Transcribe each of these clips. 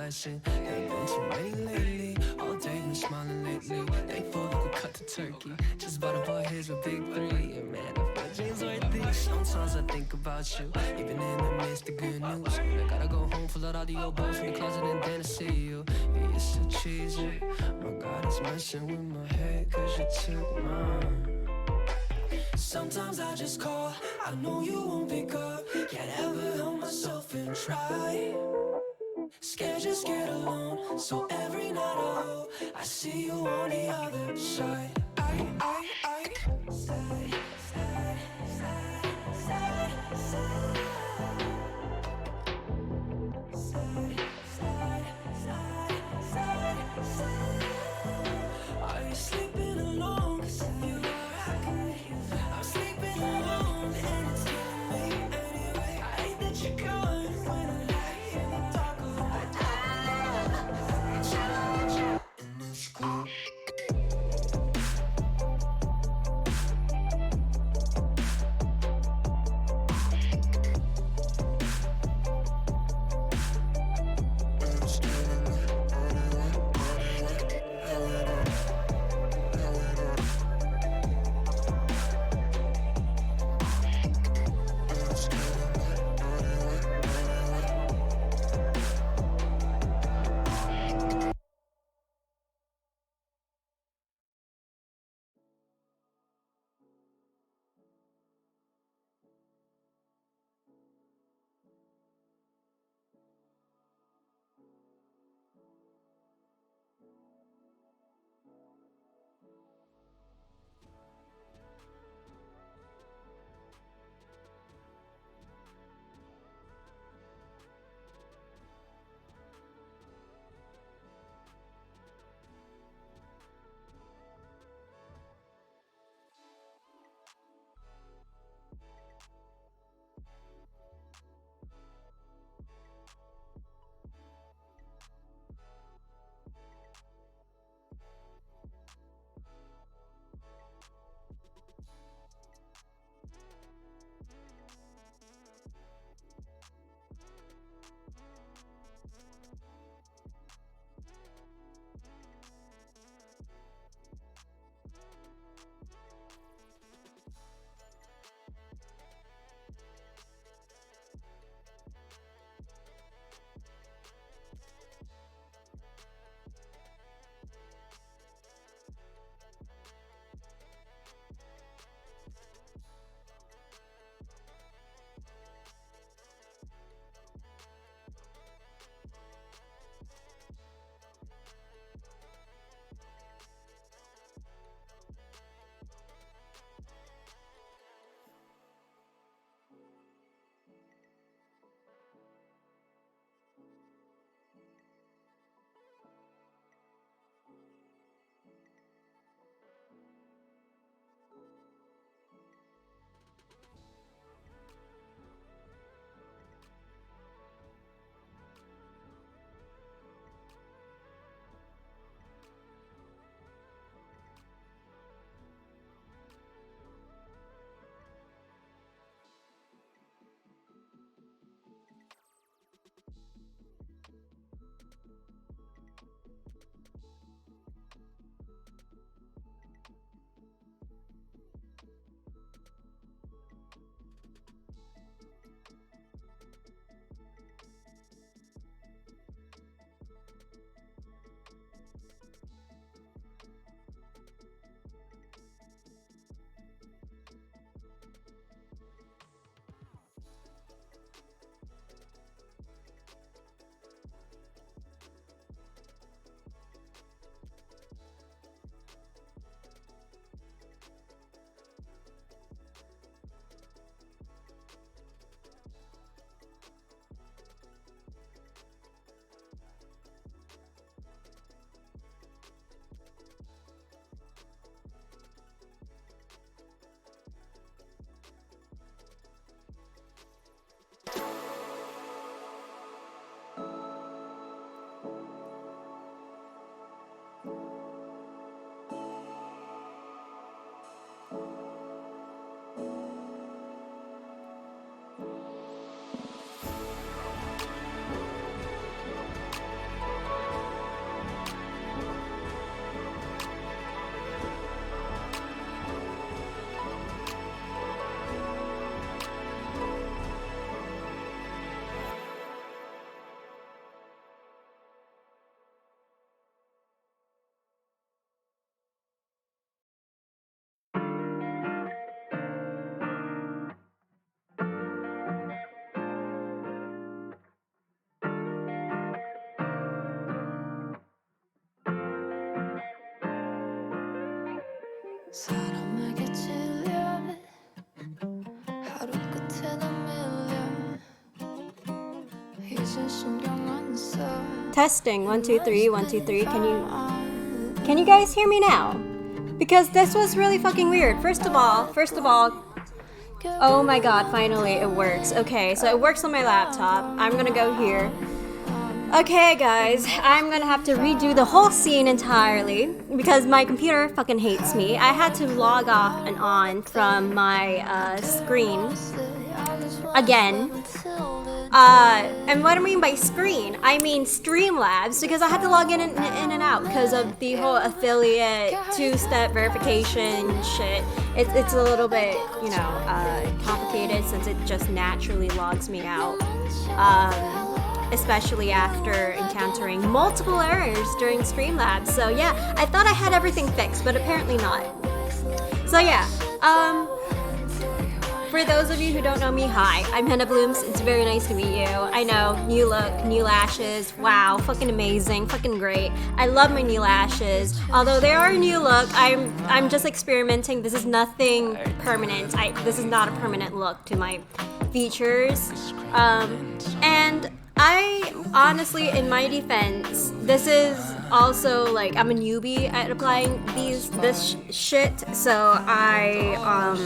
blessing. Ain't been too many lately. All day been smiling lately. Thankful that we cut the turkey. Just bought a boy here's a big three. And man, if my jeans worth these. Sometimes I think about you, even in the midst of good news. I gotta go home, pull out all the old bones from the closet and then I see you. Yeah, you're so cheesy. My God, it's messing with my head, cause you took mine. Sometimes I just call, I know you won't pick up. Can't ever help myself and try. Scared just get alone, so every night I hope I see you on the other side. I stay, stay, stay, stay, stay. Stay, stay, stay, stay, stay. Are you sleeping alone? 'Cause if you are, I can hear. I'm sleeping alone and it's killing me anyway. I hate that you're gone when I lie in the dark of my day. And it's cool. 사람에게 찔려 하루 끝에 나 밀려 이제 신경 안 써. Testing 1 2 3 1 2 3. Can you guys hear me now? Because this was really fucking weird. First of all, oh my god, finally it works. Okay, so it works on my laptop. I'm gonna go here. Okay guys, I'm gonna have to redo the whole scene entirely because my computer fucking hates me. I had to log off and on from my screen again. And what I mean by screen, I mean Streamlabs, because I had to log in and out because of the whole affiliate two-step verification shit. It's a little bit, you know, complicated since it just naturally logs me out. Especially after encountering multiple errors during Streamlabs. So yeah, I thought I had everything fixed, but apparently not. So yeah, for those of you who don't know me, hi, I'm Henna Blooms. It's very nice to meet you. I know, new look, new lashes, wow, fucking amazing, fucking great. I love my new lashes. Although they are a new look, I'm just experimenting. This is nothing permanent. This is not a permanent look to my features. And I honestly, in my defense, this is also like I'm a newbie at applying this shit, so I'm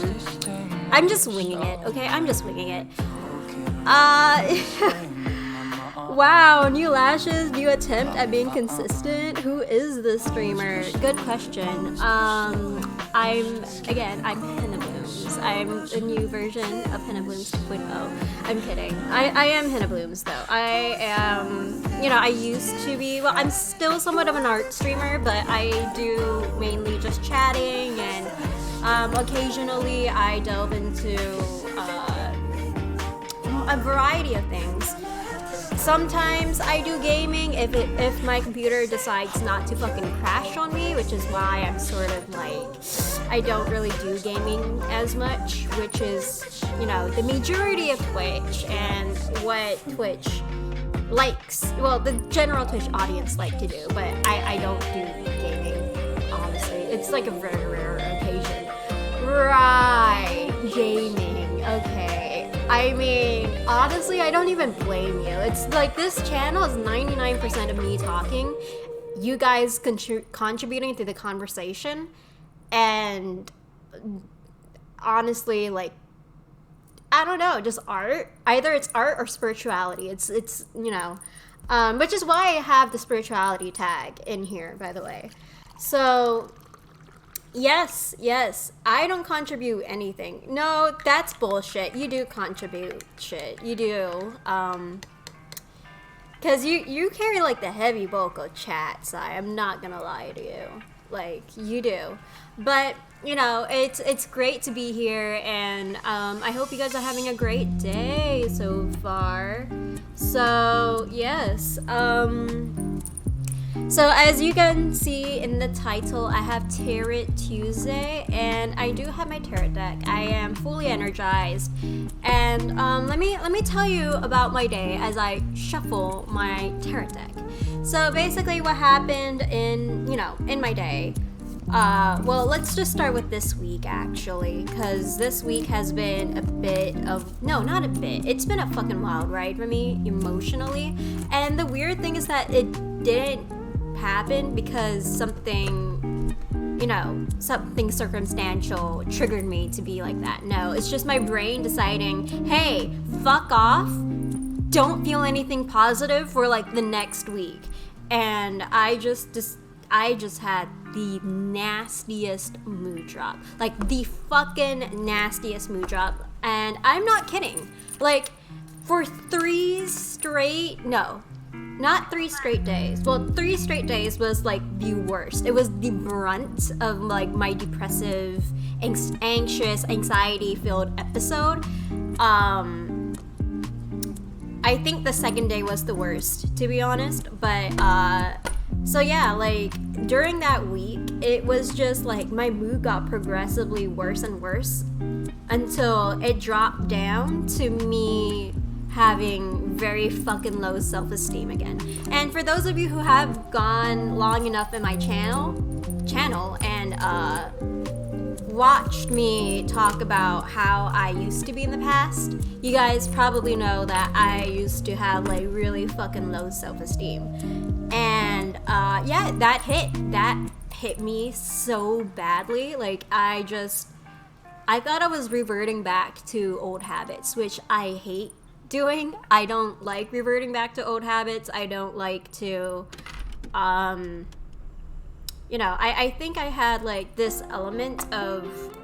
just winging it. Okay, I'm just winging it. Wow, new lashes, new attempt at being consistent. Who is this streamer? Good question. I'm Henna Blooms. I'm a new version of Henna Blooms 2.0. I'm kidding. I am Henna Blooms though. I am, you know, I used to be, well, I'm still somewhat of an art streamer, but I do mainly just chatting and occasionally I delve into a variety of things. Sometimes I do gaming if my computer decides not to fucking crash on me, which is why I'm sort of like, I don't really do gaming as much, which is, you know, the majority of Twitch and what Twitch likes, well, the general Twitch audience like to do, but I don't do gaming, honestly. It's like a very rare occasion. Right, gaming, okay. I mean, honestly, I don't even blame you. It's like this channel is 99% of me talking, you guys contributing to the conversation, and honestly, like, I don't know, just art. Either it's art or spirituality. It's you know, which is why I have the spirituality tag in here, by the way. So yes, I don't contribute anything. No, that's bullshit. You do contribute shit. You do. Cause you carry like the heavy bulk of chat, so I'm not gonna lie to you. Like, you do. But, you know, it's great to be here, and I hope you guys are having a great day so far. So, yes. So as you can see in the title, I have Tarot Tuesday, and I do have my tarot deck. I am fully energized, and let me tell you about my day as I shuffle my tarot deck. So basically, what happened in my day. Well, let's just start with this week actually, because this week has been not a bit. It's been a fucking wild ride for me emotionally, and the weird thing is that it didn't happen because something circumstantial triggered me to be like that. No, it's just my brain deciding, hey, fuck off, don't feel anything positive for like the next week. And I just had the nastiest mood drop, like the fucking nastiest mood drop, and I'm not kidding. Like, for 3 straight days. Well, 3 straight days was like the worst. It was the brunt of like my depressive, anxious, anxiety-filled episode. I think the second day was the worst, to be honest. But so yeah, like during that week, it was just like my mood got progressively worse and worse until it dropped down to me having very fucking low self-esteem again. And for those of you who have gone long enough in my channel and watched me talk about how I used to be in the past, you guys probably know that I used to have like really fucking low self-esteem. And yeah, that hit me so badly. Like I thought I was reverting back to old habits, which I hate doing. I don't like reverting back to old habits. I don't like to you know, I think I had like this element of,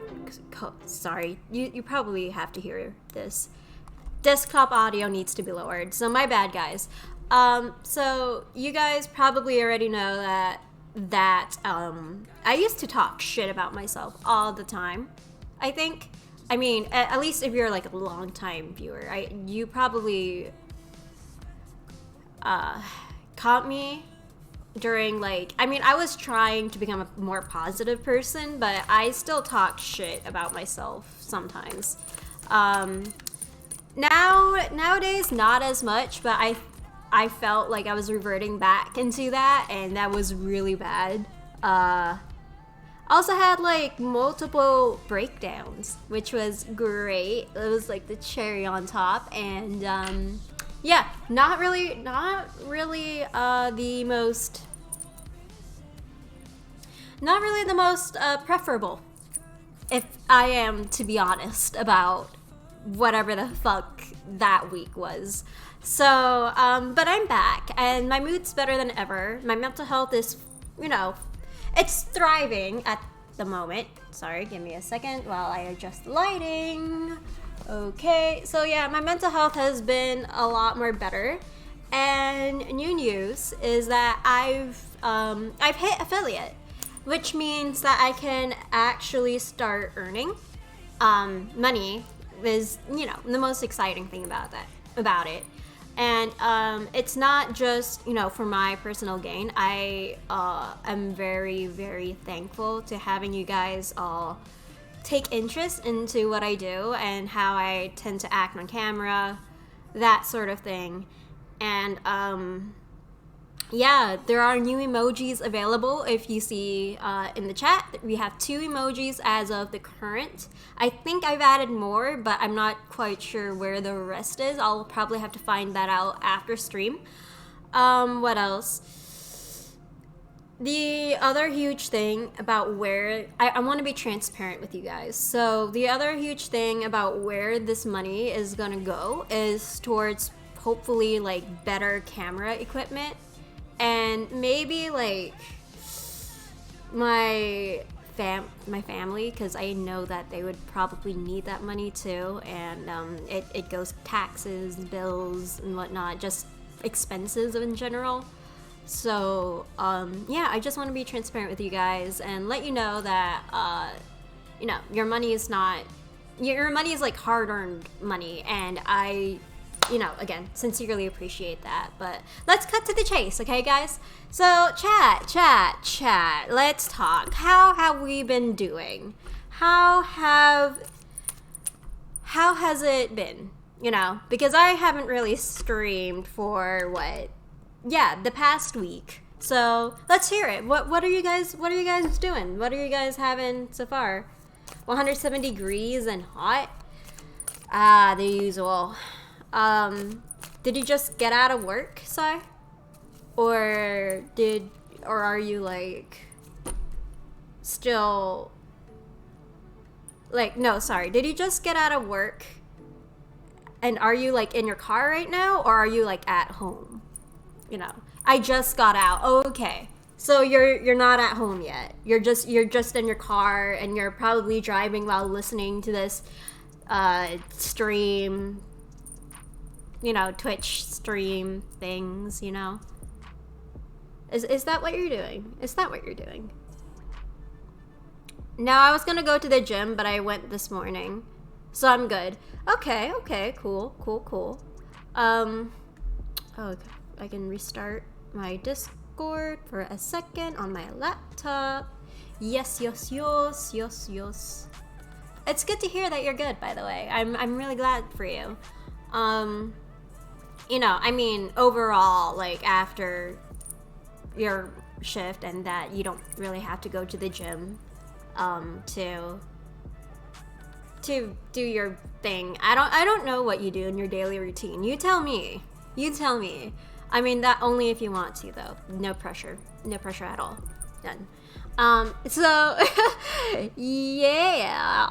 sorry, you probably have to hear this. Desktop audio needs to be lowered, so my bad, guys. So you guys probably already know that I used to talk shit about myself all the time. I think, I mean, at least if you're like a long time viewer, you probably caught me during like, I mean, I was trying to become a more positive person, but I still talk shit about myself sometimes. Nowadays not as much, but I felt like I was reverting back into that, and that was really bad. I also had like multiple breakdowns, which was great. It was like the cherry on top, and yeah, not really the most preferable, if I am to be honest about whatever the fuck that week was. So, but I'm back, and my mood's better than ever. My mental health is, you know, it's thriving at the moment. Sorry, give me a second while I adjust the lighting. Okay, so yeah, my mental health has been a lot more better. And new news is that I've hit affiliate, which means that I can actually start earning money. Is, you know, the most exciting thing about it. And it's not just, you know, for my personal gain. I am very, very thankful to having you guys all take interest into what I do and how I tend to act on camera, that sort of thing. And yeah, there are new emojis available. If you see in the chat, we have 2 emojis as of the current. I think I've added more, but I'm not quite sure where the rest is. I'll probably have to find that out after stream. What else? The other huge thing about where I want to be transparent with you guys. So the other huge thing about where this money is gonna go is towards hopefully like better camera equipment, and maybe like my family, because I know that they would probably need that money too, and it goes taxes, bills, and whatnot, just expenses in general. So yeah, I just want to be transparent with you guys and let you know that you know, your money is like hard-earned money, and I, you know, again, sincerely appreciate that. But let's cut to the chase, okay, guys? So chat, let's talk. How have we been doing? How has it been? You know, because I haven't really streamed for the past week. So let's hear it. What are you guys doing? What are you guys having so far? 170 degrees and hot? The usual. Did you just get out of work, Sai? Or are you like still like, no, sorry. Did you just get out of work? And are you like in your car right now, or are you like at home? You know, I just got out. Okay. So you're not at home yet. You're just in your car, and you're probably driving while listening to this stream, you know, Twitch stream things, you know. Is that what you're doing? Is that what you're doing? Now, I was gonna go to the gym, but I went this morning, so I'm good. Okay, cool. Oh, okay. I can restart my Discord for a second on my laptop. Yes. It's good to hear that you're good, by the way. I'm really glad for you. You know, I mean, overall, like, after your shift and that you don't really have to go to the gym to to do your thing. I don't know what you do in your daily routine. You tell me. You tell me. I mean, that only if you want to, though. No pressure. No pressure at all. Done. So yeah.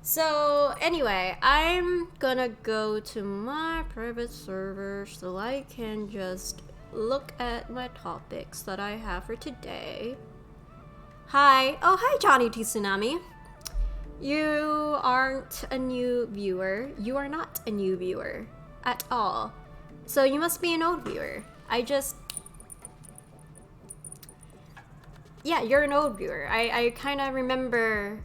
So anyway, I'm gonna go to my private server so I can just look at my topics that I have for today. Hi. Oh, hi, Johnny T. Tsunami. You aren't a new viewer. You are not a new viewer at all. So you must be an old viewer. Yeah, you're an old viewer. I kind of remember...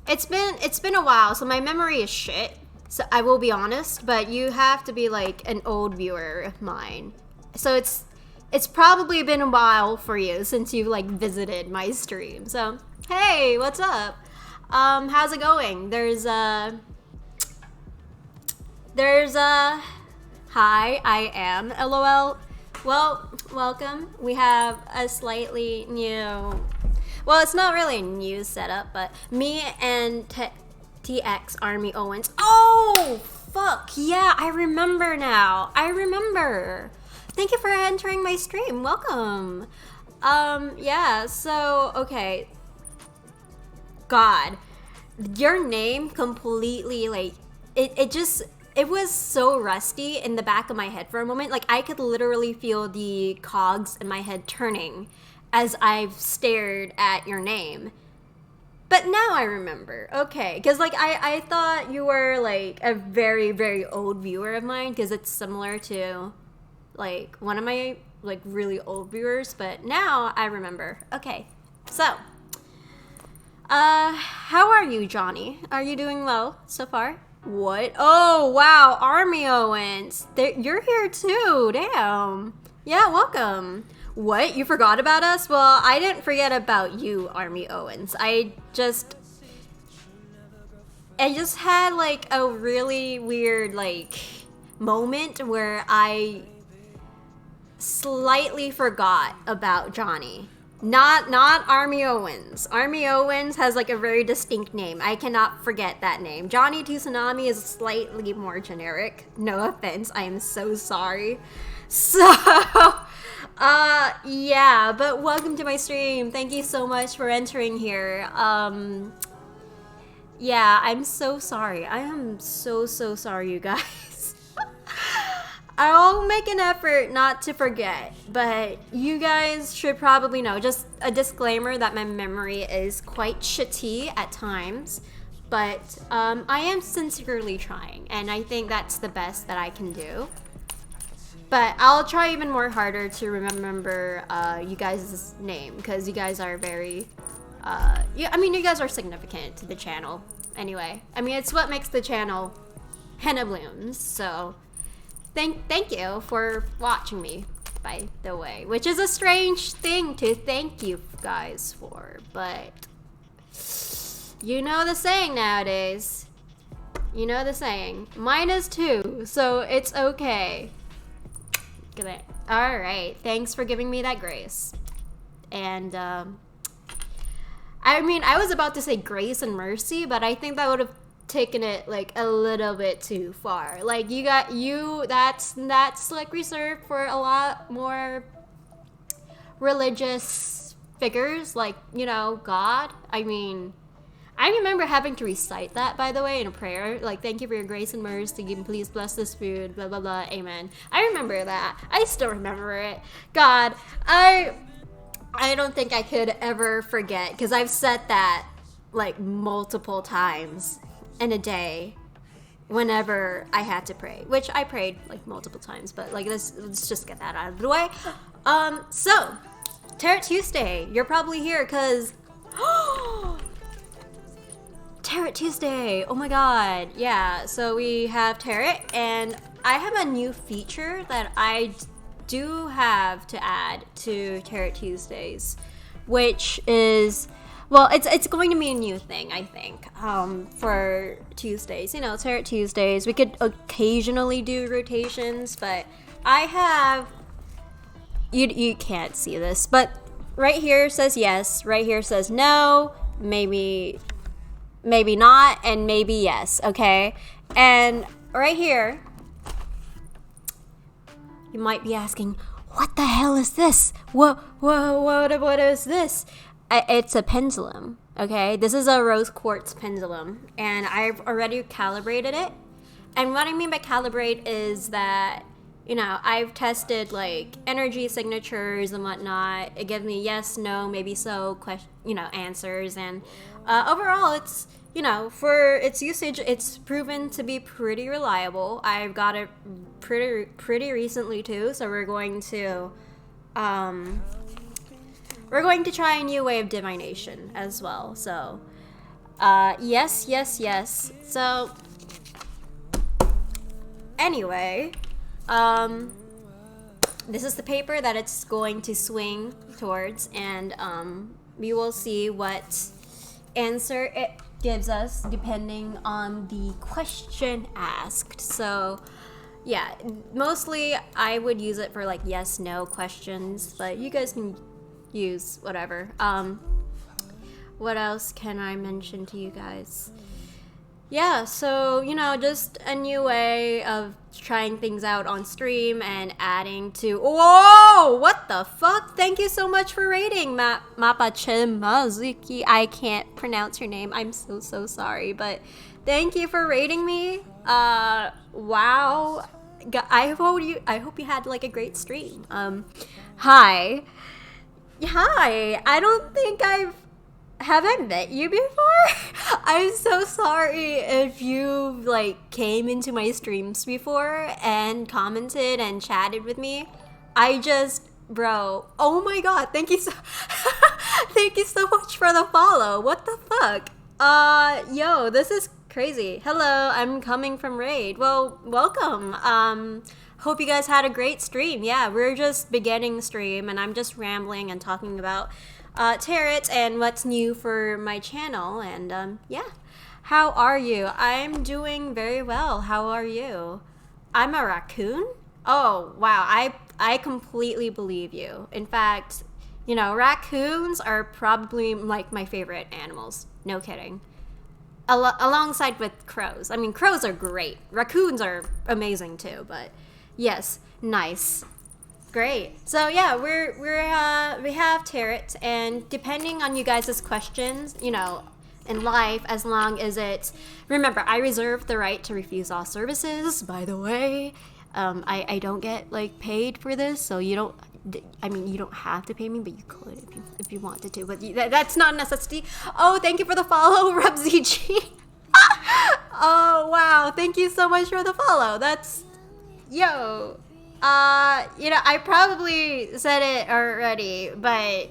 It's been a while, so my memory is shit. So I will be honest, but you have to be like an old viewer of mine. So it's probably been a while for you since you've like visited my stream. So hey, what's up? How's it going? There's hi, I am LOL. Well, welcome. We have a slightly new, well, it's not really a new setup, but me and TX Army Owens. Oh, fuck. Yeah, I remember now. I remember. Thank you for entering my stream. Welcome. Yeah, so, okay. God, your name completely, like, it was so rusty in the back of my head for a moment. Like, I could literally feel the cogs in my head turning as I've stared at your name. But now I remember. Okay, because, like, I thought you were, like, a very, very old viewer of mine, because it's similar to, like, one of my, like, really old viewers. But now I remember. Okay, so... how are you, Johnny? Are you doing well so far? What? Oh, wow, Army Owens. You're here too, damn. Yeah, welcome. What? You forgot about us? Well, I didn't forget about you, Army Owens. I just had, like, a really weird, like, moment where I slightly forgot about Johnny. Not Army Owens. Army Owens has, like, a very distinct name. I cannot forget that name. Johnny T. Tsunami is slightly more generic. No offense. I am so sorry. So, yeah, but welcome to my stream. Thank you so much for entering here. Yeah, I'm so sorry. I am so sorry, you guys. I'll make an effort not to forget, but you guys should probably know, just a disclaimer that my memory is quite shitty at times, but I am sincerely trying, and I think that's the best that I can do. But I'll try even more harder to remember you guys' name, because you guys are very, yeah, I mean, you guys are significant to the channel anyway. I mean, it's what makes the channel Henna Blooms, so... Thank you for watching me, by the way, which is a strange thing to thank you guys for, but you know the saying nowadays. You know the saying. Mine is too, so it's okay. Alright, thanks for giving me that grace. And, I mean, I was about to say grace and mercy, but I think that would have taken it like a little bit too far. Like that's like reserved for a lot more religious figures, like, you know, God. I mean, I remember having to recite that, by the way, in a prayer, like, thank you for your grace and mercy, please bless this food, blah blah blah, amen. I remember that. I still remember it. God, I don't think I could ever forget, because I've said that like multiple times in a day whenever I had to pray, which I prayed like multiple times, but like let's just get that out of the way. So Tarot Tuesday, you're probably here because Tarot Tuesday, oh my god, yeah. So we have tarot, and I have a new feature that I do have to add to Tarot Tuesdays, which is, well, it's going to be a new thing, I think, for Tuesdays. You know, Tarot Tuesdays. We could occasionally do rotations, but I have... You can't see this, but right here says yes, right here says no, maybe not, and maybe yes, okay? And right here, you might be asking, what the hell is this? What is this? It's a pendulum, okay? This is a rose quartz pendulum, and I've already calibrated it. And what I mean by calibrate is that, you know, I've tested like energy signatures and whatnot. It gives me yes, no, maybe so, answers. And overall, it's, you know, for its usage, it's proven to be pretty reliable. I've got it pretty recently too, so we're going to try a new way of divination as well. So yes. So anyway, this is the paper that it's going to swing towards, and we will see what answer it gives us depending on the question asked. So yeah, mostly I would use it for like yes, no questions, but you guys can use whatever. What else can I mention to you guys? Yeah, so, you know, just a new way of trying things out on stream and adding to... Whoa! What the fuck? Thank you so much for rating, Mapachimazuki. I can't pronounce your name. I'm so sorry, but thank you for rating me. Wow. I hope you had, like, a great stream. Hi. I don't think have I met you before? I'm so sorry if you like came into my streams before and commented and chatted with me. Bro, oh my god, thank you so much for the follow. What the fuck? Yo, this is crazy. Hello, I'm coming from Raid. Well, welcome. Hope you guys had a great stream. Yeah, we're just beginning the stream and I'm just rambling and talking about tarot and what's new for my channel. And yeah, how are you? I'm doing very well. How are you? I'm a raccoon? Oh wow, I completely believe you. In fact, you know, raccoons are probably like my favorite animals. No kidding. Alongside with crows. I mean, crows are great. Raccoons are amazing too, but yes, nice. Great. So yeah, we have tarot, and depending on you guys' questions, you know, in life, as long as it's... Remember, I reserve the right to refuse all services, by the way. I don't get, like, paid for this, so you don't... I mean, you don't have to pay me, but you could if you wanted to, but that's not a necessity. Oh, thank you for the follow, RubZG. Oh, wow. Thank you so much for the follow. That's... Yo... you know, I probably said it already, but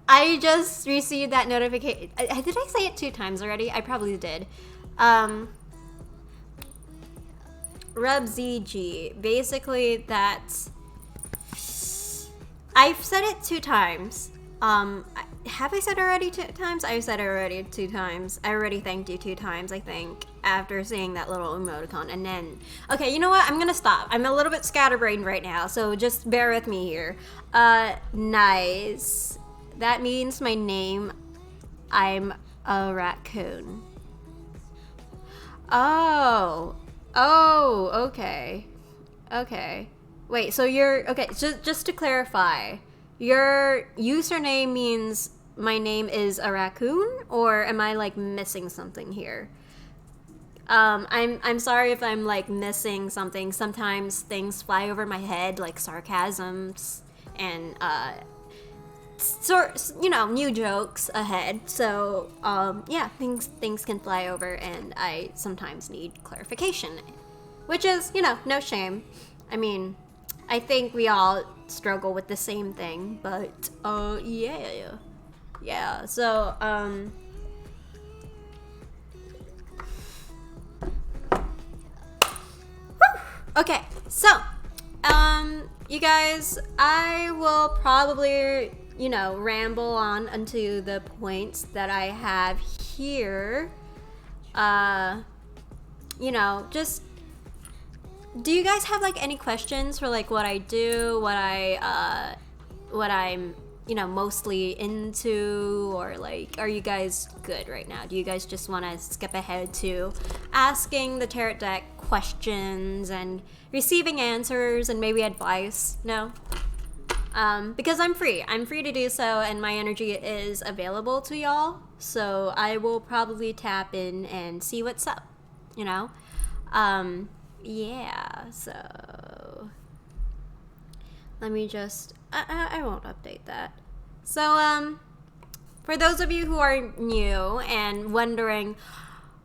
I just received that notification. Did I say it 2 times already? I probably did. RubZG. Basically, that's... I've said it 2 times. Have I said it already 2 times? I've said it already 2 times. I already thanked you 2 times, I think, after seeing that little emoticon. And then, okay, you know what? I'm gonna stop. I'm a little bit scatterbrained right now, so just bear with me here. Nice. That means my name, I'm a raccoon. Oh, okay. Okay. Wait, so you're, okay, just to clarify, your username means my name is a raccoon, or am I like missing something here? I'm sorry if I'm like missing something. Sometimes things fly over my head, like sarcasms and you know, new jokes ahead. So yeah, things can fly over, and I sometimes need clarification, which is, you know, no shame. I mean, I think we all struggle with the same thing, but yeah. So okay, so you guys, I will probably, ramble on onto the points that I have here. Just, do you guys have like any questions for like what I do, what I'm mostly into, or like, are you guys good right now? Do you guys just want to skip ahead to asking the tarot deck questions and receiving answers and maybe advice? No? Because I'm free to do so, and my energy is available to y'all, so I will probably tap in and see what's up, yeah, so let me just, I won't update that. So, for those of you who are new and wondering,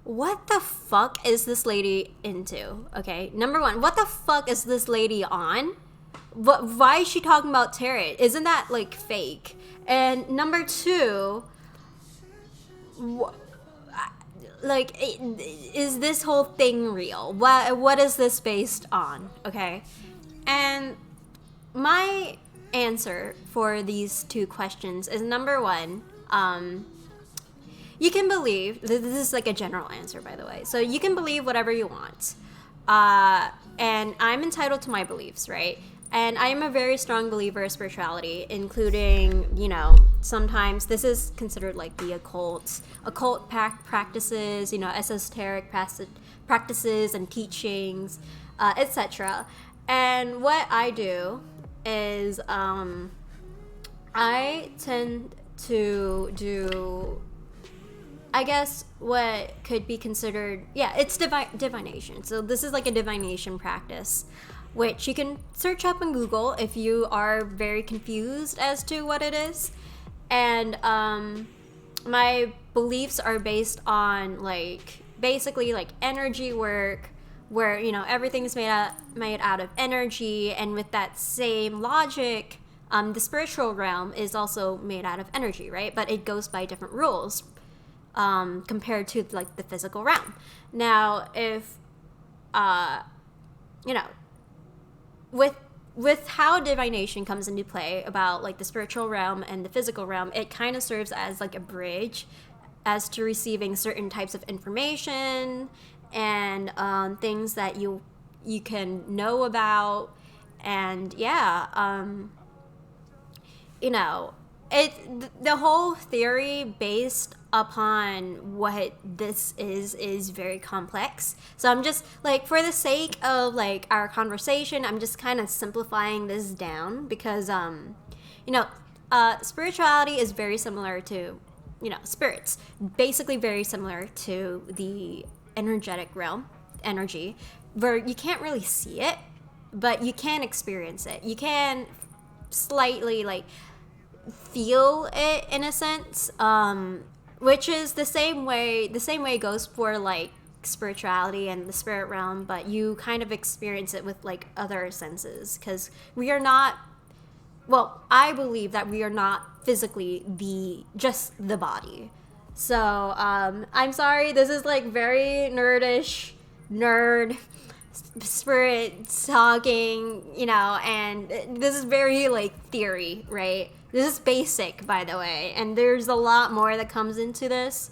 what the fuck is this lady into? Okay, number one, what the fuck is this lady on? Why is she talking about tarot? Isn't that like fake? And number two, is this whole thing real? What is this based on? Okay, and my answer for these two questions is number one, you can believe, this is like a general answer, by the way, so you can believe whatever you want, and I'm entitled to my beliefs, right? And I am a very strong believer of spirituality, including, sometimes this is considered like the occult practices, esoteric practices and teachings, etc. And what I do is I tend to do, I guess, what could be considered, it's divination. So this is like a divination practice, which you can search up on Google if you are very confused as to what it is. And my beliefs are based on basically energy work, where everything's made out of energy, and with that same logic, the spiritual realm is also made out of energy, right? But it goes by different rules compared to the physical realm. Now, if with how divination comes into play about the spiritual realm and the physical realm, it kind of serves as a bridge as to receiving certain types of information and things that you can know about. And the whole theory based upon what this is very complex. So I'm just for the sake of our conversation, I'm just kind of simplifying this down, because spirituality is very similar to spirits, basically very similar to the energetic realm, energy, where you can't really see it, but you can experience it. You can slightly feel it in a sense, which is the same way goes for spirituality and the spirit realm, but you kind of experience it with other senses, because we are not, I believe that we are not physically just the body. So I'm sorry, this is very nerd spirit talking, and this is very theory, right? This is basic, by the way, and there's a lot more that comes into this,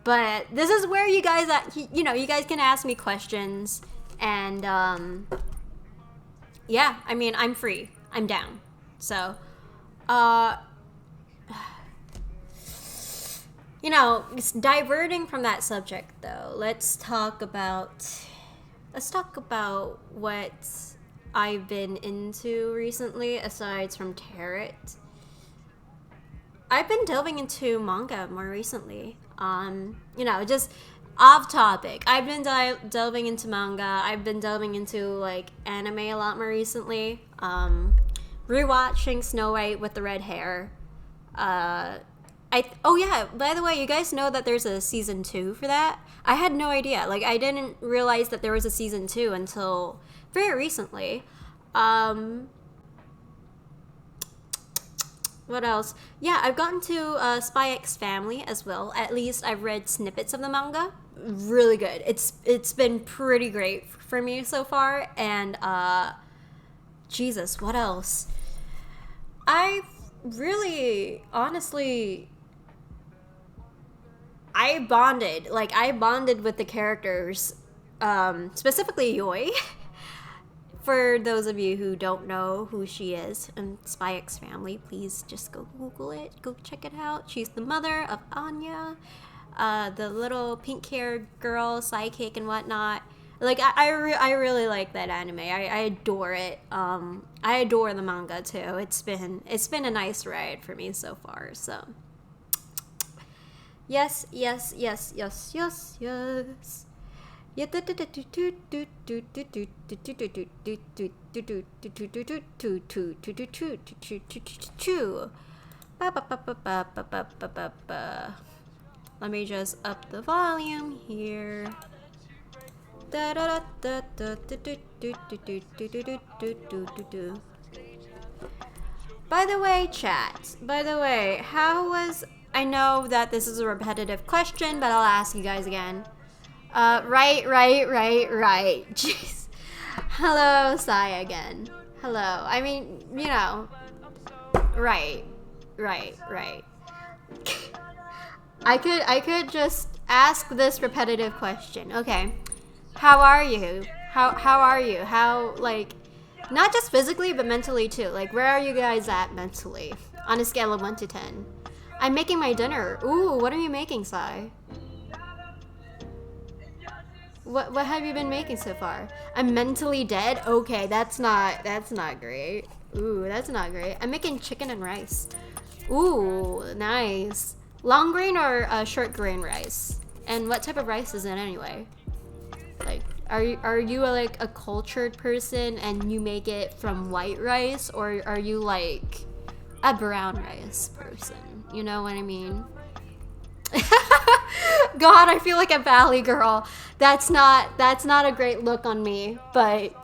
but this is where you guys you guys can ask me questions, and I'm free, I'm down. So diverting from that subject though, let's talk about what I've been into recently aside from tarot. I've been delving into manga more recently. Just off topic. I've been delving into manga. I've been delving into anime a lot more recently. Rewatching Snow White with the red hair. By the way, you guys know that there's a season 2 for that? I had no idea. I didn't realize that there was a season 2 until very recently. What else? Yeah, I've gotten to Spy X Family as well. At least I've read snippets of the manga. Really good. It's been pretty great for me so far. And Jesus, what else? I've really, honestly, I bonded with the characters, specifically Yui. For those of you who don't know who she is in Spy X Family, please just go Google it, go check it out. She's the mother of Anya, the little pink-haired girl, sidekick and whatnot. Like, I really like that anime. I adore it. I adore the manga too. It's been a nice ride for me so far. So yes. Let me just up the volume here. By the way, chat. By the way, how was... I know that this is a repetitive question, but I'll ask you guys again. Right. Jeez. Hello, Sai again. Hello. I mean, you know. Right. I could just ask this repetitive question. Okay. How are you? How are you? How, like, not just physically, but mentally too. Like, where are you guys at mentally? On a scale of 1 to 10. I'm making my dinner. Ooh, what are you making, Sai? What have you been making so far? I'm mentally dead? Okay, that's not great. Ooh, that's not great. I'm making chicken and rice. Ooh, nice. Long grain or short grain rice? And what type of rice is it anyway? Like, are you like a cultured person and you make it from white rice, or are you like a brown rice person? You know what I mean? God, I feel like a valley girl. That's not a great look on me, but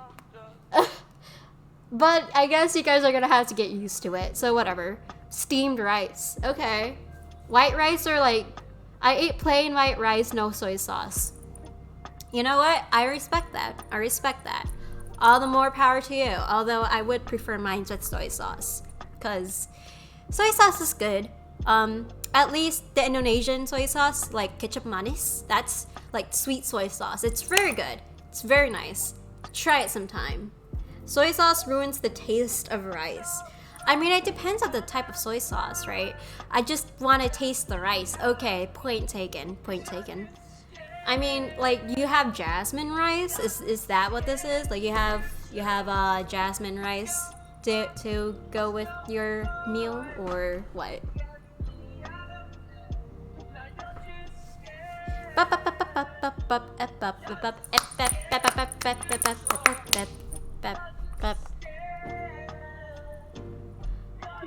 but I guess you guys are gonna have to get used to it. So whatever. Steamed rice. Okay. White rice, or like, I ate plain white rice, no soy sauce. You know what? I respect that. All the more power to you. Although I would prefer mine with soy sauce, because soy sauce is good. At least the Indonesian soy sauce, like ketchup manis, that's like sweet soy sauce. It's very good. It's very nice. Try it sometime. Soy sauce ruins the taste of rice. I mean, it depends on the type of soy sauce, right? I just want to taste the rice. Okay, point taken. I mean, like, you have jasmine rice. Is that what this is? Like, you have jasmine rice to go with your meal, or what?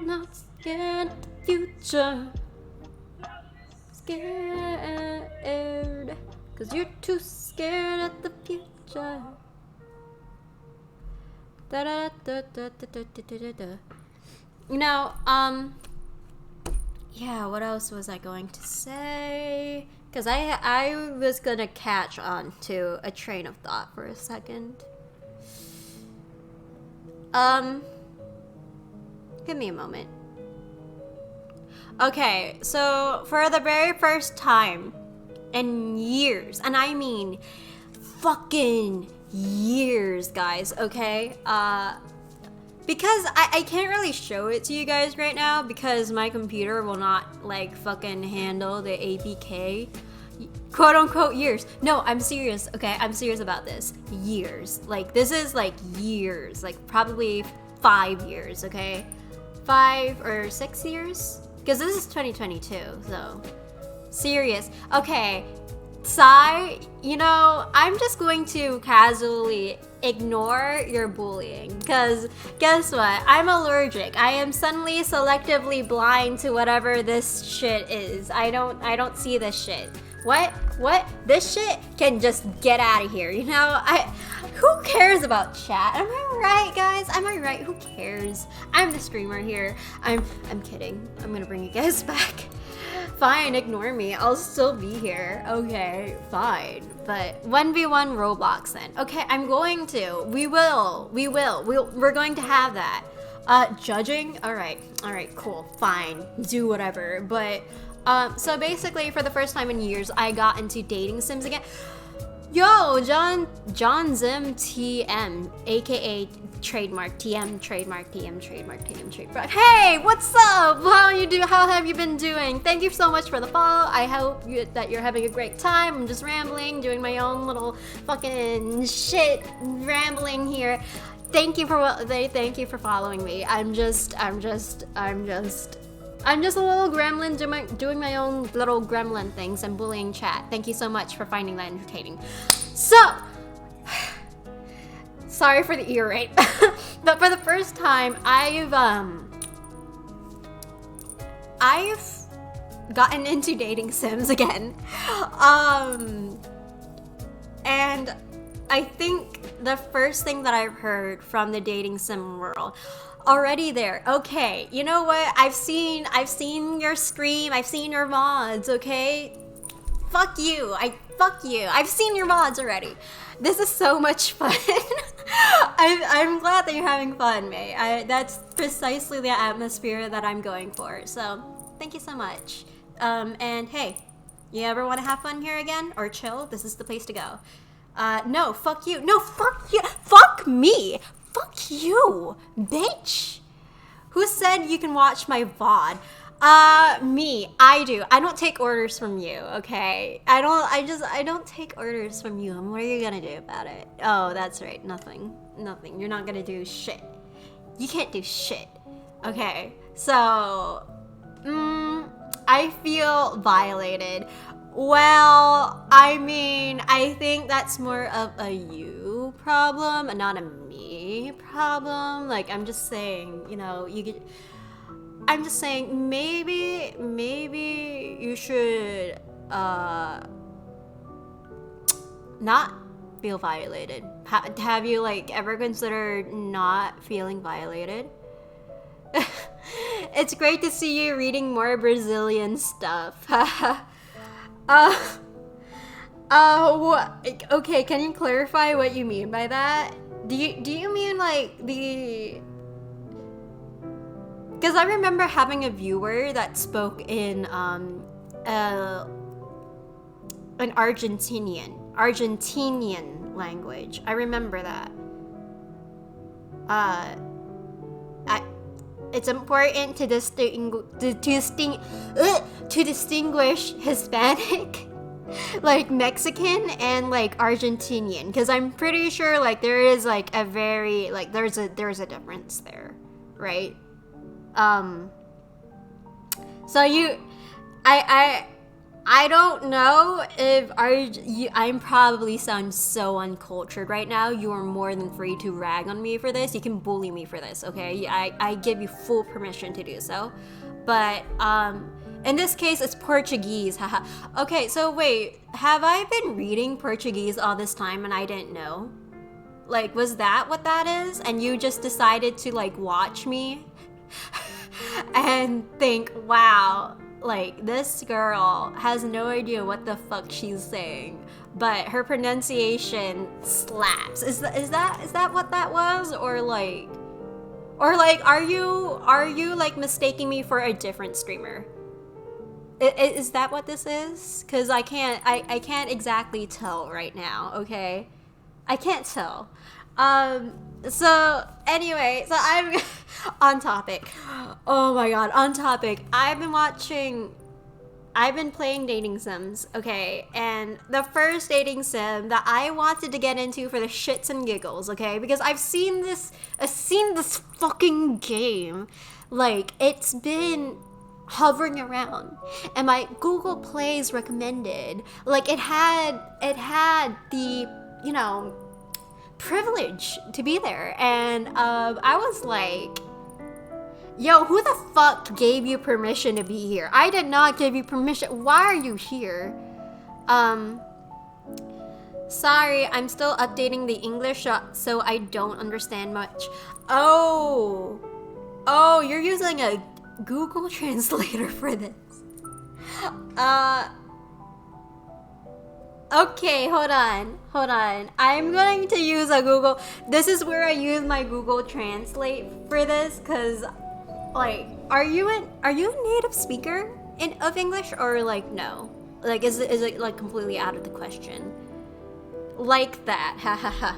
Not scared of the future. Scared. Cause you're too scared of the future. You know, yeah, what else was I going to say? Because I was gonna catch on to a train of thought for a second. Give me a moment. Okay, so for the very first time in years, and I mean fucking years, guys, okay? Because I can't really show it to you guys right now because my computer will not, like, fucking handle the APK. Quote unquote years. No, I'm serious, okay? I'm serious about this. Years. Like, this is like years. Like, probably 5 years, okay? 5 or 6 years? Because this is 2022, so. Serious. Okay. Sai, you know, I'm just going to casually ignore your bullying, because guess what? I'm allergic. I am suddenly selectively blind to whatever this shit is. I don't see this shit. What? This shit can just get out of here, you know? Who cares about chat? Am I right, guys? Am I right? Who cares? I'm the streamer here. I'm kidding. I'm gonna bring you guys back. Fine, ignore me. I'll still be here. Okay, fine. But 1v1 Roblox then. Okay, I'm going to. We're going to have that. Judging? Alright, cool, fine, do whatever. But, so basically, for the first time in years, I got into dating sims again. Yo, John Zim TM, aka trademark TM, trademark TM, trademark TM, trademark. Hey, what's up? How have you been doing? Thank you so much for the follow. I hope that you're having a great time. I'm just rambling, doing my own little fucking shit, rambling here. Thank you for following me. I'm just a little gremlin doing my own little gremlin things and bullying chat. Thank you so much for finding that entertaining. So, sorry for the ear rape, but for the first time, I've gotten into dating sims again, and I think the first thing that I've heard from the dating sim world already there. Okay, you know what? I've seen your stream. I've seen your mods. Okay, fuck you. I've seen your mods already. This is so much fun. I'm glad that you're having fun, May. That's precisely the atmosphere that I'm going for. So thank you so much. And hey, you ever want to have fun here again or chill? This is the place to go. No, fuck you. No, fuck you. Fuck me. Fuck you, bitch. Who said you can watch my VOD? Me. I do. I don't take orders from you, okay? I don't take orders from you. And what are you gonna do about it? Oh, that's right. Nothing. You're not gonna do shit. You can't do shit. Okay. So, I feel violated. Well, I mean, I think that's more of a you problem and not a me problem. Like, I'm just saying, you know, I'm just saying maybe you should not feel violated. Have you like ever considered not feeling violated? It's great to see you reading more Brazilian stuff. Okay, can you clarify what you mean by that? Do you mean like the... Because I remember having a viewer that spoke in an Argentinian language. I remember that. It's important to distinguish Hispanic, like Mexican, and like Argentinian, because I'm pretty sure like there is like a very like there's a difference there, right? So I don't know if I'm probably sound so uncultured right now. You are more than free to rag on me for this. You can bully me for this, okay? I give you full permission to do so. But, in this case, it's Portuguese, haha. Okay, so wait, have I been reading Portuguese all this time and I didn't know? Like, was that what that is? And you just decided to, like, watch me? And think, wow, like, this girl has no idea what the fuck she's saying, but her pronunciation slaps. Is that what that was? Or like, are you like mistaking me for a different streamer? Is that what this is? Cause I can't exactly tell right now. Okay, I can't tell. So anyway, so I'm on topic. Oh my god, on topic. I've been playing dating sims, okay? And the first dating sim that I wanted to get into for the shits and giggles, okay? Because I've seen this fucking game. Like, it's been hovering around, and my Google Plays recommended. Like, it had the, you know, privilege to be there, and I was like, yo, who the fuck gave you permission to be here? I did not give you permission. Why are you here? Sorry, I'm still updating the English so I don't understand much. Oh, you're using a Google Translator for this. Okay, hold on. I'm going to use a Google. This is where I use my Google Translate for this, cause like, are you a native speaker of English, or like no? Like, is it like completely out of the question? Like that, hahaha.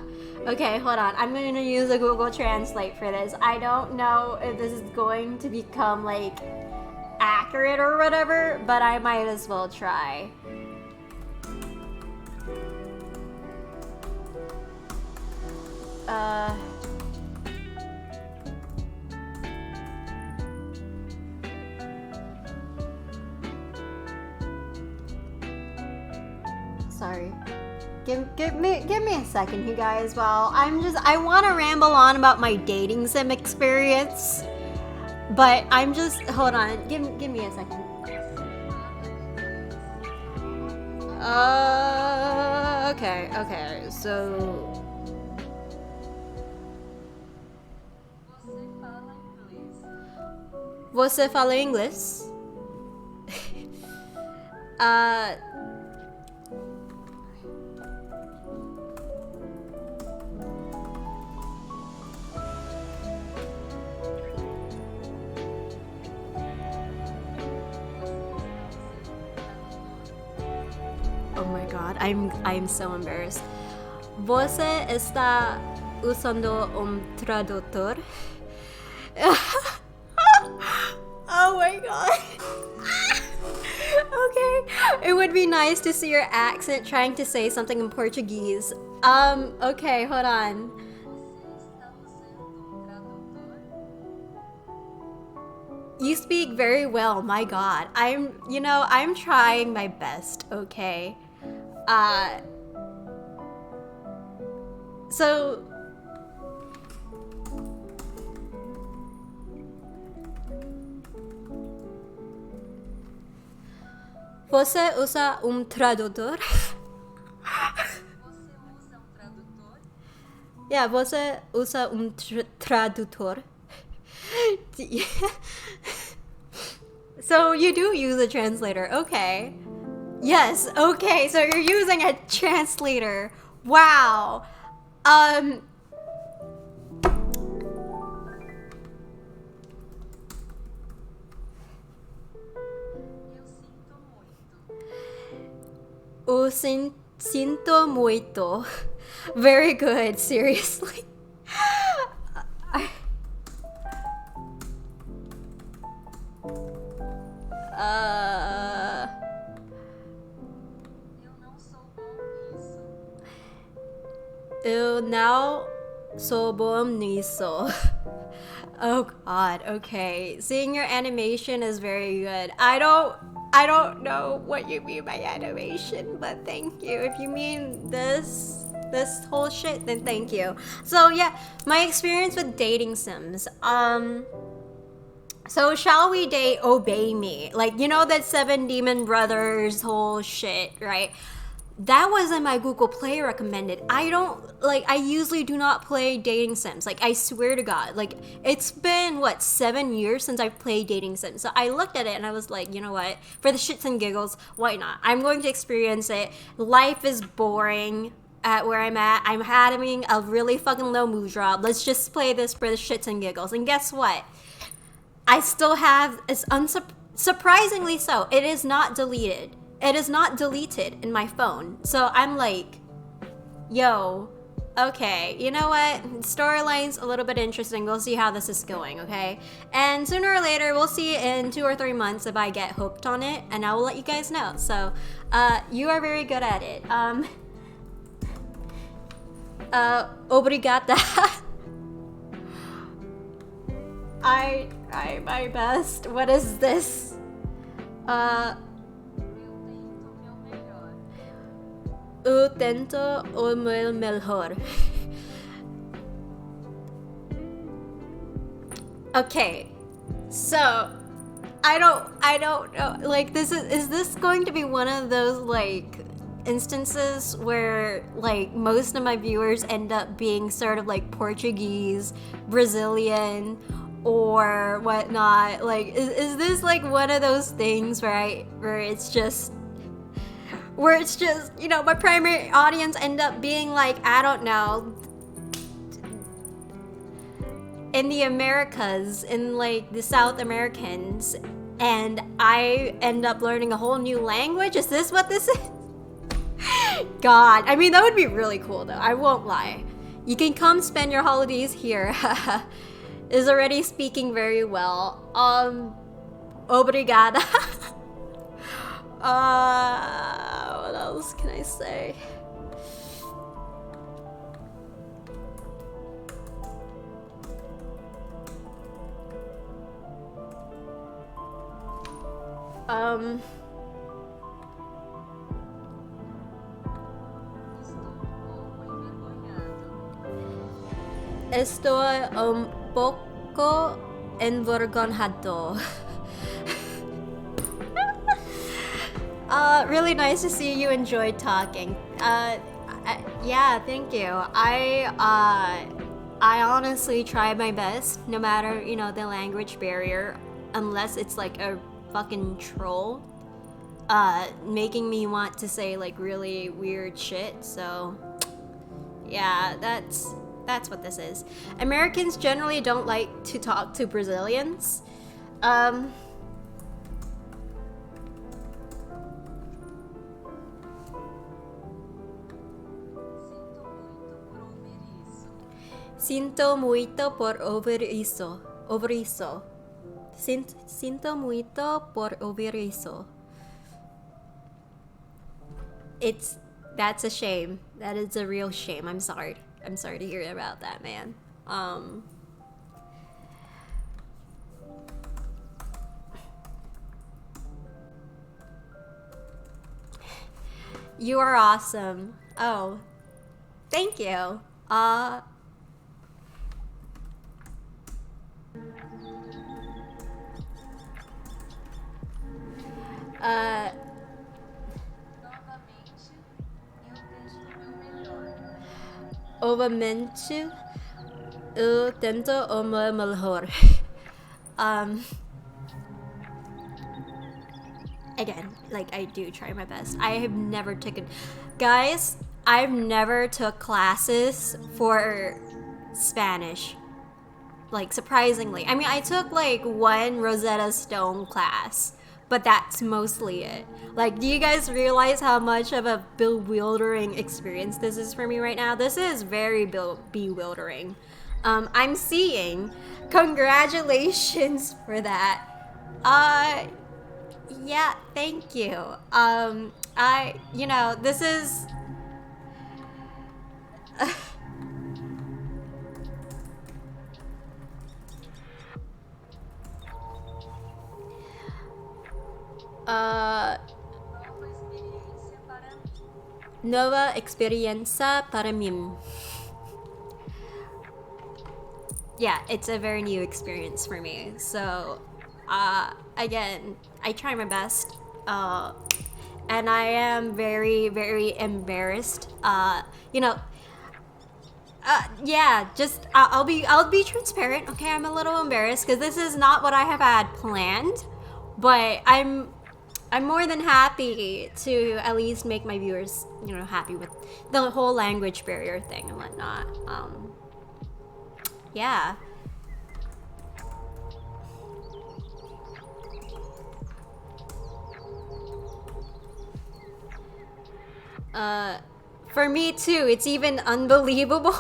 Okay, hold on. I'm going to use a Google Translate for this. I don't know if this is going to become like accurate or whatever, but I might as well try. Sorry. Give me a second, you guys. Well, I want to ramble on about my dating sim experience, but hold on. Give me a second. Okay. So. Você fala inglês? Oh my god, I'm so embarrassed. Você está usando tradutor? Oh my god. Okay. It would be nice to see your accent trying to say something in Portuguese. Okay, hold on. You speak very well, my god. I'm trying my best, okay? So você usa tradutor? Yeah, você usa tradutor? So you do use a translator, okay. Yes, okay, so you're using a translator. Wow. Sinto muito. Very good, seriously. Eu não sou bom nisso. Oh god, okay. Seeing your animation is very good. I don't know what you mean by animation, but thank you. If you mean this whole shit, then thank you. So yeah, my experience with dating sims. So shall we date Obey Me? Like, you know that Seven Demon Brothers whole shit, right? That was in my Google Play recommended. I usually do not play dating sims. Like, I swear to God. Like, it's been, 7 years since I've played dating sims. So I looked at it and I was like, you know what? For the shits and giggles, why not? I'm going to experience it. Life is boring at where I'm at. I'm having a really fucking low mood drop. Let's just play this for the shits and giggles. And guess what? I still have, surprisingly so, it is not deleted. It is not deleted in my phone. So I'm like, yo, okay, you know what? Storyline's a little bit interesting. We'll see how this is going, okay? And sooner or later, we'll see in 2 or 3 months if I get hooked on it, and I will let you guys know. So, you are very good at it. Obrigada. I try my best. What is this? Eu tento o meu melhor. Okay, so I don't know. Like, is this going to be one of those like instances where like most of my viewers end up being sort of like Portuguese, Brazilian, or whatnot? Like, is this like one of those things where it's just where it's just, you know, my primary audience end up being like, I don't know, in the Americas, in like the South Americans, and I end up learning a whole new language? Is this what this is? God, I mean, that would be really cool though, I won't lie. You can come spend your holidays here. Is already speaking very well. Obrigada. What else can I say? Estoy un poco envergonzado. Really nice to see you enjoyed talking. Yeah, thank you. I honestly try my best, no matter, you know, the language barrier, unless it's like a fucking troll, making me want to say like really weird shit. So, yeah, that's what this is. Americans generally don't like to talk to Brazilians. Sinto muito por ouvir isso. Sinto muito por ouvir isso. That's a shame. That is a real shame. I'm sorry to hear about that, man. You are awesome. Oh, thank you. Obviamente, eu tento o meu melhor. Again, like, I do try my best. I've never took classes for Spanish. Like, surprisingly. I mean, I took like one Rosetta Stone class, but that's mostly it. Like, do you guys realize how much of a bewildering experience this is for me right now? This is very bewildering. I'm seeing. Congratulations for that. Yeah, thank you. You know, this is... Nova experiencia para mí. Yeah, it's a very new experience for me. So, again, I try my best. And I am very, very embarrassed. You know, yeah, just I'll be transparent. Okay, I'm a little embarrassed because this is not what I have had planned, but I'm more than happy to at least make my viewers, you know, happy with the whole language barrier thing and whatnot. Yeah. For me too, it's even unbelievable.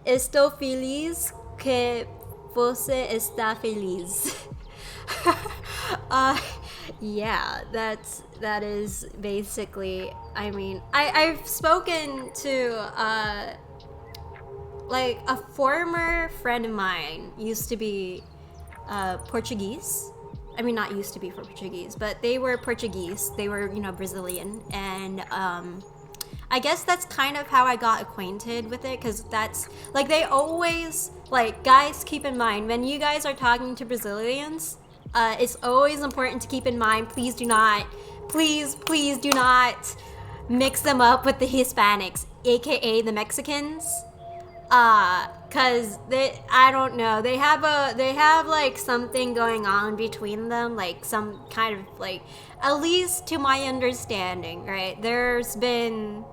Estou feliz que você está feliz. Yeah, that is basically, I mean, I've spoken to like a former friend of mine used to be Portuguese. I mean, not used to be Portuguese, but they were Portuguese. They were, you know, Brazilian. And I guess that's kind of how I got acquainted with it, because that's, like, they always, like, guys, keep in mind, when you guys are talking to Brazilians, it's always important to keep in mind, please do not mix them up with the Hispanics, aka the Mexicans. Cause I don't know, they have like something going on between them, like some kind of like, at least to my understanding, right? There's been,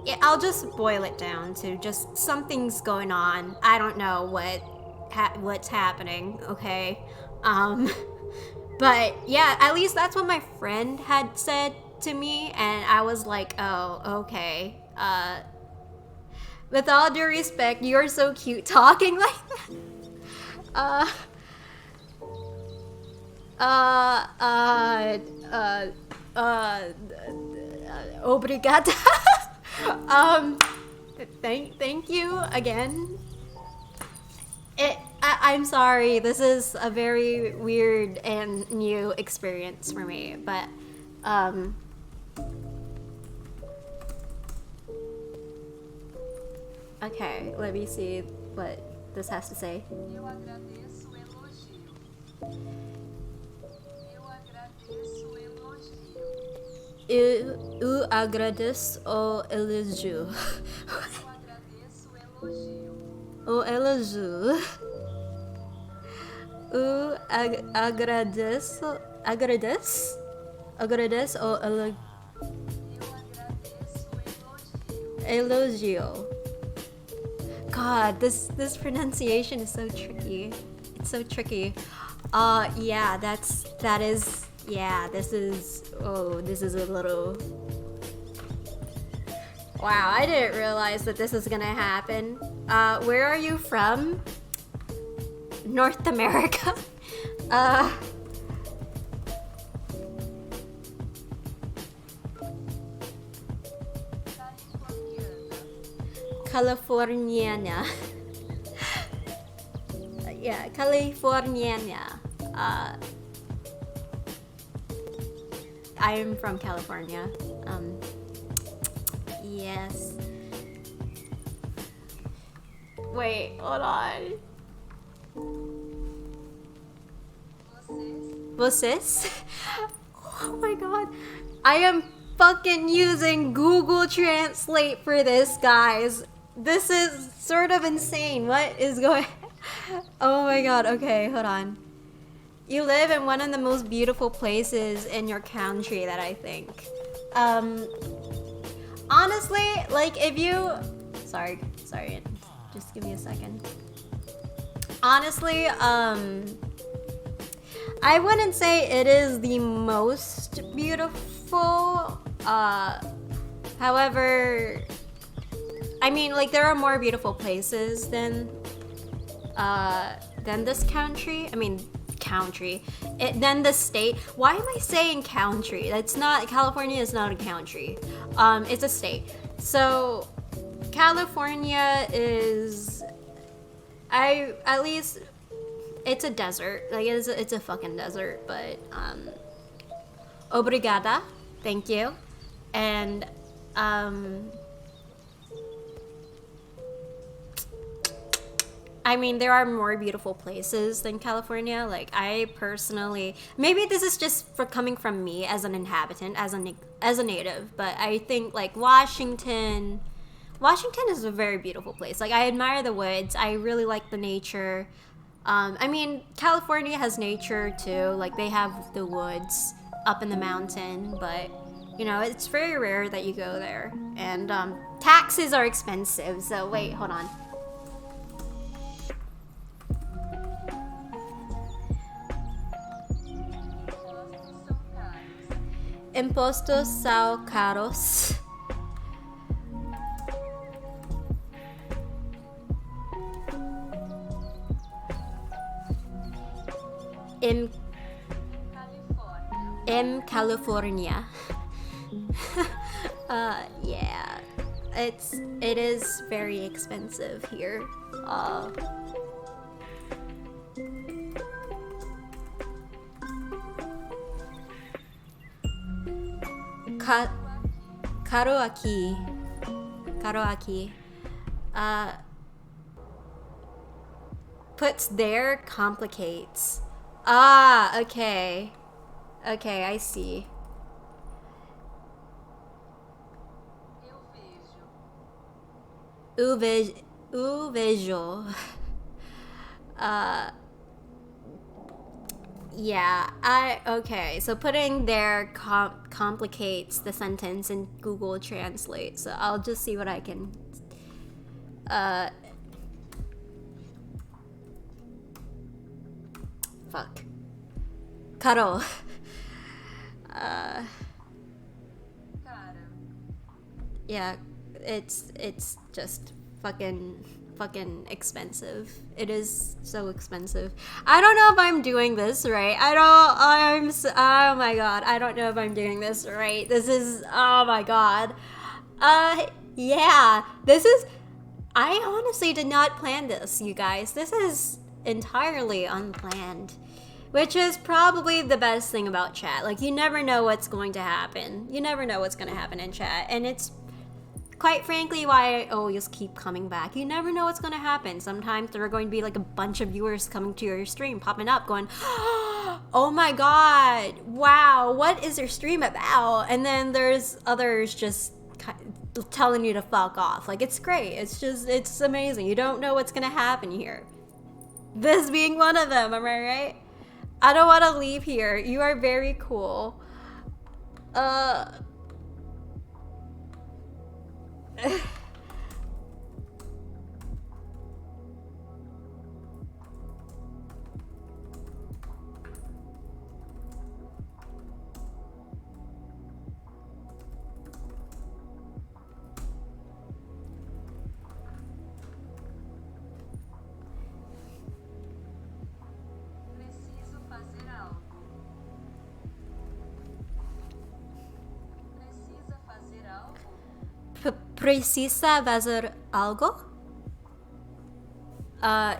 yeah, I'll just boil it down to just something's going on. I don't know what's happening, okay? Um, but yeah, at least that's what my friend had said to me, and I was like, oh, okay. With all due respect, you're so cute talking like that. Obrigada. Thank you again. I'm sorry. This is a very weird and new experience for me, but okay, let me see what this has to say. Eu agradeço o elogio. Eu agradeço o elogio. Eu agradeço o elogio. Eu agradeço o elogio. O elogio. Eu agradeço o elogio. Eu agradeço o elogio. Elogio. God, this pronunciation is so tricky. It's so tricky. Yeah, this is a little. Wow, I didn't realize that this was gonna happen. Where are you from? North America. Californiana. Yeah, Californiana. I am from California. Yes. Wait, hold on. Vocês? Oh my god. I am fucking using Google Translate for this, guys. This is sort of insane. What is going? Oh my god. Okay, hold on. You live in one of the most beautiful places in your country that I think. Honestly, like if you sorry, just give me a second. Honestly, I wouldn't say it is the most beautiful. However, I mean, like there are more beautiful places than this country. I mean, than the state. Why am I saying country? That's not, California is not a country. It's a state. So California is, at least it's a desert. Like it's a fucking desert. But obrigada, thank you, and I mean, there are more beautiful places than California. Like, I personally, maybe this is just for coming from me as an inhabitant, as a native, but I think like Washington is a very beautiful place. Like, I admire the woods. I really like the nature. I mean, California has nature too. Like, they have the woods up in the mountain, but you know, it's very rare that you go there. And taxes are expensive. So wait, hold on. Impostos são caros. In California. Yeah, it is very expensive here. Caro aqui. Puts there, complicates. Ah, okay. Okay, I see. Eu vejo. visual. Yeah, okay, so putting there complicates the sentence in Google Translate, so I'll just see what I can, fuck. Karo. Cara, Yeah, it's just fucking expensive. It is so expensive. I don't know if I'm doing this right. Oh my god, I don't know if I'm doing this right. This is, oh my god. Yeah, this is, I honestly did not plan this, you guys. This is entirely unplanned. Which is probably the best thing about chat. Like, you never know what's going to happen. You never know what's going to happen in chat. And it's quite frankly why I always keep coming back. You never know what's going to happen. Sometimes there are going to be like a bunch of viewers coming to your stream, popping up, going, oh my god, wow, what is your stream about? And then there's others just telling you to fuck off. Like, it's great. It's amazing. You don't know what's going to happen here. This being one of them, am I right? I don't want to leave here. You are very cool. preciso fazer algo. Precisa fazer algo? Precisa fazer algo?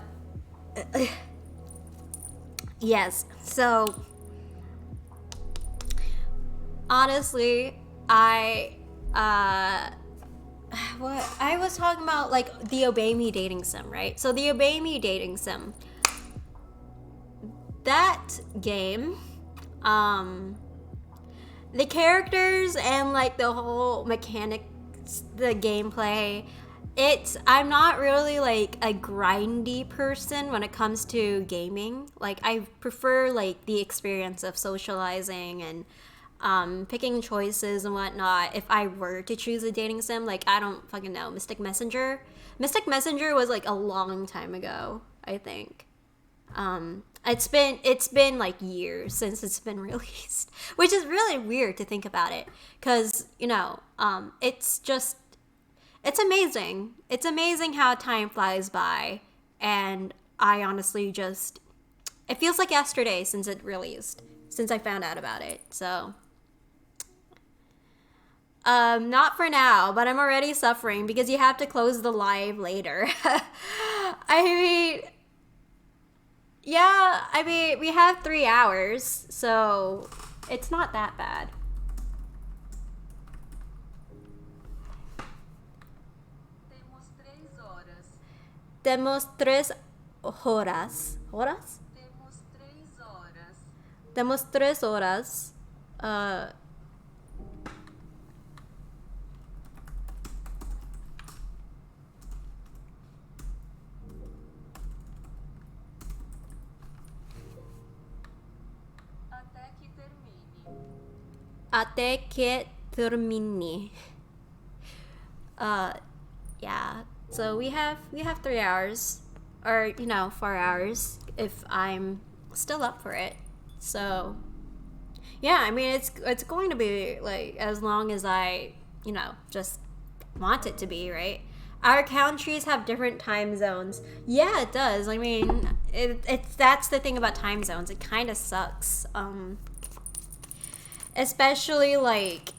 Yes. So, honestly, what I was talking about, like the Obey Me dating sim, right? So the Obey Me dating sim, that game, the characters and like the whole mechanics, the gameplay, I'm not really like a grindy person when it comes to gaming. Like, I prefer like the experience of socializing and picking choices and whatnot. If I were to choose a dating sim, like, I don't fucking know, Mystic Messenger was like a long time ago, I think. It's been like years since it's been released, which is really weird to think about it, because, you know, it's amazing. It's amazing how time flies by, and I honestly just, it feels like yesterday since it released, since I found out about it. So, not for now, but I'm already suffering because you have to close the live later. I mean, yeah, I mean, we have 3 hours, so it's not that bad. Temos 3 horas. Temos 3 horas. ¿Horas? Temos 3 horas. Temos 3 horas. Até que termine. Até que termine. Yeah. So we have 3 hours, or, you know, 4 hours if I'm still up for it. So yeah, I mean, it's going to be like as long as I, you know, just want it to be, right? Our countries have different time zones. Yeah, it does. I mean, it's that's the thing about time zones. It kind of sucks. Especially like,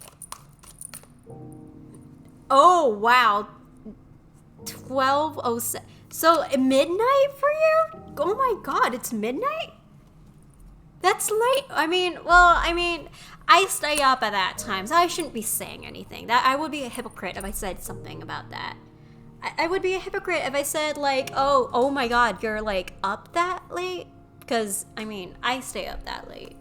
oh wow, 12:07. So midnight for you? Oh my god, it's midnight? That's late. I mean, I stay up at that time, so I shouldn't be saying anything. That I would be a hypocrite if I said something about that. I would be a hypocrite if I said like, oh my god, you're like up that late? Because, I mean, I stay up that late.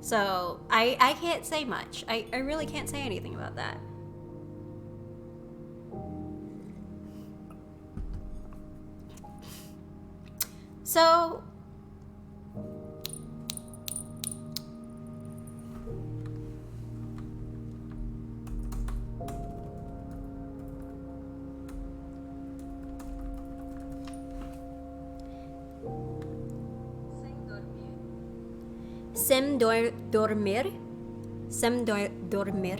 So, I can't say much. I really can't say anything about that. So Sem dormir. dormir. Dormir.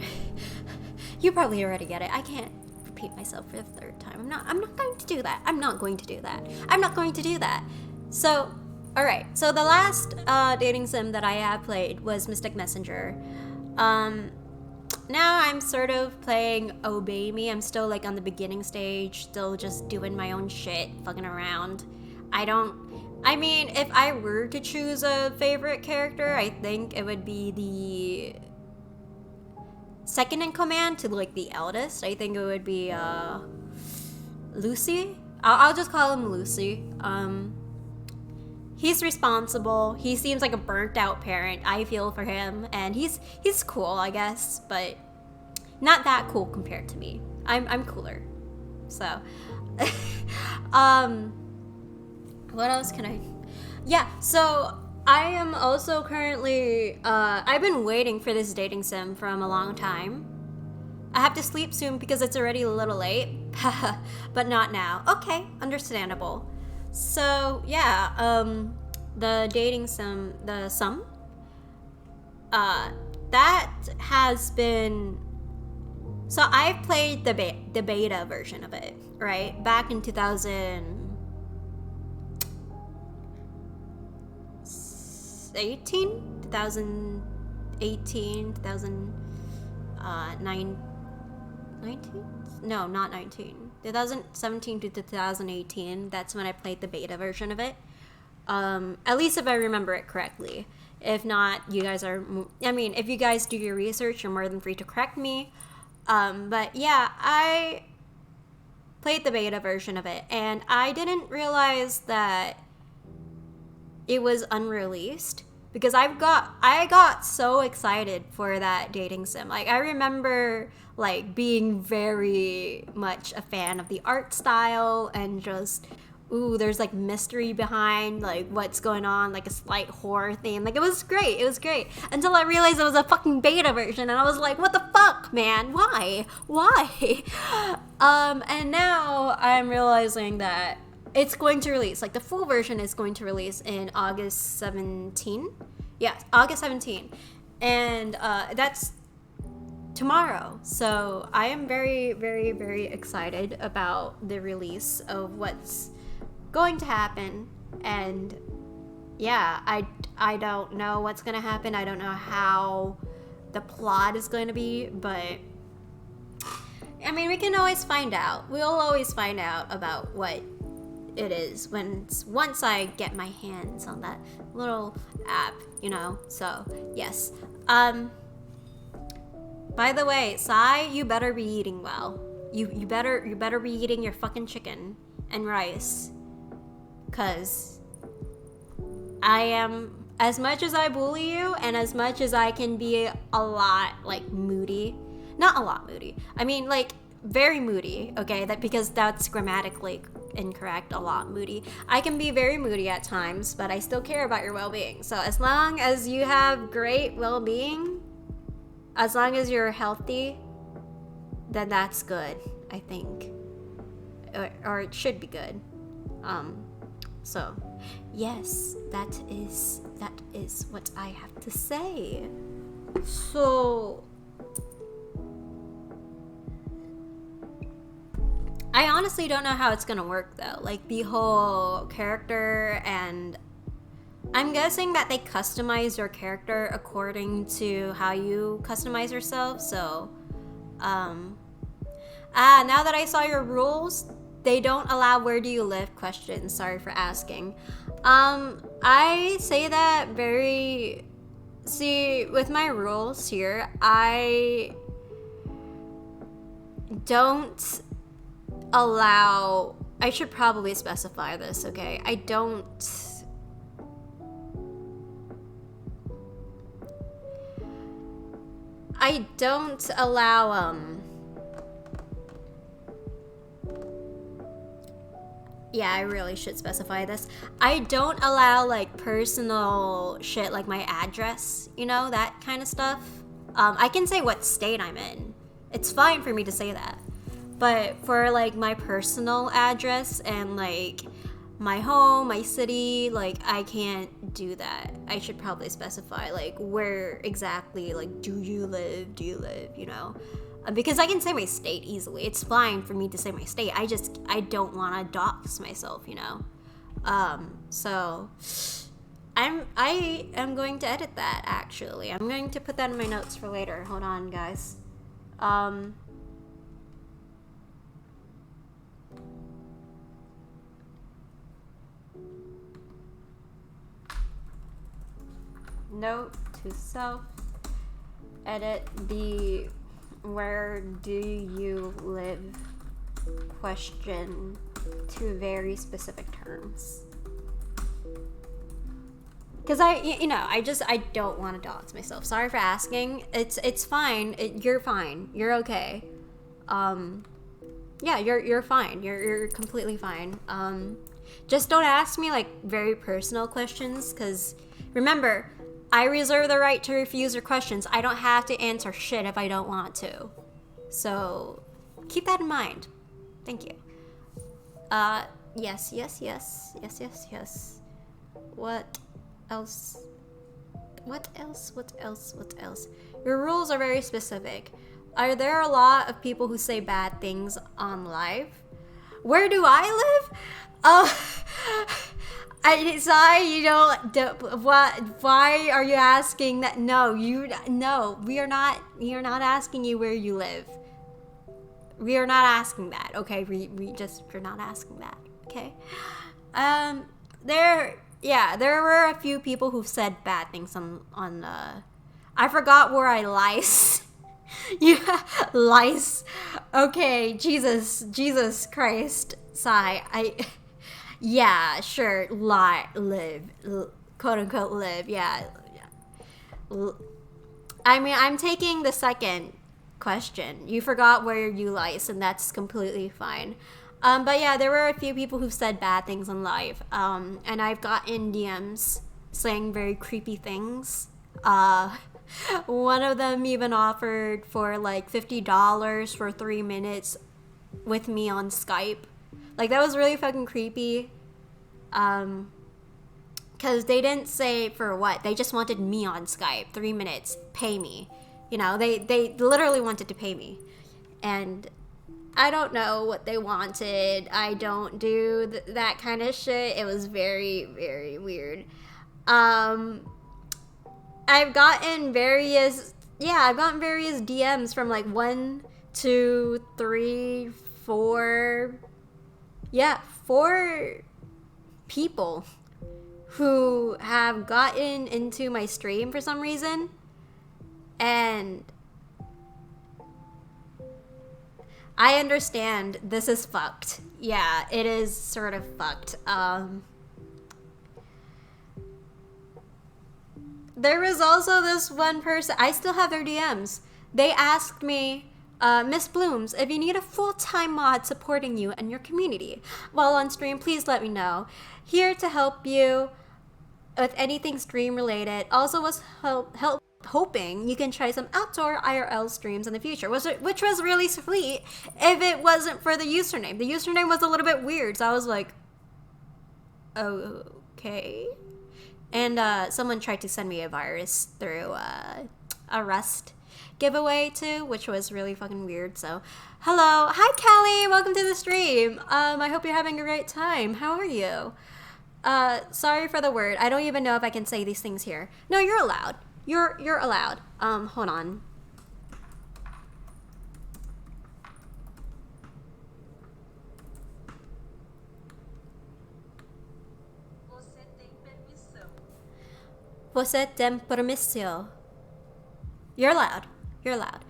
You probably already get it. I can't repeat myself for the third time. I'm not going to do that. I'm not going to do that. I'm not going to do that. So, alright. So the last dating sim that I have played was Mystic Messenger. Now I'm sort of playing Obey Me. I'm still like on the beginning stage, still just doing my own shit, fucking around. I mean, if I were to choose a favorite character, I think it would be the second in command to like the eldest. I think it would be Lucy. I'll just call him Lucy. He's responsible. He seems like a burnt out parent. I feel for him, and he's cool, I guess, but not that cool compared to me. I'm cooler. So, what else can I? Yeah, so I am also currently, I've been waiting for this dating sim from a long time. I have to sleep soon because it's already a little late, but not now. Okay, understandable. So, yeah, the dating sim, that has been, so I've played the beta version of it, right? Back in 2018, 2017 to 2018. That's when I played the beta version of it. At least if I remember it correctly. If not, you guys are, I mean, if you guys do your research, you're more than free to correct me. But yeah, I played the beta version of it, and I didn't realize that it was unreleased because I got so excited for that dating sim. Like, I remember like being very much a fan of the art style and just, ooh, there's like mystery behind like what's going on, like a slight horror theme. Like, it was great until I realized it was a fucking beta version, and I was like, what the fuck, man, why and now I'm realizing that it's going to release, like the full version is going to release in August 17. Yeah, August 17. And that's tomorrow. So I am very, very, very excited about the release of what's going to happen. And yeah, I don't know what's going to happen. I don't know how the plot is going to be, but I mean, we can always find out. We'll always find out about what it is once I get my hands on that little app, you know. So yes. By the way, Sai, you better be eating well. You better be eating your fucking chicken and rice, cause I am, as much as I bully you and as much as I can be a lot like moody, not a lot moody. I mean like very moody, okay? Because that's grammatically incorrect, a lot moody. I can be very moody at times, but I still care about your well-being. So as long as you have great well-being, as long as you're healthy, then that's good, I think. Or it should be good. So yes, that is what I have to say. So I honestly don't know how it's gonna work though. Like the whole character, and I'm guessing that they customize your character according to how you customize yourself. So, now that I saw your rules, they don't allow where do you live questions. Sorry for asking. I say that with my rules here, I don't allow, I should probably specify this, okay? I don't allow Yeah, I really should specify this. I don't allow like personal shit like my address, you know, that kind of stuff. I can say what state I'm in. It's fine for me to say that. But for like my personal address and like my home, my city, like I can't do that. I should probably specify like where exactly like do you live, you know? Because I can say my state easily. It's fine for me to say my state. I don't want to dox myself, you know. So I am going to edit that actually. I'm going to put that in my notes for later. Hold on, guys. Note to self. Edit the where do you live question to very specific terms. Because I don't want to dox myself. Sorry for asking. It's fine. You're fine. You're okay. Yeah, you're fine. You're completely fine. Just don't ask me like very personal questions. Because remember, I reserve the right to refuse your questions. I don't have to answer shit if I don't want to. So keep that in mind. Thank you. Yes. What else? What else? Your rules are very specific. Are there a lot of people who say bad things on live? Where do I live? Why are you asking that? No, we are not asking you where you live. We are not asking that, okay? We're not asking that, okay? There were a few people who've said bad things on I forgot where I lice. Yeah, lice. Okay, Jesus Christ. Sigh. Yeah, sure. Live, quote unquote, live. Yeah. I mean, I'm taking the second question. You forgot where you lice, and that's completely fine. But yeah, there were a few people who've said bad things on live. And I've gotten DMs saying very creepy things. One of them even offered for like $50 for 3 minutes with me on Skype. Like, that was really fucking creepy. Because they didn't say for what. They just wanted me on Skype. 3 minutes. Pay me. You know, they literally wanted to pay me. And I don't know what they wanted. I don't do that kind of shit. It was very, very weird. I've gotten various DMs from like 1, 2, 3, 4... Yeah, 4 people who have gotten into my stream for some reason. And I understand this is fucked. Yeah, it is sort of fucked. There was also this one person, I still have their DMs. They asked me, Miss Blooms, if you need a full-time mod supporting you and your community while on stream, please let me know. Here to help you with anything stream related. Also was hoping you can try some outdoor IRL streams in the future, which was really sweet if it wasn't for the username. The username was a little bit weird, so I was like, okay. And someone tried to send me a virus through a Rust giveaway too, which was really fucking weird. So hello, hi Callie, welcome to the stream. I hope you're having a great time. How are you? Sorry for the word. I don't even know if I can say these things here. No, you're allowed. You're allowed. Hold on. Você tem permissão. You're allowed. You're allowed.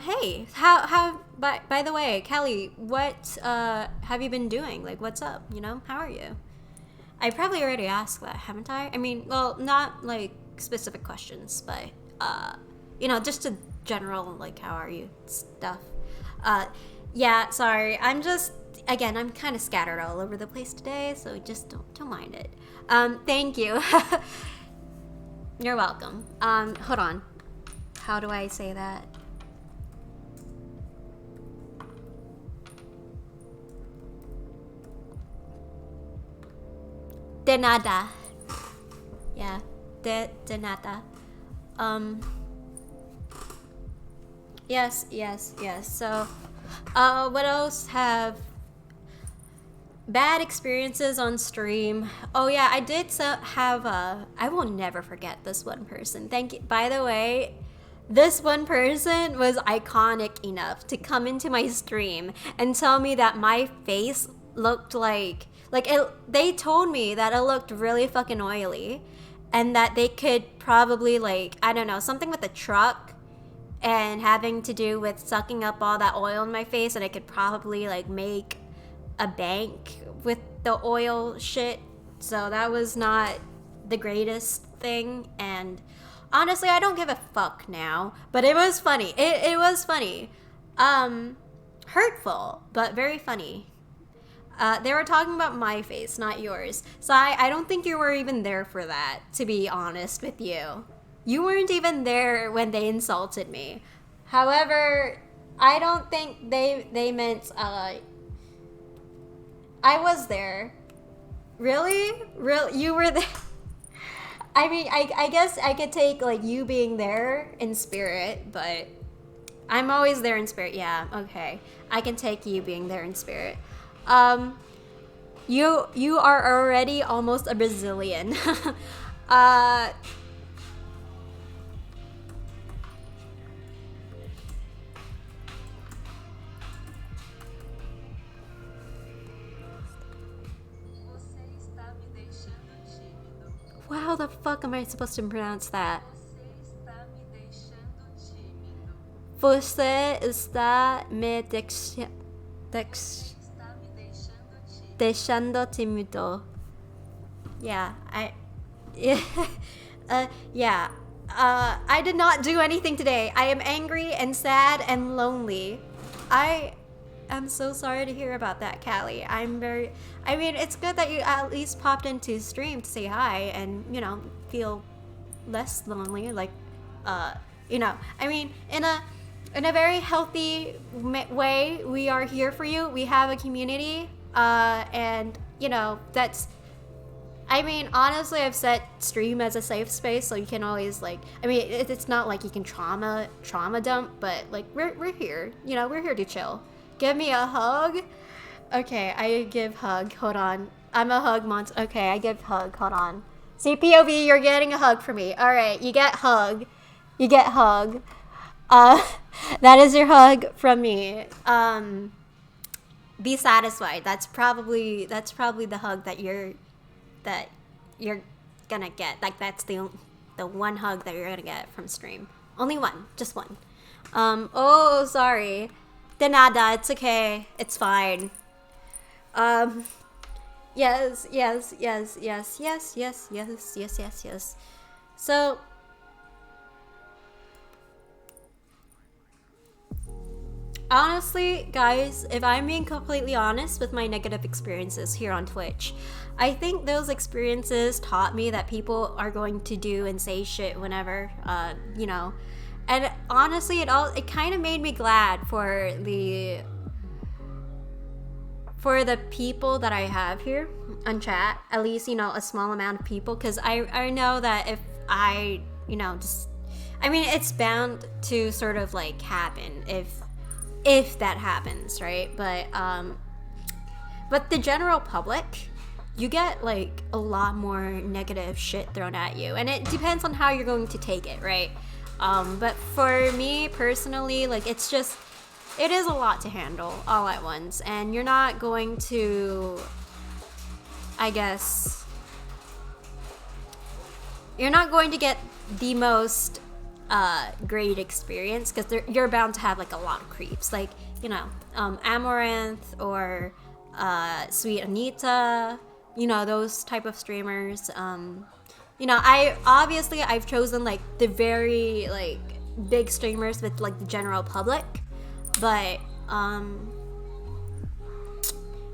Hey, how by the way, Callie, what have you been doing? Like, what's up? You know, how are you? I probably already asked that, haven't I? I mean, well, not like specific questions, but you know, just a general like, how are you stuff. Yeah, sorry, I'm just again, I'm kind of scattered all over the place today, so just don't mind it. Thank you. You're welcome. Hold on. How do I say that? De nada. Yeah, de nada. Yes. So, what else have bad experiences on stream? Oh yeah, I did have I will never forget this one person. Thank you. By the way, this one person was iconic enough to come into my stream and tell me that my face looked like it. They told me that it looked really fucking oily, and that they could probably, like, I don't know, something with the truck and having to do with sucking up all that oil in my face, and I could probably like make a bank with the oil shit. So that was not the greatest thing, and honestly I don't give a fuck now, but it was funny. It was funny. Hurtful, but very funny. They were talking about my face, not yours. So I don't think you were even there for that, to be honest with you. You weren't even there when they insulted me. However, I don't think they meant, I was there. Really? You were there? I mean, I guess I could take, like, you being there in spirit, but I'm always there in spirit. Yeah, okay. I can take you being there in spirit. You are already almost a Brazilian. Você está me deixando tímido. Wow, how the fuck am I supposed to pronounce that? Você está me deixando tímido. Você está me Está me deixando tímido. deixando tímido. Yeah, I did not do anything today. I am angry and sad and lonely. I am so sorry to hear about that, Callie. I mean, it's good that you at least popped into stream to say hi and, you know, feel less lonely. Like, you know, I mean, in a very healthy way, we are here for you. We have a community, and, you know, that's, I mean, honestly, I've set stream as a safe space, so you can always, like, I mean, it's not like you can trauma dump, but, like, we're here, you know, we're here to chill. Give me a hug. Okay, I give hug. Hold on. I'm a hug monster. Okay, I give hug. Hold on. CPOV, you're getting a hug from me. All right, you get hug. You get hug. That is your hug from me. Be satisfied. That's probably the hug that you're gonna get. Like, that's the one hug that you're gonna get from stream. Only one, just one. Oh, sorry. De nada, it's okay. It's fine. Yes. So, honestly, guys, if I'm being completely honest with my negative experiences here on Twitch, I think those experiences taught me that people are going to do and say shit whenever, you know. And honestly, it kind of made me glad for the people that I have here on chat, at least, you know, a small amount of people, because I know that if I, you know, just, I mean, it's bound to sort of, like, happen if that happens, right? But the general public, you get, like, a lot more negative shit thrown at you, and it depends on how you're going to take it, right? But for me personally, like, it is a lot to handle all at once, and you're not going to, I guess, you're not going to get the most great experience, because you're bound to have, like, a lot of creeps, like, you know, Amaranth or Sweet Anita, you know, those type of streamers. You know, I've chosen, like, the very, like, big streamers with, like, the general public, but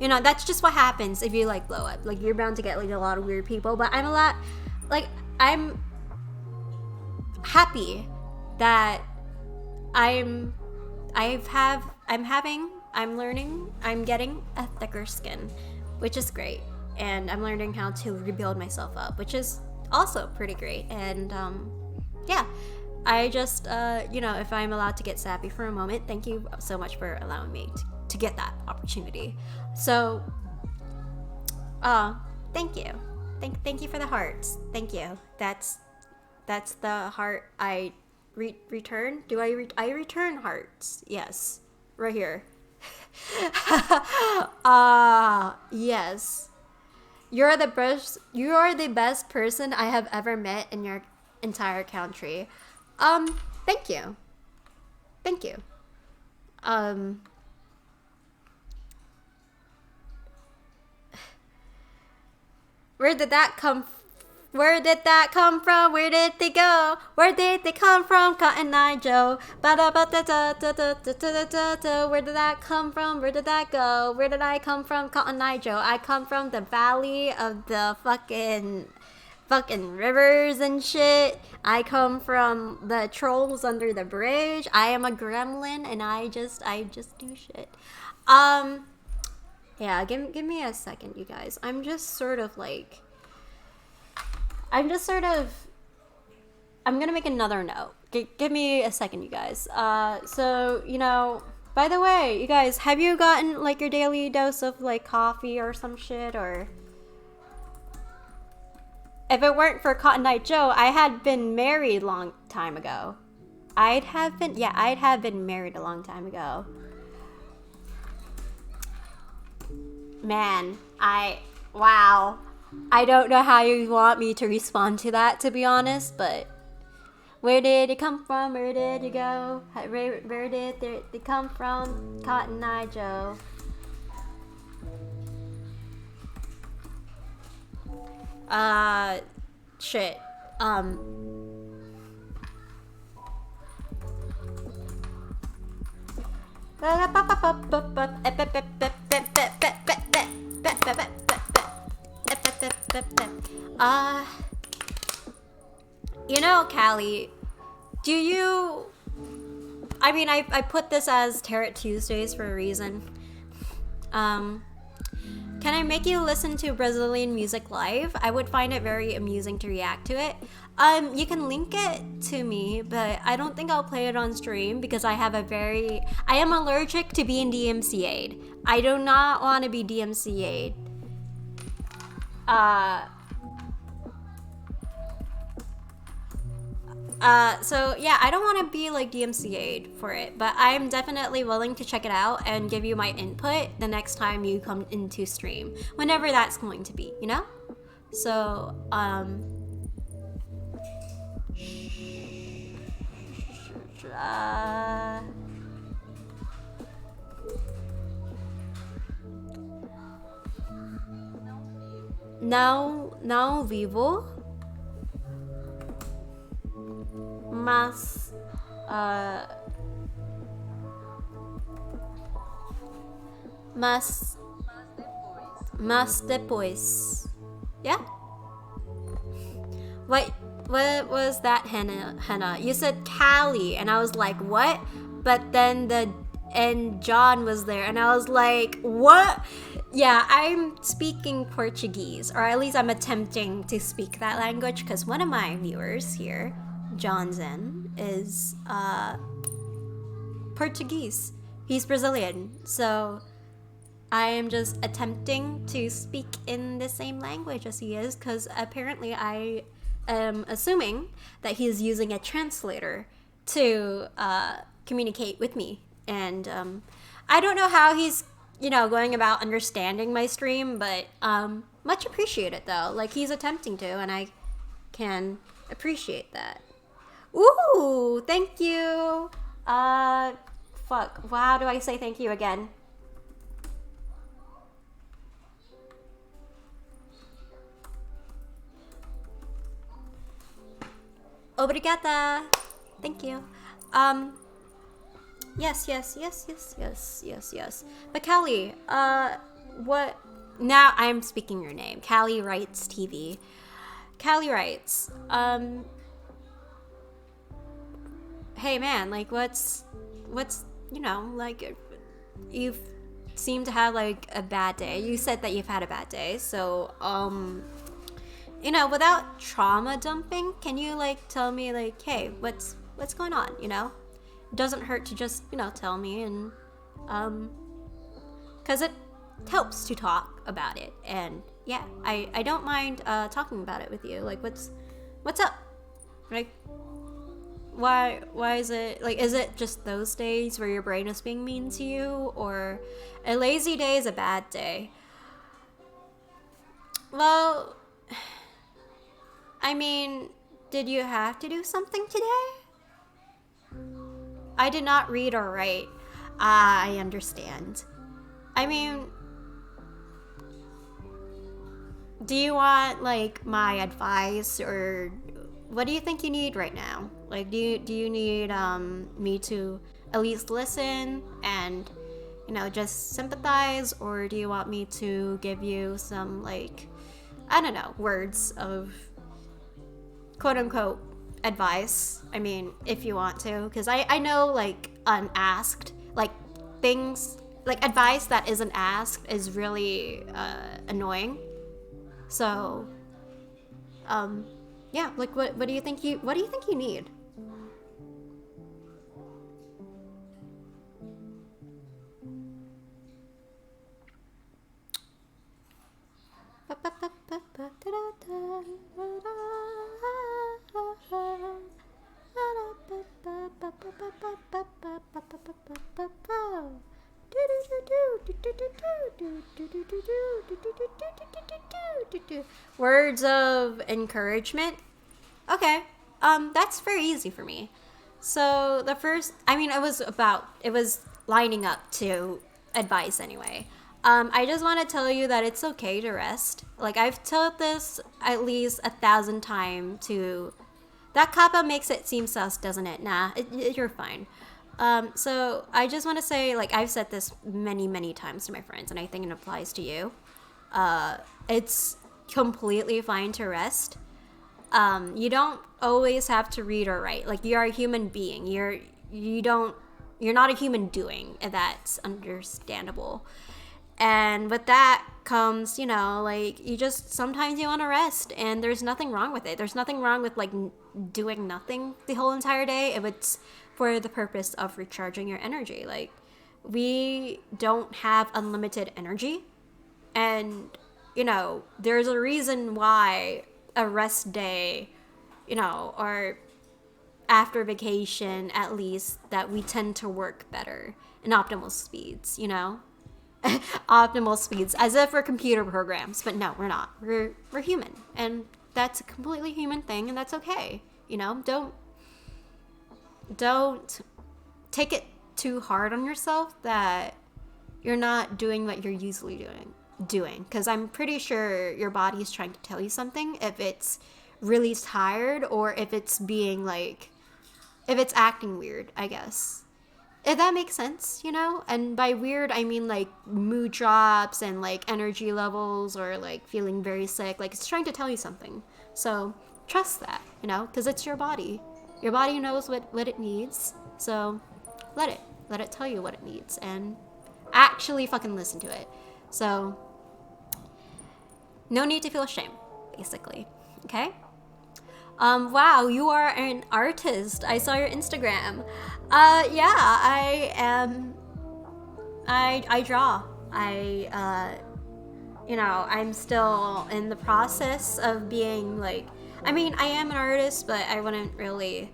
You know, that's just what happens if you like blow up. Like, you're bound to get like a lot of weird people. But I'm happy that I'm learning, I'm getting a thicker skin, which is great. And I'm learning how to rebuild myself up, which is also pretty great. And yeah, I just, you know, if I'm allowed to get sappy for a moment, thank you so much for allowing me to get that opportunity. So, thank you. Thank you for the hearts. Thank you. That's the heart I return. Do I return hearts? Yes. Right here. Yes. You are the best person I have ever met in your entire country. Thank you. Thank you. Where did that come from? Where did that come from? Where did they go? Where did they come from? Cotton Eye Joe. Where did that come from? Where did that go? Where did I come from? Cotton Eye Joe. I come from the valley of the fucking rivers and shit. I come from the trolls under the bridge. I am a gremlin and I just do shit. Yeah, give me a second, you guys. I'm gonna make another note. Give me a second, you guys. So, you know, by the way, you guys, have you gotten like your daily dose of like coffee or some shit? Or if it weren't for Cotton Eye Joe, I had been married long time ago. I'd have been married a long time ago. Man, wow. I don't know how you want me to respond to that, to be honest, but where did it come from? Where did it go? Where did it come from? Cotton Eye Joe. Shit. You know, Callie, I put this as Tarot Tuesdays for a reason. Can I make you listen to Brazilian music live? I would find it very amusing to react to it. You can link it to me, but I don't think I'll play it on stream because I am allergic to being DMCA'd. I do not want to be DMCA'd. So yeah, I don't want to be like DMCA'd for it, but I'm definitely willing to check it out and give you my input the next time you come into stream, whenever that's going to be, you know? So, não vivo, mas depois. Yeah? What was that, Hannah? You said Callie, and I was like, what? But then John was there, and I was like, what? Yeah, I'm speaking Portuguese, or at least I'm attempting to speak that language, because one of my viewers here, John Zen, is Portuguese. He's Brazilian, so I am just attempting to speak in the same language as he is, because apparently I am assuming that he's using a translator to communicate with me. And I don't know how he's, going about understanding my stream, but much appreciated though. Like, he's attempting to, and I can appreciate that. Ooh, thank you. Fuck. How do I say thank you again? Obrigada. Thank you. Yes. But Callie, what? Now I'm speaking your name. Callie Wrights TV. Callie Wrights. Hey man, like what's you know, like you've seemed to have like a bad day. You said that you've had a bad day, so you know, without trauma dumping, can you like tell me like, hey, what's going on? You know, it doesn't hurt to just, you know, tell me, and because it helps to talk about it. And yeah, I don't mind talking about it with you. Like what's up? Like why is it like, is it just those days where your brain is being mean to you, or a lazy day is a bad day? Well, I mean, did you have to do something today? I did not read or write. I understand. I mean, do you want like my advice, or what do you think you need right now? Like, do you need me to at least listen and, you know, just sympathize, or do you want me to give you some like, I don't know, words of quote unquote advice? I mean, if you want to, because I know like unasked, like things like advice that isn't asked is really annoying. So yeah, like what do you think you need? Words of encouragement. Okay, that's very easy for me. So the first, I mean, it was lining up to advice anyway. I just want to tell you that it's okay to rest. Like, I've told this at least 1,000 times to... That kappa makes it seem sus, doesn't it? Nah, you're fine. So I just want to say, like, I've said this many, many times to my friends, and I think it applies to you. It's completely fine to rest. You don't always have to read or write. Like, you're a human being. You're not a human doing, and that's understandable. And with that comes, you know, like, sometimes you want to rest, and there's nothing wrong with it. There's nothing wrong with, like, doing nothing the whole entire day if it's for the purpose of recharging your energy. Like, we don't have unlimited energy, and, you know, there's a reason why a rest day, you know, or after vacation at least, that we tend to work better in optimal speeds, you know? Optimal speeds, as if we're computer programs, but no, we're not. We're human, and that's a completely human thing, and that's okay. You know, don't take it too hard on yourself that you're not doing what you're usually doing, because I'm pretty sure your body is trying to tell you something if it's really tired, or if it's being like, if it's acting weird, I guess. If that makes sense, you know? And by weird, I mean like mood drops and like energy levels, or like feeling very sick. Like, it's trying to tell you something. So trust that, you know, because it's your body. Your body knows what it needs. So let it tell you what it needs, and actually fucking listen to it. So no need to feel shame, basically. Okay? Wow, you are an artist. I saw your Instagram. Yeah, I am. I draw. You know, I'm still in the process of being like, I mean, I am an artist, but I wouldn't really.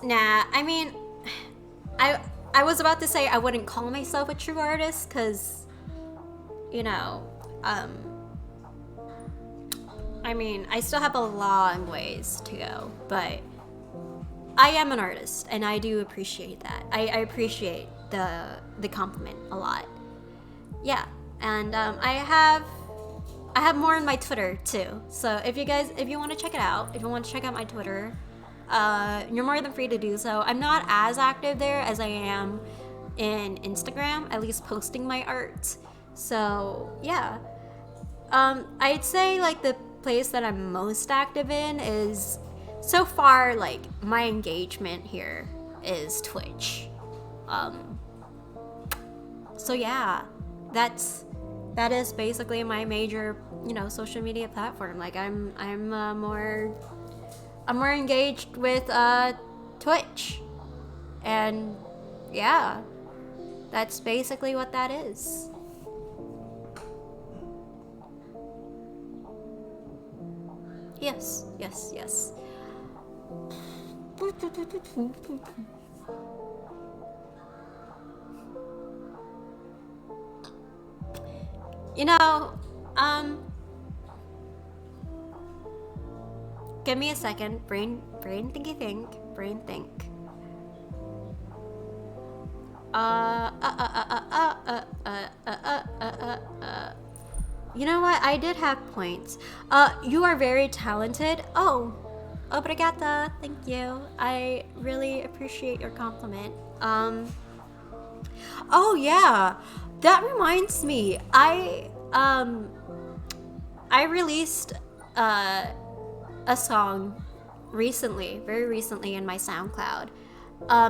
Nah, I mean, I was about to say I wouldn't call myself a true artist, because, you know, I mean, I still have a long ways to go, but I am an artist, and I do appreciate that. I appreciate the compliment a lot. Yeah, and I have more on my Twitter too. So if you want to check it out, if you want to check out my Twitter, you're more than free to do so. I'm not as active there as I am in Instagram, at least posting my art. So yeah, I'd say like the place that I'm most active in is, so far, like my engagement here is Twitch. So yeah, that is basically my major, social media platform. Like I'm more engaged with Twitch, and yeah, that's basically what that is. Yes, yes, yes. You know, give me a second. Brain thinky think. Brain think. You know what? I did have points. You are very talented. Oh, obrigada. Thank you. I really appreciate your compliment. Oh yeah, that reminds me. I released a song recently, very recently in my SoundCloud.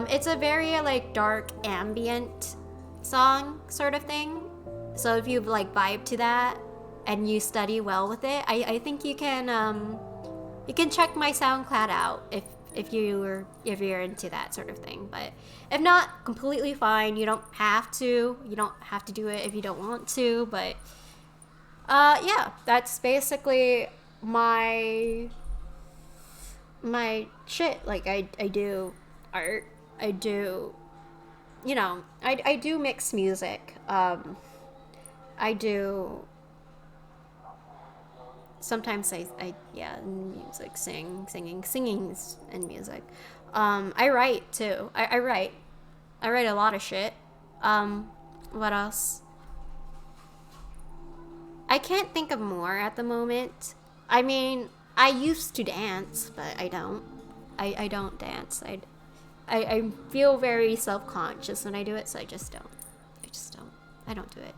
It's a very like dark ambient song sort of thing. So if you like vibe to that and you study well with it, I think you can check my SoundCloud out if you're into that sort of thing. But if not, completely fine. You don't have to do it if you don't want to. But yeah, that's basically my shit. Like I do art. I do, I do mix music. I do sometimes yeah, music, singing and music. I write too. I write a lot of shit. What else? I can't think of more at the moment. I mean, I used to dance, but I don't. I don't dance. I feel very self-conscious when I do it, so I just don't. I don't do it.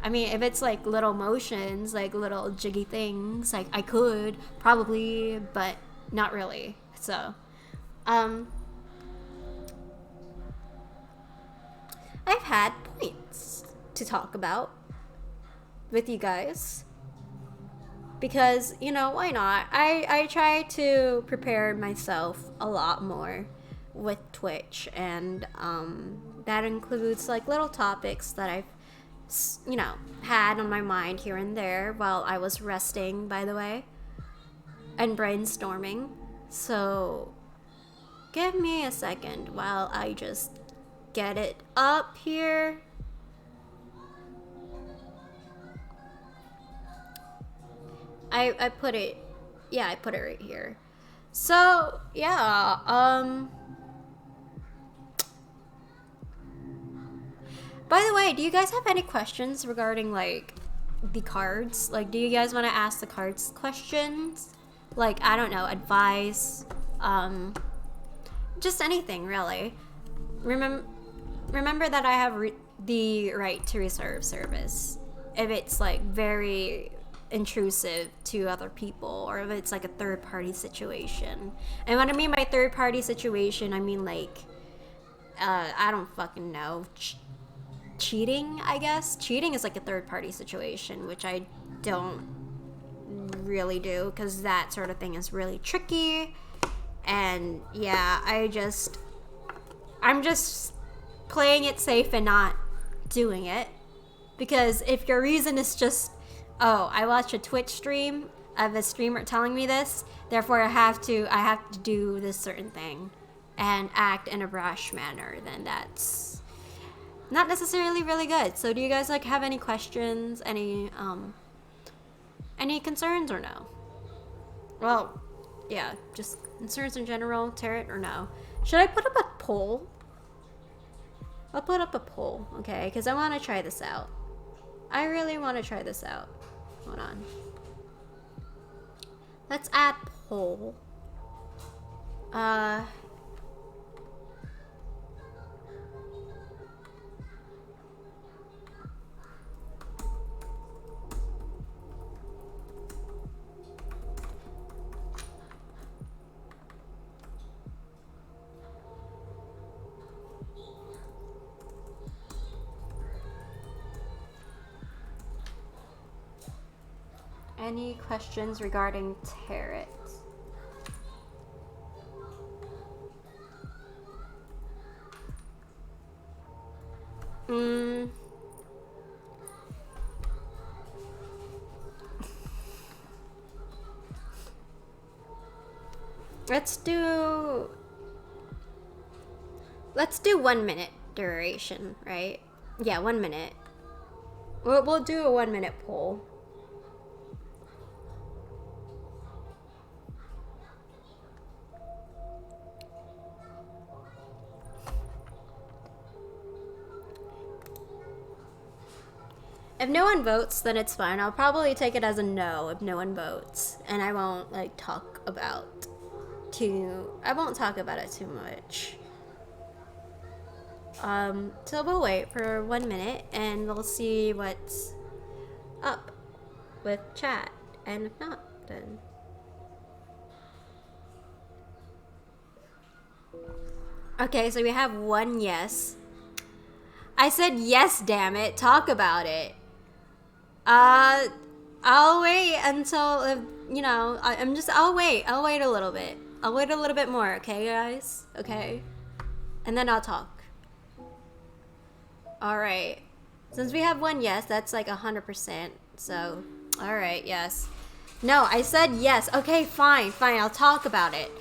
I mean, if it's like little motions, like little jiggy things, like I could probably, but not really. So, I've had points to talk about with you guys because, why not? I try to prepare myself a lot more with Twitch, and that includes like little topics that I've had on my mind here and there while I was resting, by the way, and brainstorming. So give me a second while I just get it up here. I put it right here. So yeah, by the way, do you guys have any questions regarding like the cards? Like, do you guys want to ask the cards questions? Like, I don't know, advice, just anything really. Remember that I have the right to reserve service if it's like very intrusive to other people, or if it's like a third party situation. And when I mean by third party situation, I mean like I don't fucking know, cheating, I guess. Cheating is like a third party situation, which I don't really do because that sort of thing is really tricky. And yeah, I'm just playing it safe and not doing it, because if your reason is just, oh, I watched a Twitch stream of a streamer telling me this, therefore I have to do this certain thing and act in a brash manner, then that's not necessarily really good. So do you guys like have any questions, any concerns, or no? Well, yeah, just concerns in general, Tarot, or no? Should I put up a poll? I'll put up a poll, okay? Because I want to try this out. I really want to try this out. Hold on. Let's add poll. Any questions regarding tarot? Let's do 1 minute duration, right? Yeah, 1 minute. We'll do a 1 minute poll. If no one votes, then it's fine. I'll probably take it as a no if no one votes, and I won't like talk about it too much. So we'll wait for 1 minute and we'll see what's up with chat, and if not, then okay. So we have 1 yes. I said yes, damn it. Talk about it. I'll wait until, if, you know, I'll wait a little bit. I'll wait a little bit more, okay, guys? Okay? And then I'll talk. Alright. Since we have 1 yes, that's like 100%. So, alright, yes. No, I said yes. Okay, fine, I'll talk about it.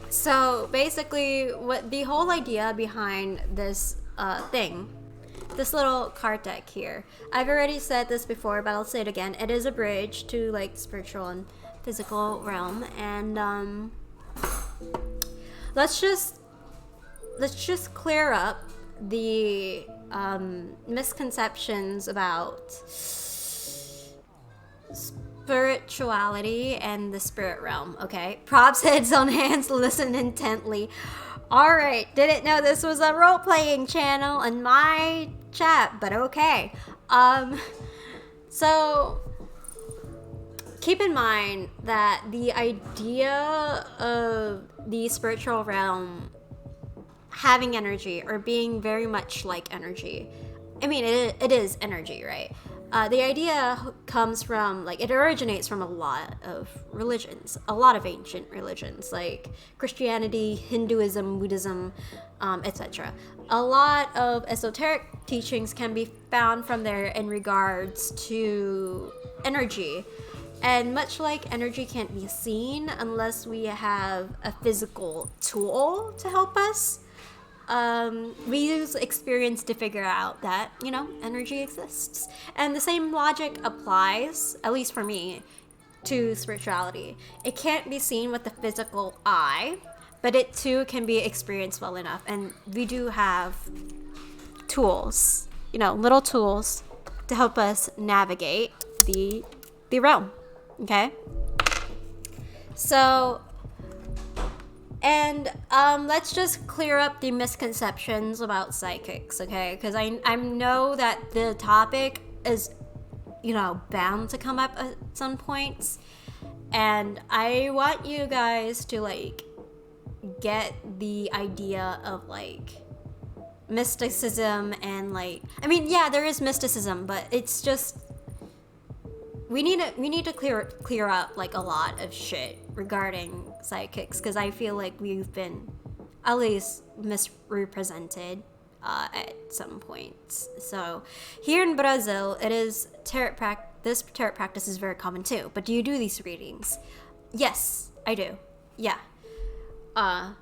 So, basically, what the whole idea behind this, this little card deck here. I've already said this before, but I'll say it again. It is a bridge to like spiritual and physical realm, and let's just clear up the misconceptions about spirituality and the spirit realm. Okay, props, heads on hands, listen intently. Alright, didn't know this was a role-playing channel in my chat, but okay. So keep in mind that the idea of the spiritual realm having energy or being very much like energy, I mean, it is energy, right? The idea comes from, like, it originates from a lot of religions, a lot of ancient religions, like Christianity, Hinduism, Buddhism, etc. A lot of esoteric teachings can be found from there in regards to energy. And much like energy can't be seen unless we have a physical tool to help us, we use experience to figure out that, you know, energy exists. And the same logic applies, at least for me, to spirituality. It can't be seen with the physical eye, but it too can be experienced well enough. And we do have tools, you know, little tools to help us navigate the realm. Okay? So, and let's just clear up the misconceptions about psychics, okay? Because I know that the topic is, you know, bound to come up at some points. And I want you guys to, like, get the idea of, like, mysticism and, like, I mean, yeah, there is mysticism, but it's just, we need to clear up, like, a lot of shit regarding psychics, because I feel like we've been at least misrepresented at some points. So here in Brazil, it is this tarot practice is very common too. But do you do these readings? Yes, I do. Yeah, I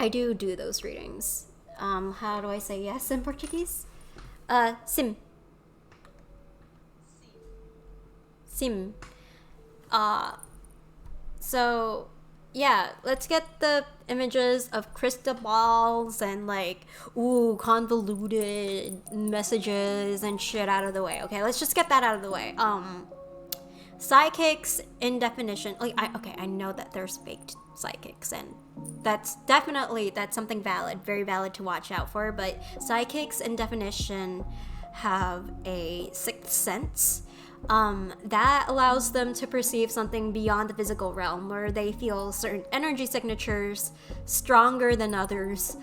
do those readings. How do I say yes in Portuguese? Sim. So, yeah, let's get the images of crystal balls and, like, convoluted messages and shit out of the way, okay? Let's just get that out of the way. Psychics, in definition, like, I know that there's faked psychics, and that's something valid, very valid to watch out for, but psychics, in definition, have a sixth sense. That allows them to perceive something beyond the physical realm, where they feel certain energy signatures stronger than others,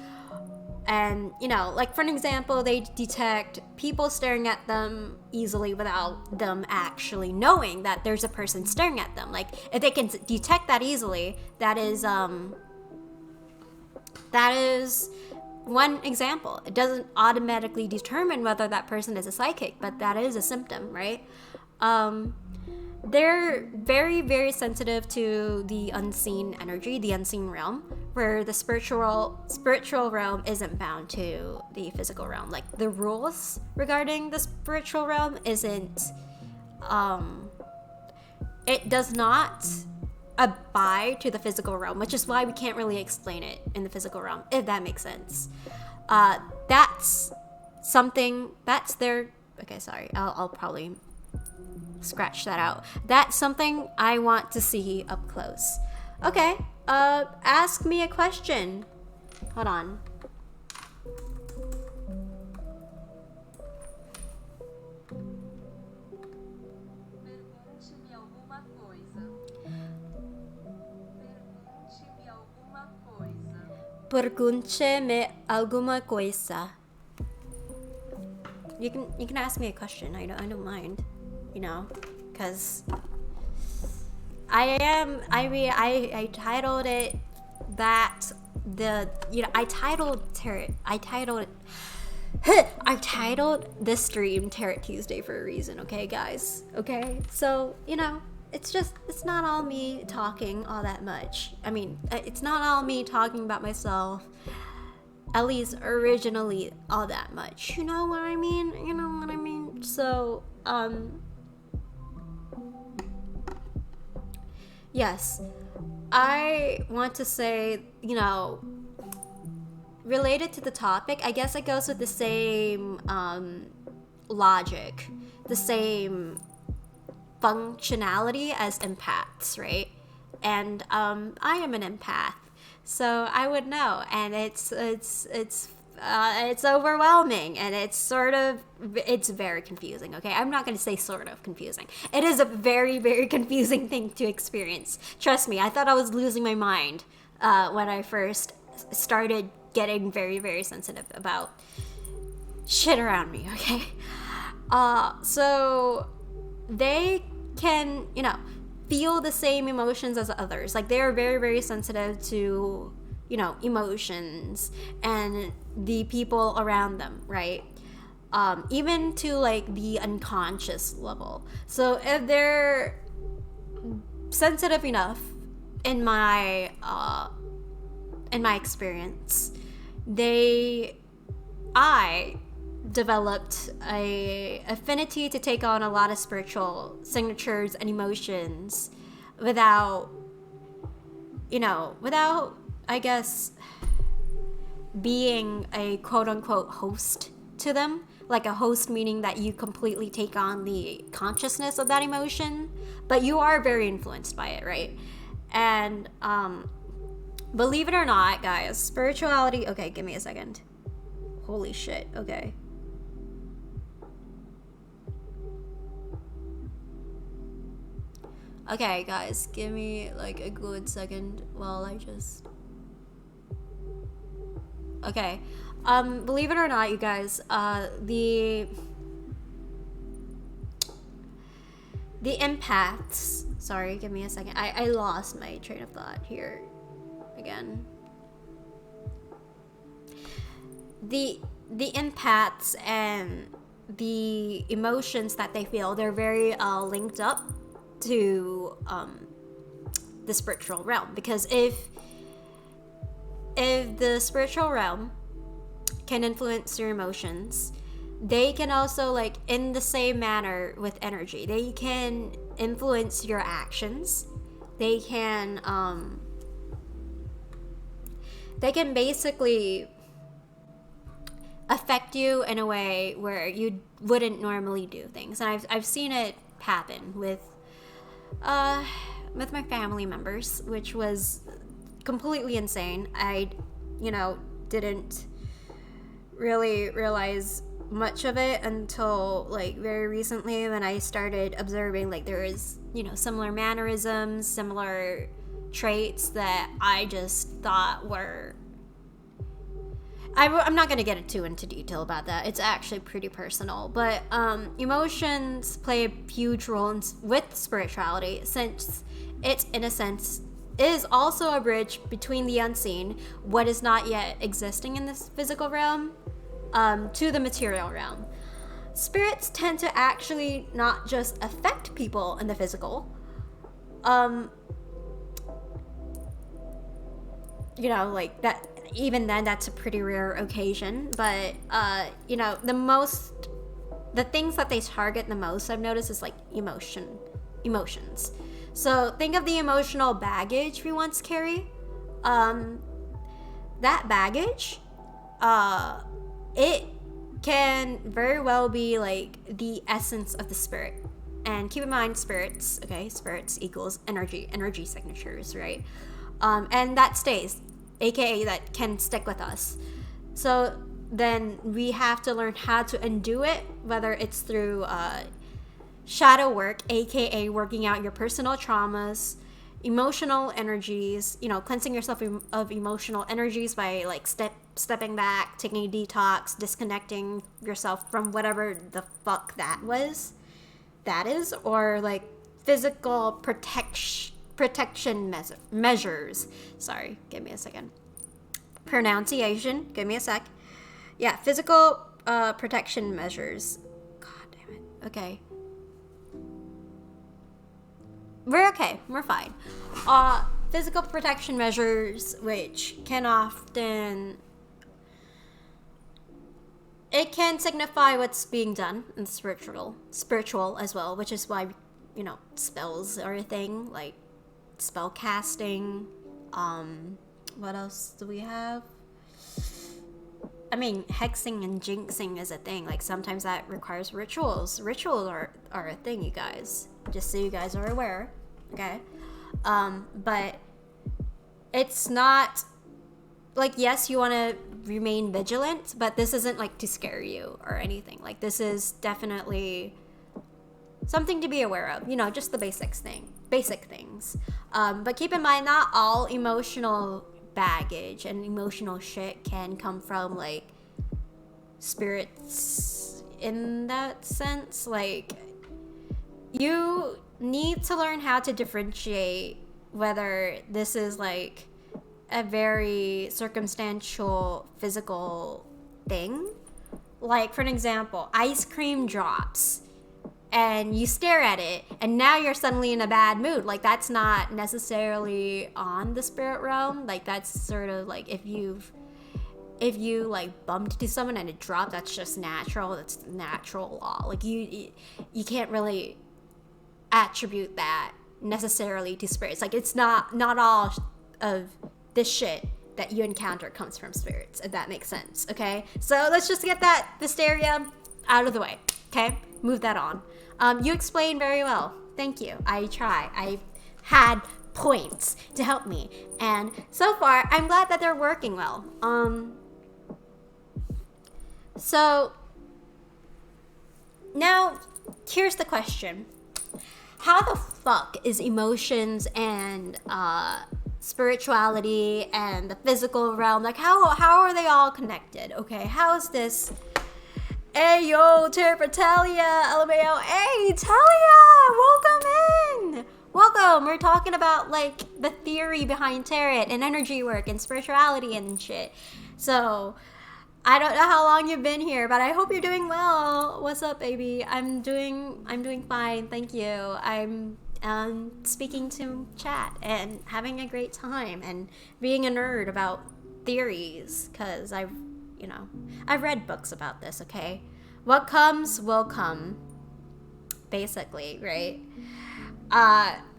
And, you know, like for an example, they detect people staring at them easily without them actually knowing that there's a person staring at them. Like if they can detect that easily, that is one example. It doesn't automatically determine whether that person is a psychic, but that is a symptom, right? They're very, very sensitive to the unseen energy, the unseen realm, where the spiritual realm isn't bound to the physical realm. Like the rules regarding the spiritual realm isn't, it does not abide to the physical realm, which is why we can't really explain it in the physical realm, if that makes sense. That's something that's their, okay, sorry, I'll probably scratch that out. That's something I want to see up close. Okay, ask me a question. Hold on. Pergunte-me alguma coisa. Pergunte-me alguma coisa. Pergunte-me alguma coisa. You can ask me a question. I don't mind. You know, because I titled it that I titled this stream Tarot Tuesday for a reason, okay guys? Okay? So, you know, it's not all me talking all that much. I mean, it's not all me talking about myself, at least originally, all that much. You know what I mean? So, yes, I want to say, you know, related to the topic, I guess it goes with the same logic, the same functionality as empaths, right? And I am an empath, so I would know, and it's overwhelming, and it's very confusing. Okay, I'm not going to say sort of confusing. It is a very, very confusing thing to experience. Trust me, I thought I was losing my mind when I first started getting very, very sensitive about shit around me. Okay, so they can, you know, feel the same emotions as others. Like, they are very, very sensitive to, you know, emotions and the people around them, right? Even to like the unconscious level. So if they're sensitive enough, in my experience, I developed a affinity to take on a lot of spiritual signatures and emotions without, I guess, being a quote-unquote host to them. Like a host meaning that you completely take on the consciousness of that emotion, but you are very influenced by it, right? And believe it or not, guys, spirituality... Okay, give me a second. Holy shit, okay. Okay, guys, give me like a good second while I just... Okay, believe it or not, you guys, the empaths... Sorry, give me a second. I lost my train of thought here again. The empaths and the emotions that they feel, they're very linked up to the spiritual realm, because if the spiritual realm can influence your emotions, they can also, like, in the same manner with energy, they can influence your actions. They can basically affect you in a way where you wouldn't normally do things. And I've seen it happen with my family members, which was completely insane. I, didn't really realize much of it until like very recently, when I started observing like there is, similar mannerisms, similar traits that I just thought were... I'm not gonna get too into detail about that. It's actually pretty personal, but emotions play a huge role with spirituality, since it, in a sense, is also a bridge between the unseen, what is not yet existing in this physical realm, to the material realm. Spirits tend to actually not just affect people in the physical. You know, like that. Even then, that's a pretty rare occasion. But you know, the things that they target the most, I've noticed, is like emotions. So think of the emotional baggage we once carry. That baggage, it can very well be like the essence of the spirit. And keep in mind, spirits equals energy signatures, right? And that stays, aka that can stick with us. So then we have to learn how to undo it, whether it's through shadow work, aka working out your personal traumas, emotional energies, you know, cleansing yourself of emotional energies by like stepping back, taking a detox, disconnecting yourself from whatever the fuck that is, or like physical protection measures. Sorry, give me a second. Pronunciation, give me a sec. Yeah, physical protection measures. God damn it. Okay. We're okay. We're fine. Physical protection measures, which can often... It can signify what's being done in spiritual as well, which is why, you know, spells are a thing, like spell casting. What else do we have? I mean, hexing and jinxing is a thing. Like, sometimes that requires rituals. Rituals are a thing, you guys. Just so you guys are aware, okay? But it's not... Like, yes, you want to remain vigilant, but this isn't, like, to scare you or anything. Like, this is definitely something to be aware of. You know, just the basic things. But keep in mind, not all emotional baggage and emotional shit can come from, like, spirits in that sense. Like, you need to learn how to differentiate whether this is, like, a very circumstantial physical thing. Like, for an example, ice cream drops and you stare at it and now you're suddenly in a bad mood. Like, that's not necessarily on the spirit realm. Like, that's sort of like if you like bumped into someone and it dropped, that's just natural. That's natural law. Like, you can't really attribute that necessarily to spirits. Like, it's not all of this shit that you encounter comes from spirits, if that makes sense. Okay, so let's just get that hysteria out of the way. Okay, move that on. You explained very well, thank you. I had points to help me, and so far I'm glad that they're working well. So now here's the question: how the fuck is emotions and spirituality and the physical realm, like, how are they all connected? Okay, how is this? Hey, yo, Talia, LMAO. Hey, Talia, welcome in. Welcome. We're talking about, like, the theory behind tarot and energy work and spirituality and shit. So, I don't know how long you've been here, but I hope you're doing well. What's up, baby? I'm doing fine, thank you. I'm speaking to chat and having a great time and being a nerd about theories, because I've read books about this. Okay, what comes will come, basically, right?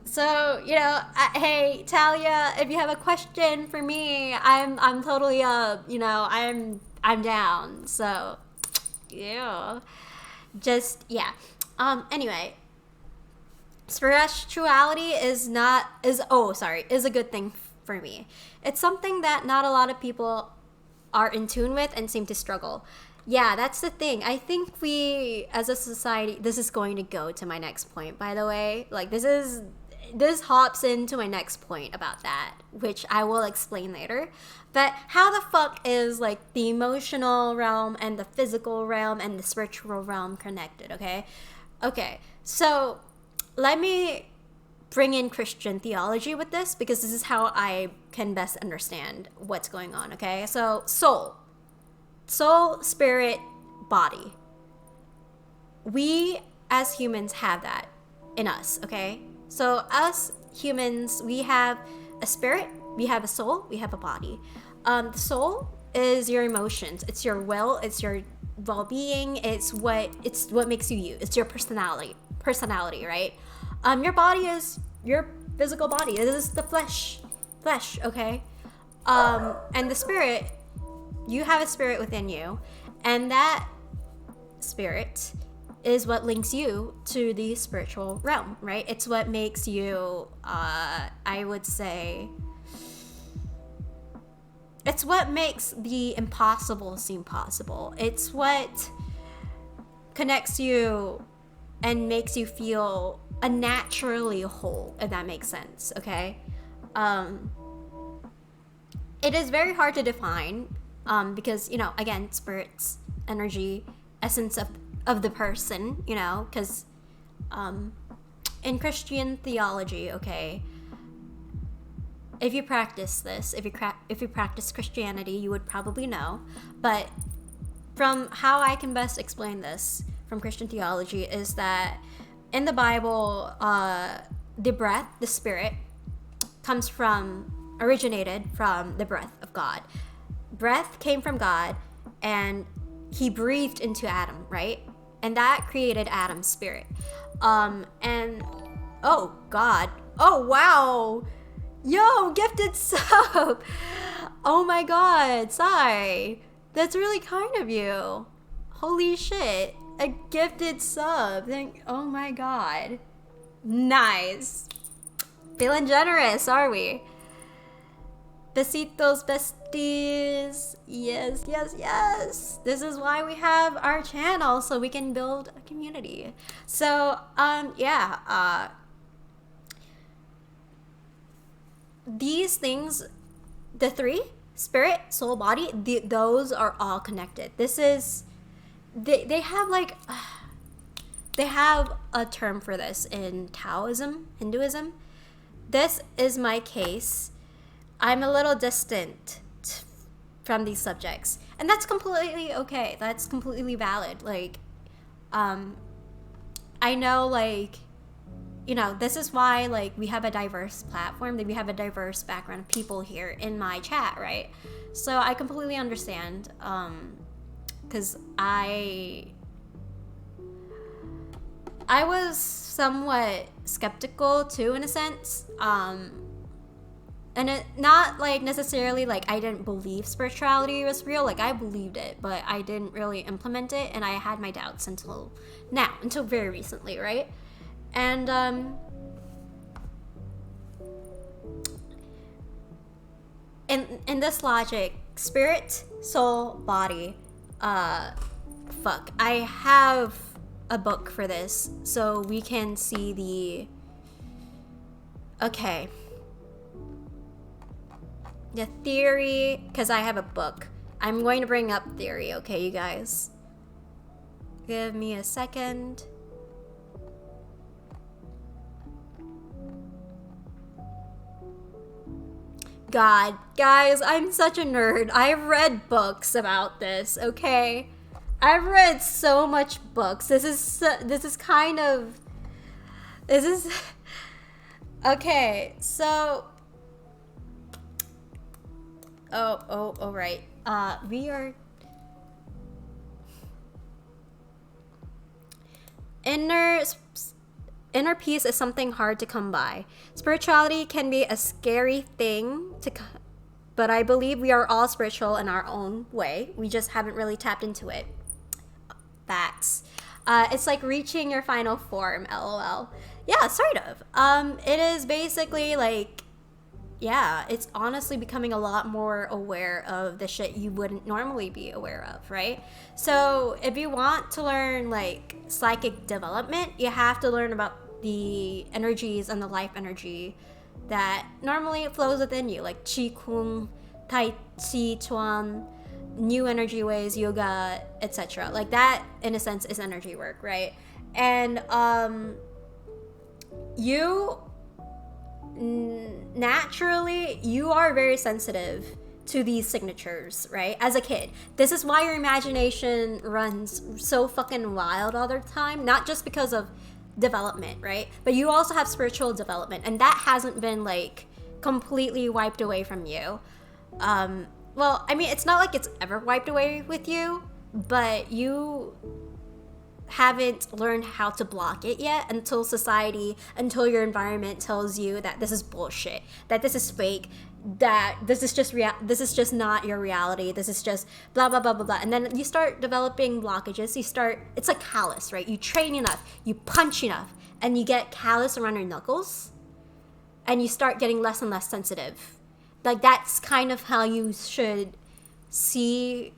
So, you know, hey, Talia, if you have a question for me, I'm totally I'm down. So, yeah, just yeah. Anyway. Spirituality is a good thing for me. It's something that not a lot of people are in tune with and seem to struggle. Yeah, that's the thing. I think we, as a society, this is going to go to my next point, by the way. Like, this is this hops into my next point about that, which I will explain later. But how the fuck is like the emotional realm and the physical realm and the spiritual realm connected, okay? Okay, so let me bring in Christian theology with this, because this is how I can best understand what's going on, okay? So soul, spirit, body. We as humans have that in us, okay? So us humans, we have a spirit, we have a soul, we have a body. The soul is your emotions, it's your will, it's your well-being, it's what makes you you. It's your personality, right? Your body is your physical body. It is the flesh, okay? And the spirit, you have a spirit within you, and that spirit is what links you to the spiritual realm, right? It's what makes you, I would say, it's what makes the impossible seem possible. It's what connects you and makes you feel naturally whole, if that makes sense, okay? It is very hard to define, because, you know, again, spirits, energy, essence of the person, you know, because in Christian theology, okay, if you practice this, if you practice Christianity, you would probably know. But from how I can best explain this from Christian theology is that in the Bible, the breath, the spirit, originated from the breath of God. Breath came from God, and he breathed into Adam, right? And that created Adam's spirit. And oh God, oh wow, yo, gifted sub. Oh my God, Sai, that's really kind of you. Holy shit, a gifted sub. Oh my God, nice. Feeling generous, are we? Besitos, besties. Yes, yes, yes. This is why we have our channel, so we can build a community. So, yeah. These things, the three, spirit, soul, body, those are all connected. This is, they have like, they have a term for this in Taoism, Hinduism. This is my case. I'm a little distant from these subjects, and that's completely okay. That's completely valid. Like, I know, like, you know, this is why, like, we have a diverse platform, that we have a diverse background of people here in my chat, right? So I completely understand, because I was somewhat skeptical too, in a sense, and it not like necessarily like I didn't believe spirituality was real. Like, I believed it, but I didn't really implement it, and I had my doubts until very recently, right? And in this logic, spirit, soul, body, I have a book for this, so we can see the theory, because I have a book. I'm going to bring up theory, okay, you guys? Give me a second. God, guys, I'm such a nerd. I've read books about this, okay? I've read so much books. This is okay, so right. We are inner peace is something hard to come by. Spirituality can be a scary thing but I believe we are all spiritual in our own way. We just haven't really tapped into it. Facts. It's like reaching your final form, LOL. Yeah, sort of. It is basically like, yeah, it's honestly becoming a lot more aware of the shit you wouldn't normally be aware of, right? So if you want to learn like psychic development, you have to learn about the energies and the life energy that normally flows within you, like Qi Kung, Tai Chi Chuan, new energy ways, yoga, etc. Like that, in a sense, is energy work, right? And you naturally, you are very sensitive to these signatures, right? As a kid, this is why your imagination runs so fucking wild all the time, not just because of development, right? But you also have spiritual development, and that hasn't been like completely wiped away from you. Well, I mean, it's not like it's ever wiped away with you, but you haven't learned how to block it yet until society, until your environment tells you that this is bullshit, that this is fake, that this is just not your reality, this is just blah blah blah blah blah. And then you start developing blockages. It's like callus, right? You train enough, you punch enough, and you get callus around your knuckles, and you start getting less and less sensitive. Like that's kind of how you should see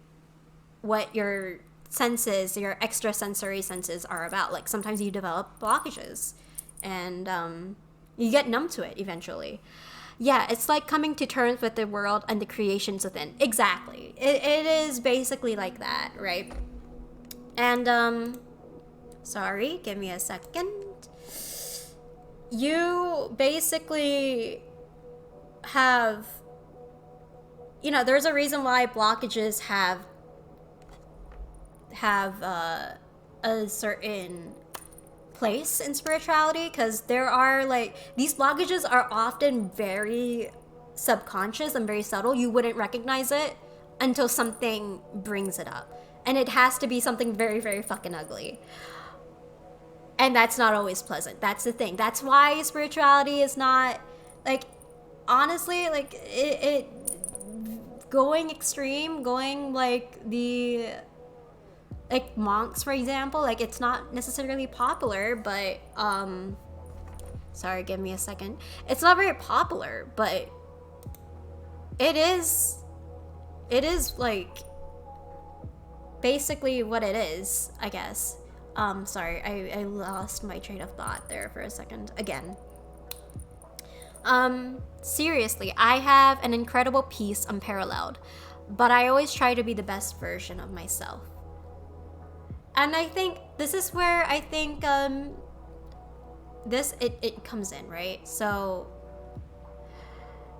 what your senses, your extrasensory senses are about. Like sometimes you develop blockages and you get numb to it eventually. Yeah, it's like coming to terms with the world and the creations within. Exactly. It is basically like that, right? And sorry, give me a second. You basically have, there's a reason why blockages have a certain place in spirituality, because there are like, these blockages are often very subconscious and very subtle. You wouldn't recognize it until something brings it up, and it has to be something very, very fucking ugly. And that's not always pleasant. That's the thing. That's why spirituality is not, like, honestly, like, it going extreme, going like the, like monks, for example, like it's not necessarily popular, but sorry, give me a second. It's not very popular, but it is like basically what it is, I guess. Sorry, I lost my train of thought there for a second again. Seriously, I have an incredible peace unparalleled, but I always try to be the best version of myself. And I think this is where I think it comes in, right? So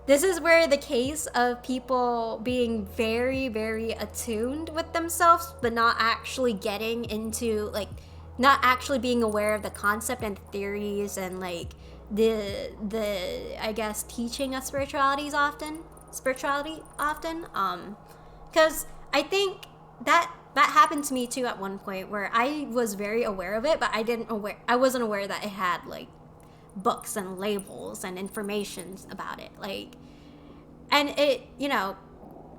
this is where the case of people being very, very attuned with themselves, but not actually getting into, like, not actually being aware of the concept and theories and like the I guess teaching of spirituality often, because I think that happened to me too at one point, where I was very aware of it, but I wasn't aware that it had like books and labels and information about it, like, and it,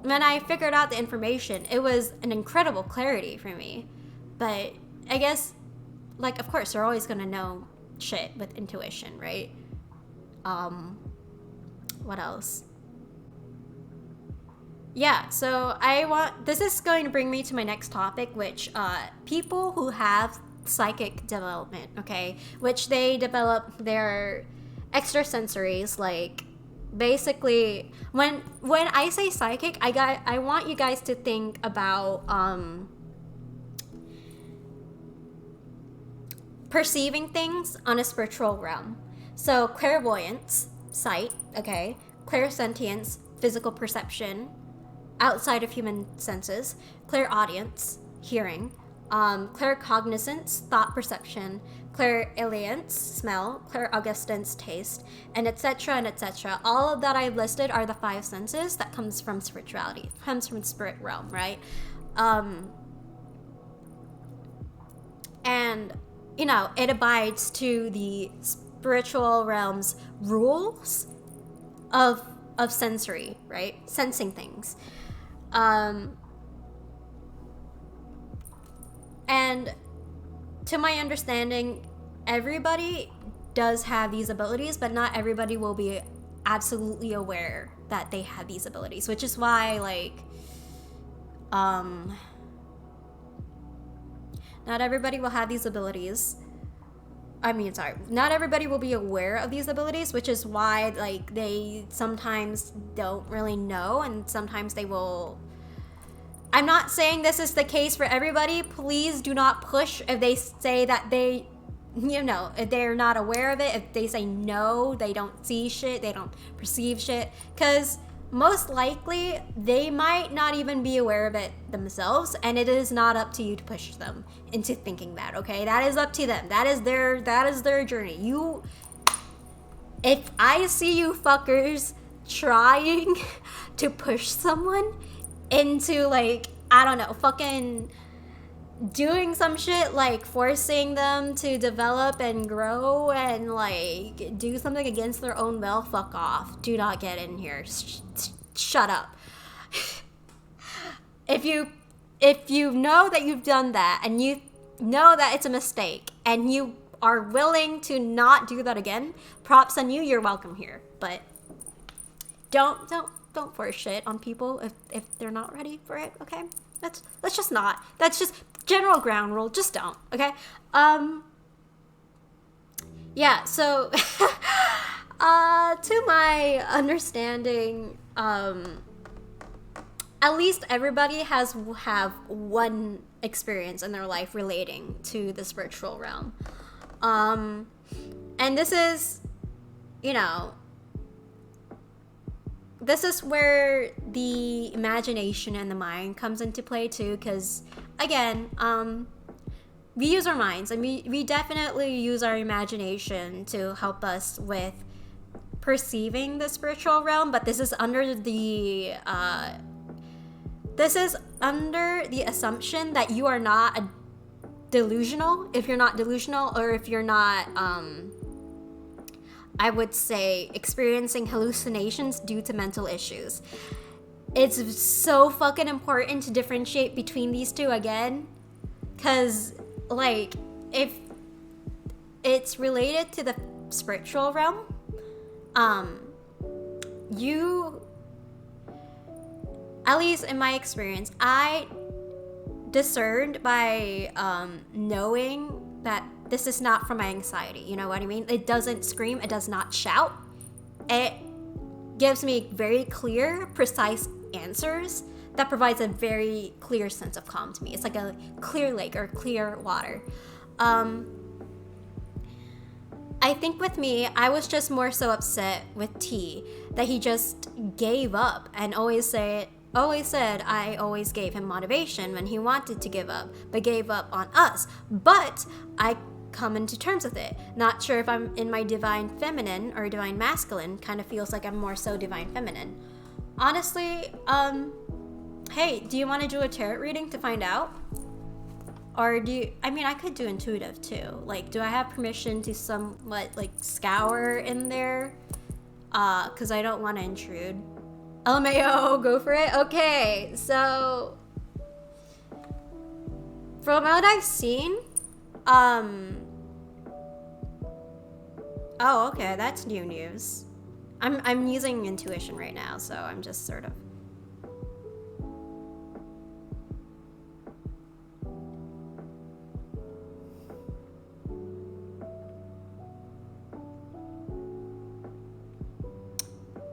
when I figured out the information, it was an incredible clarity for me. But I guess, like, of course, you're always gonna know shit with intuition, right? What else? Yeah, so this is going to bring me to my next topic, which people who have psychic development, okay, which they develop their extrasensories, like, basically, when I say psychic, I want you guys to think about perceiving things on a spiritual realm. So clairvoyance, sight, okay, clairsentience, physical perception outside of human senses, clairaudience, hearing, claircognizance, thought perception, clairalience, smell, clairaugustance, taste, and etc. and etc. All of that I've listed are the 5 senses that comes from spirituality, comes from spirit realm, right? And it abides to the spiritual realm's rules of sensory, right? Sensing things. And to my understanding, everybody does have these abilities, but not everybody will be absolutely aware that they have these abilities, which is why, like, not everybody will have these abilities. not everybody will be aware of these abilities, which is why like they sometimes don't really know, and sometimes they will. I'm not saying this is the case for everybody. Please do not push if they say that they, if they're not aware of it, if they say no, they don't see shit, they don't perceive shit, because most likely they might not even be aware of it themselves, and it is not up to you to push them into thinking that, okay? That is up to them. That is their journey. If I see you fuckers trying to push someone into like, I don't know, fucking doing some shit like forcing them to develop and grow and like do something against their own will, fuck off. Do not get in here. Shut up. If you know that you've done that and you know that it's a mistake and you are willing to not do that again, props on you. You're welcome here. But don't force shit on people if they're not ready for it, okay? Let's just not. That's just general ground rule. Just don't, okay? Yeah, so to my understanding, at least everybody have one experience in their life relating to the spiritual realm. And this is, this is where the imagination and the mind comes into play too, because again, we use our minds, and we definitely use our imagination to help us with perceiving the spiritual realm, but this is under the assumption that you are not delusional. If you're not delusional, or if you're not I would say experiencing hallucinations due to mental issues. It's so fucking important to differentiate between these two again, because like if it's related to the spiritual realm, you, at least in my experience, I discerned by knowing that this is not from my anxiety. You know what I mean? It doesn't scream, it does not shout. It gives me very clear, precise answers that provides a very clear sense of calm to me. It's like a clear lake or clear water. I think with me, I was just more so upset with T that he just gave up and always said I always gave him motivation when he wanted to give up, but gave up on us. But I come into terms with it. Not sure if I'm in my divine feminine or divine masculine. Kind of feels like I'm more so divine feminine. Honestly, hey, do you want to do a tarot reading to find out? Or I could do intuitive too. Like, do I have permission to somewhat like scour in there? Cause I don't want to intrude. LMAO, go for it. Okay, so from what I've seen, oh, okay, that's new news. I'm using intuition right now, so I'm just sort of.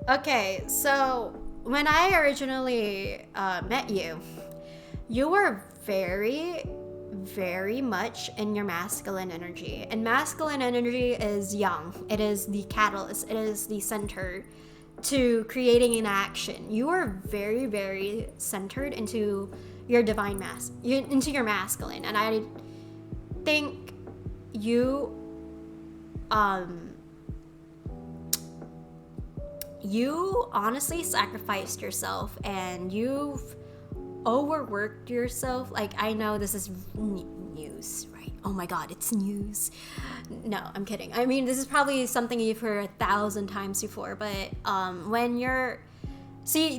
Okay, so when I originally met you, you were very, very much in your masculine energy. And masculine energy is yang. It is the catalyst. It is the center to creating an action. You are very, very centered into your divine into your masculine. And I think you honestly sacrificed yourself, and you've overworked yourself. Like, I know this is news, right? Oh my god, it's news. No, I'm kidding. I mean, this is probably something you've heard 1,000 times before, but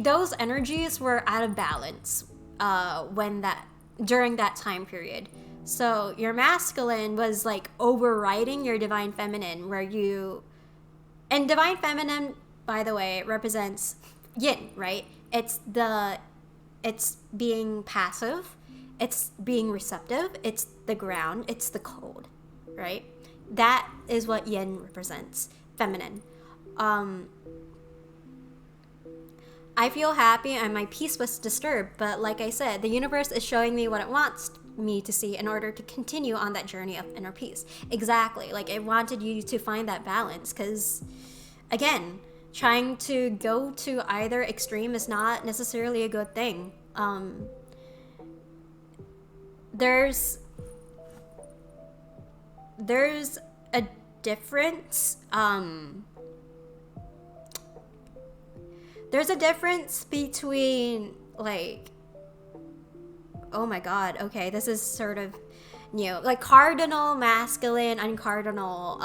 those energies were out of balance during that time period. So your masculine was like overriding your divine feminine, and divine feminine, by the way, represents yin, right? It's being passive, it's being receptive, it's the ground, it's the cold, right? That is what yin represents, feminine. I feel happy and my peace was disturbed, but like I said, the universe is showing me what it wants me to see in order to continue on that journey of inner peace. Exactly. Like, it wanted you to find that balance because, again, trying to go to either extreme is not necessarily a good thing. There's a difference. There's a difference between, like, oh my god, okay, this is sort of new. Like, cardinal masculine and cardinal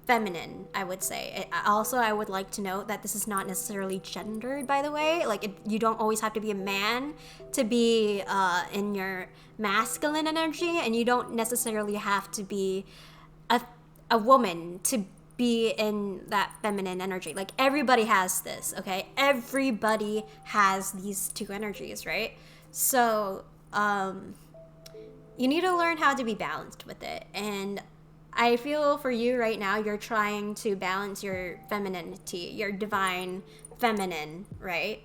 feminine, I would say. I would like to note that this is not necessarily gendered, by the way. Like, you don't always have to be a man to be in your masculine energy, and you don't necessarily have to be a woman to be in that feminine energy. Like, everybody has this, okay? Everybody has these two energies, right? So, you need to learn how to be balanced with it. And I feel for you right now, you're trying to balance your femininity, your divine feminine, right?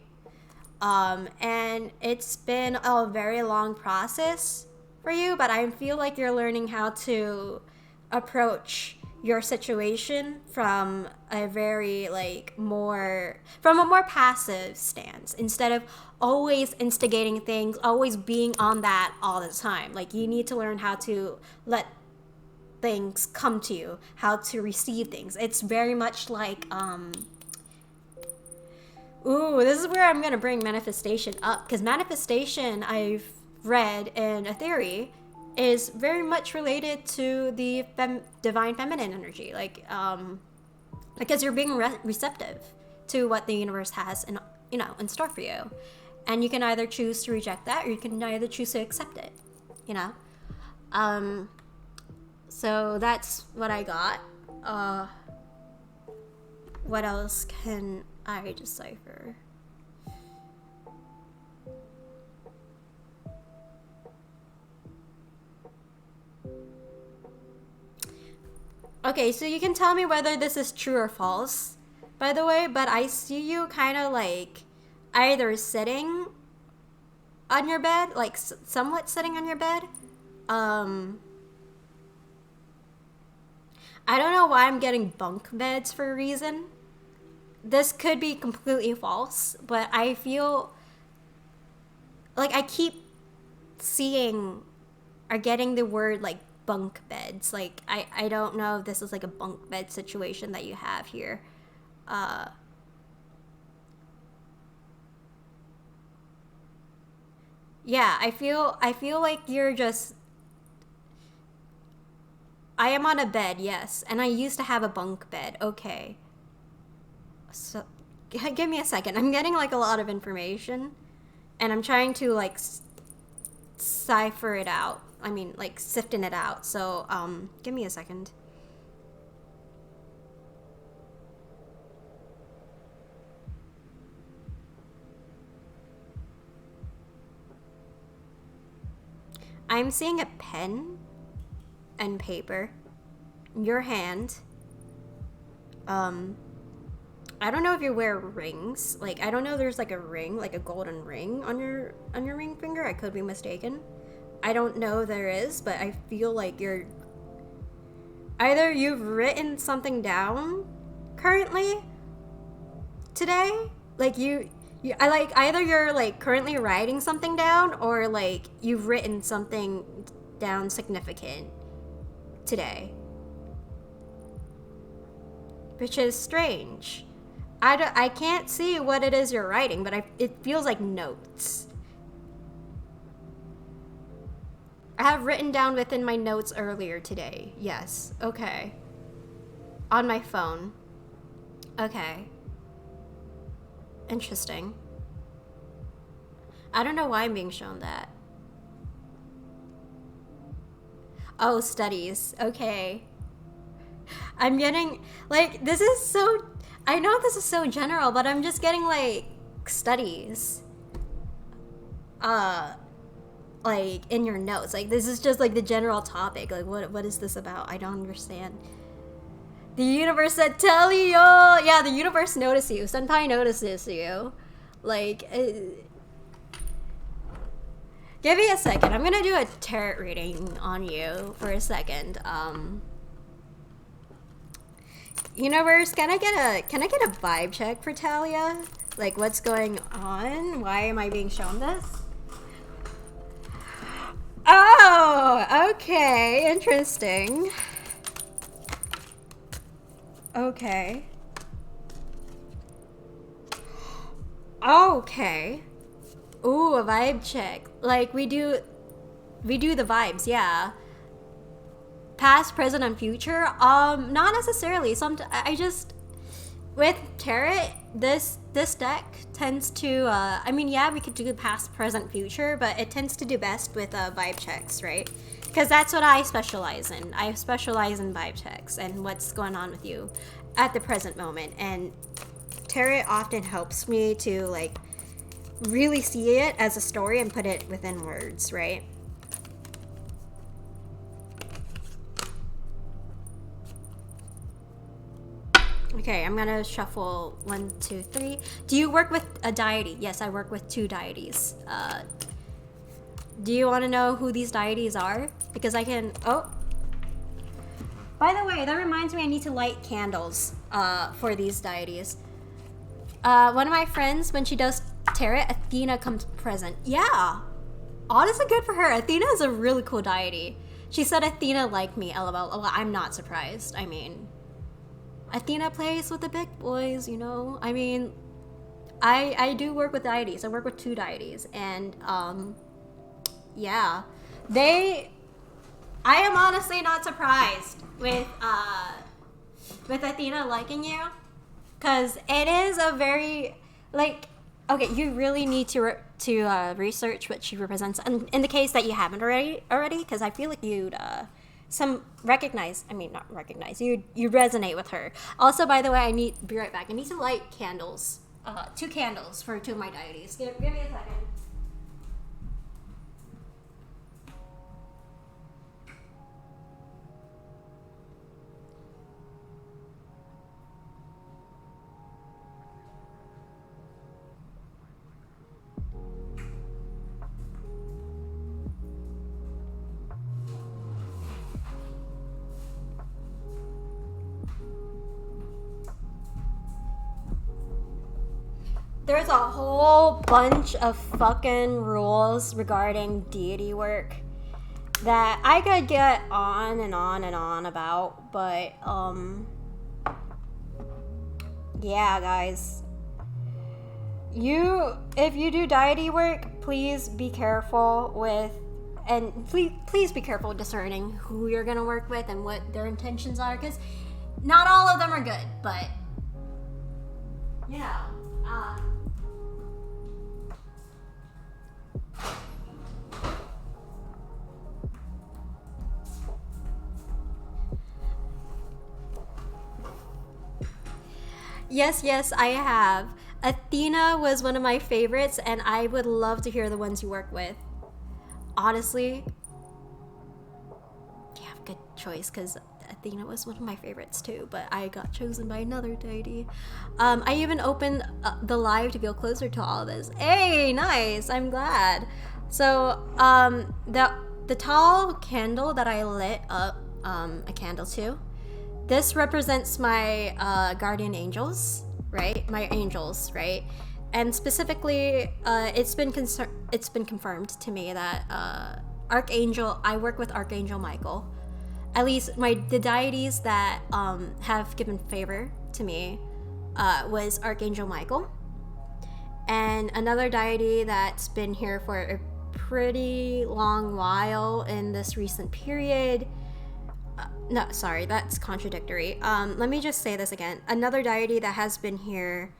And it's been a very long process for you, but I feel like you're learning how to approach your situation from a very, like, from a more passive stance, instead of always instigating things, always being on that all the time. Like, you need to learn how to let things come to you, how to receive things. It's very much like, this is where I'm gonna bring manifestation up, because manifestation, I've read in a theory, is very much related to the divine feminine energy. Like, because you're being receptive to what the universe has in store for you, and you can either choose to reject that, or you can either choose to accept it. So that's what I got. What else can I decipher? Okay, so you can tell me whether this is true or false, by the way, but I see you kind of like either sitting on your bed, like somewhat sitting on your bed. I don't know why I'm getting bunk beds for a reason. This could be completely false, but I feel like I keep seeing or getting the word like bunk beds. Like, I don't know if this is like a bunk bed situation that you have here. Yeah, I feel like you're just... I am on a bed, yes, and I used to have a bunk bed. Okay. So, give me a second. I'm getting like a lot of information, and I'm trying to like cipher it out. I mean, like sifting it out. So, give me a second. I'm seeing a pen and paper, your hand. I don't know if you wear rings. Like, I don't know if there's like a ring, like a golden ring on your ring finger. I could be mistaken. I don't know if there is, but I feel like you're... Either you've written something down currently today, like either you're like currently writing something down, or like you've written something down significant today, which is strange. I can't see what it is you're writing, but it feels like notes. I have written down within my notes earlier today. Yes. Okay. On my phone. Okay. Interesting. I don't know why I'm being shown that. Oh, studies. Okay. I'm getting, like, this is so... I know this is so general, but I'm just getting, like, studies. like in your notes. Like this is just like the general topic. Like what is this about? I don't understand. The universe said tell you. Yeah, the universe noticed you. Senpai notices you. Like give me a second. I'm gonna do a tarot reading on you for a second. Universe, can I get a vibe check for Talia? Like what's going on? Why am I being shown this? Oh, okay, interesting. Okay. Okay. Ooh, a vibe check. Like we do the vibes, yeah. Past, present, and future. Not necessarily. I just with tarot, this deck tends to. I mean, yeah, we could do past, present, future, but it tends to do best with vibe checks, right? Because that's what I specialize in. I specialize in vibe checks and what's going on with you at the present moment. And tarot often helps me to like really see it as a story and put it within words, right? Okay, I'm gonna shuffle 1, 2, 3. Do you work with a deity? Yes, I work with 2 deities. Do you want to know who these deities are? Because I can. Oh, by the way, that reminds me, I need to light candles for these deities. One of my friends, when she does tarot, Athena comes present. Yeah, honestly, good for her. Athena is a really cool deity. She said Athena liked me. LOL. Well, I'm not surprised. I mean, Athena plays with the big boys, you know? I mean, I do work with deities. I work with 2 deities. And, yeah. I am honestly not surprised with Athena liking you. Because it is a very, like, okay, you really need to research what she represents. And in the case that you haven't already, because I feel like you'd, you resonate with her. Also, by the way, be right back. I need to light candles, 2 candles for 2 of my deities. Give me a second. There's a whole bunch of fucking rules regarding deity work that I could get on and on and on about, but yeah, guys. If you do deity work, please be careful with, and please be careful discerning who you're gonna work with and what their intentions are, because not all of them are good, but you know. Yes, I have. Athena was one of my favorites, and I would love to hear the ones you work with. Honestly, you have a good choice, because Athena was one of my favorites too, but I got chosen by another deity. I even opened the live to feel closer to all of this. Hey, nice! I'm glad. So, the tall candle that I lit up a candle to, this represents my guardian angels, right? My angels, right? And specifically, it's been confirmed to me that I work with Archangel Michael. At least the deities that have given favor to me was Archangel Michael. And another deity that's been here for a pretty long while in this recent period. No, sorry, that's contradictory. Let me just say this again. Another deity that has been here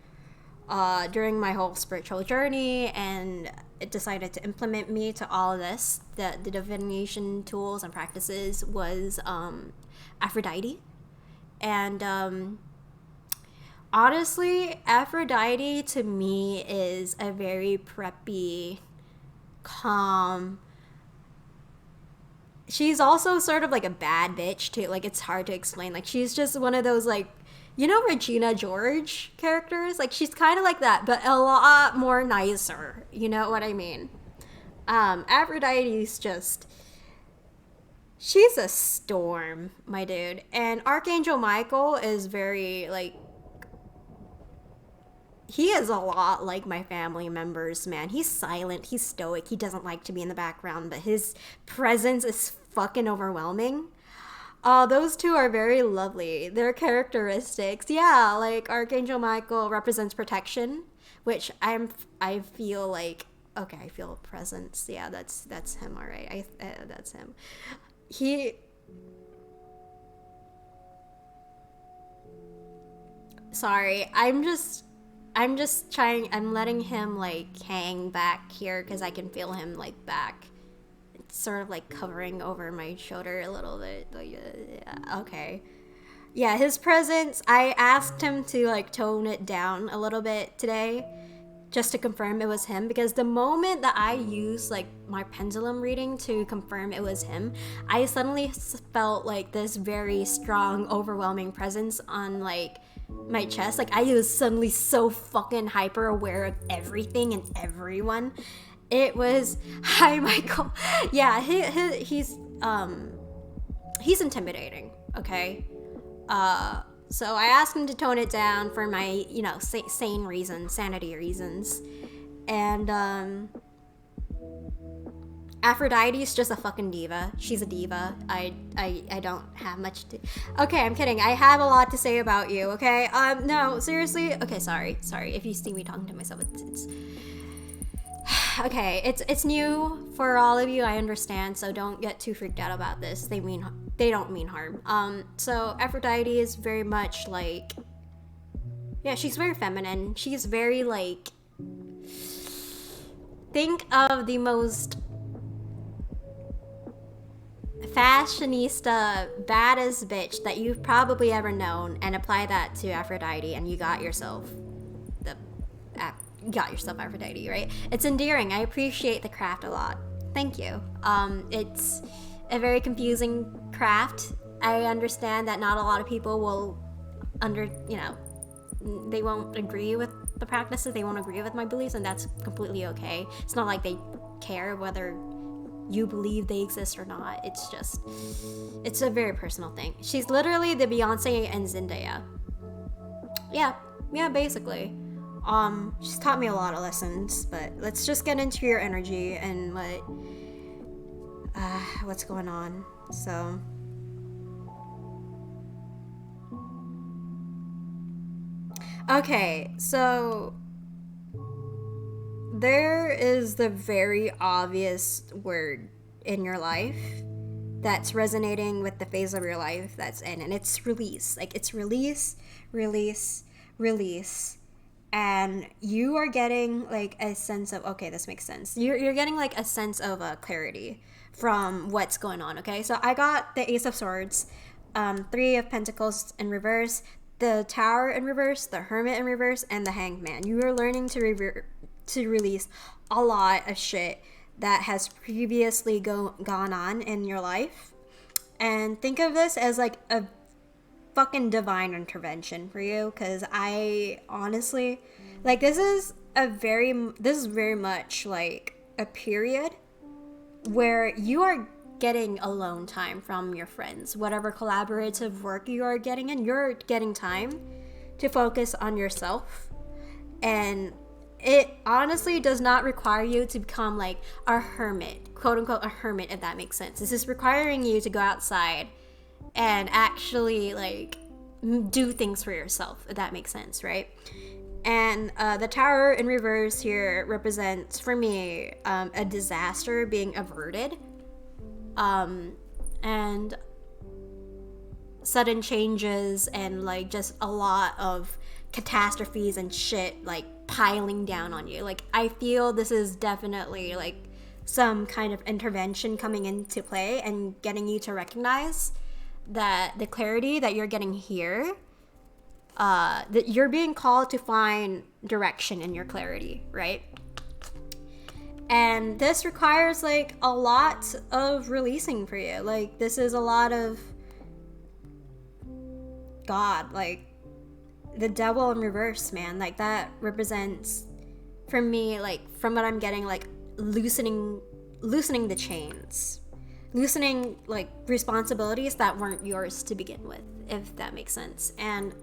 during my whole spiritual journey and it decided to implement me to all of this, the divination tools and practices, was Aphrodite. And honestly, Aphrodite to me is a very preppy, calm, she's also sort of like a bad bitch too. Like it's hard to explain. Like she's just one of those like, you know, Regina George characters. Like she's kind of like that, but a lot more nicer. You know what I mean? Aphrodite's just, she's a storm, my dude. And Archangel Michael is very like, he is a lot like my family members, man. He's silent, he's stoic, he doesn't like to be in the background, but his presence is fucking overwhelming. Those two are very lovely. Their characteristics, yeah, like Archangel Michael represents protection, which I feel like, okay, I feel a presence. Yeah, that's him, all right. That's him. Sorry, I'm letting him like hang back here because I can feel him like back. It's sort of like covering over my shoulder a little bit. Like, okay. Yeah, his presence, I asked him to like tone it down a little bit today just to confirm it was him, because the moment that I used like my pendulum reading to confirm it was him, I suddenly felt like this very strong, overwhelming presence on like my chest. Like I was suddenly so fucking hyper aware of everything and everyone. It was, hi Michael. Yeah, he's intimidating, okay? So I asked him to tone it down for my, you know, sane reasons, sanity reasons. And Aphrodite is just a fucking diva. She's a diva. I don't have much to... Okay, I'm kidding. I have a lot to say about you, okay? No, seriously? Okay, sorry. If you see me talking to myself, it's... Okay, it's new for all of you, I understand, so don't get too freaked out about this. They don't mean harm. So Aphrodite is very much like, yeah, she's very feminine. She's very like, think of the most fashionista, baddest bitch that you've probably ever known, and apply that to Aphrodite, and you got yourself Aphrodite, right? It's endearing. I appreciate the craft a lot. Thank you. It's a very confusing craft. I understand that not a lot of people will they won't agree with the practices, they won't agree with my beliefs, and that's completely okay. It's not like they care whether you believe they exist or not. It's just, it's a very personal thing. She's literally the Beyonce and Zendaya. Yeah, basically. She's taught me a lot of lessons, but let's just get into your energy and what's going on. So, okay, so there is the very obvious word in your life that's resonating with the phase of your life that's in, and it's release. Like, it's release. And you are getting like a sense of, okay, this makes sense. You're getting like a sense of clarity from what's going on, okay? So I got the Ace of Swords, Three of Pentacles in reverse, the Tower in reverse, the Hermit in reverse, and the Hanged Man. You are learning to release a lot of shit that has previously gone on in your life. And think of this as like a fucking divine intervention for you, because I honestly, like, this is very much like a period where you are getting alone time from your friends. Whatever collaborative work you are getting in, you're getting time to focus on yourself. And it honestly does not require you to become like a hermit, quote unquote a hermit, if that makes sense. This is requiring you to go outside and actually like do things for yourself, if that makes sense, right? And the Tower in reverse here represents for me a disaster being averted, and sudden changes, and like just a lot of catastrophes and shit like piling down on you. Like, I feel this is definitely like some kind of intervention coming into play and getting you to recognize that the clarity that you're getting here, that you're being called to find direction in your clarity, right? And this requires like a lot of releasing for you. Like this is a lot of God, like the devil in reverse, man. Like that represents for me, like from what I'm getting, like loosening the chains, loosening like responsibilities that weren't yours to begin with, if that makes sense. And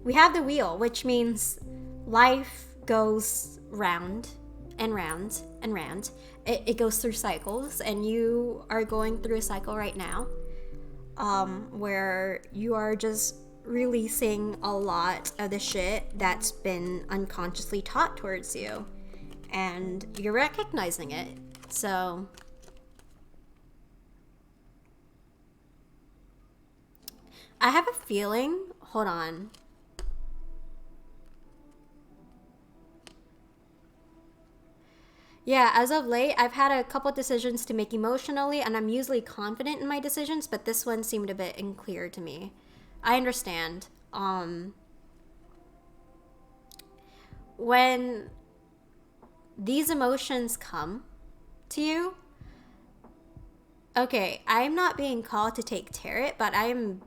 we have the wheel, which means life goes round and round and round. It goes through cycles, and you are going through a cycle right now where you are just releasing a lot of the shit that's been unconsciously taught towards you, and you're recognizing it. So I have a feeling, hold on. Yeah, as of late, I've had a couple decisions to make emotionally, and I'm usually confident in my decisions, but this one seemed a bit unclear to me. I understand. When these emotions come to you, okay, I'm not being called to take tarot, but I am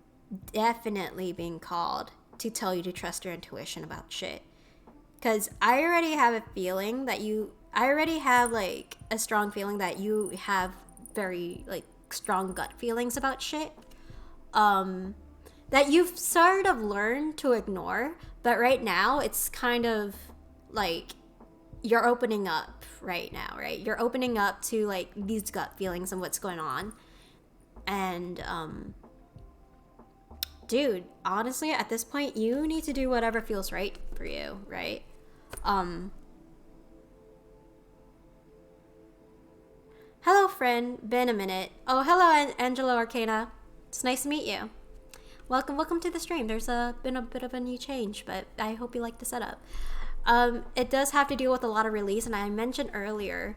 definitely being called to tell you to trust your intuition about shit. Because I already have a feeling that I already have like a strong feeling that you have very like strong gut feelings about shit. That you've sort of learned to ignore, but right now it's kind of like you're opening up right now, right? You're opening up to like these gut feelings and what's going on. And dude, honestly, at this point, you need to do whatever feels right for you, right? Hello, friend. Been a minute. Oh, hello, Angelo Arcana. It's nice to meet you. Welcome to the stream. There's been a bit of a new change, but I hope you like the setup. It does have to deal with a lot of release, and I mentioned earlier,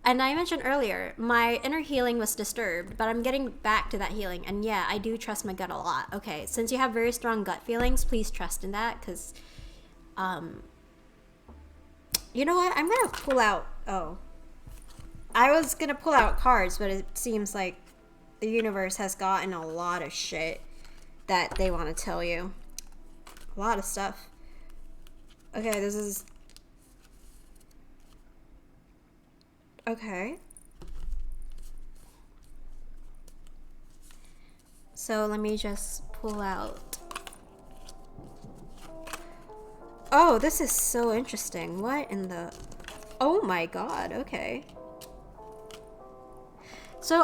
my inner healing was disturbed, but I'm getting back to that healing, and yeah, I do trust my gut a lot. Okay, since you have very strong gut feelings, please trust in that, because, you know what? I'm gonna pull out, I was gonna pull out cards, but it seems like the universe has gotten a lot of shit that they want to tell you. A lot of stuff. Okay, this is... Okay. So let me just pull out... Oh, this is so interesting. What in the... Oh my god, okay. So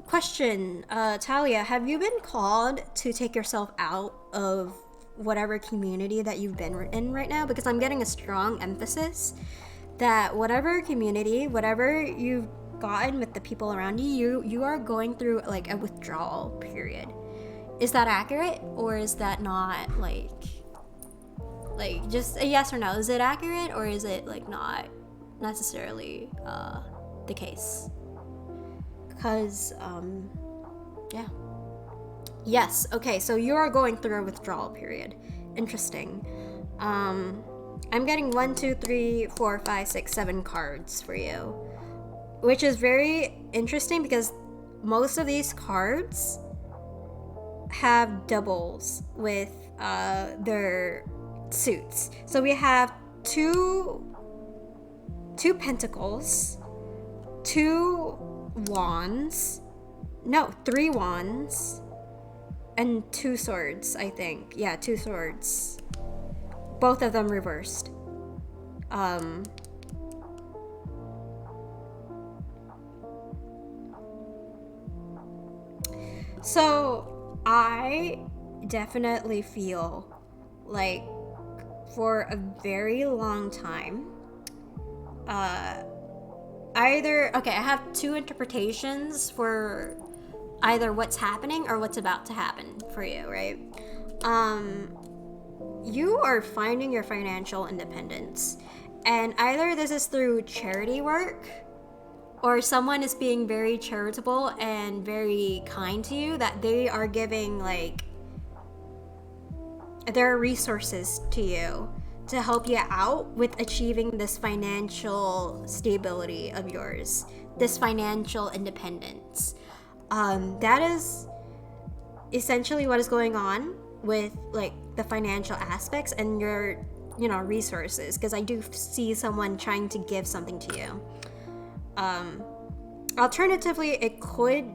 question, Talia, have you been called to take yourself out of whatever community that you've been in right now? Because I'm getting a strong emphasis that whatever community, whatever you've gotten with the people around you, you are going through like a withdrawal period. Is that accurate, or is that not like just a yes or no? Is it accurate, or is it like not necessarily the case? Because yeah. Yes, okay, so you are going through a withdrawal period. Interesting. I'm getting 1, 2, 3, 4, 5, 6, 7 cards for you, which is very interesting because most of these cards have doubles with their suits. So we have two pentacles, 3 wands, and 2 swords, I think. Yeah, 2 swords. Both of them reversed. So I definitely feel like for a very long time, okay, I have 2 interpretations for either what's happening or what's about to happen for you, right? You are finding your financial independence, and either this is through charity work, or someone is being very charitable and very kind to you, that they are giving like their resources to you to help you out with achieving this financial stability of yours, this financial independence. That is essentially what is going on with like the financial aspects and your, you know, resources, because I do see someone trying to give something to you. Alternatively, it could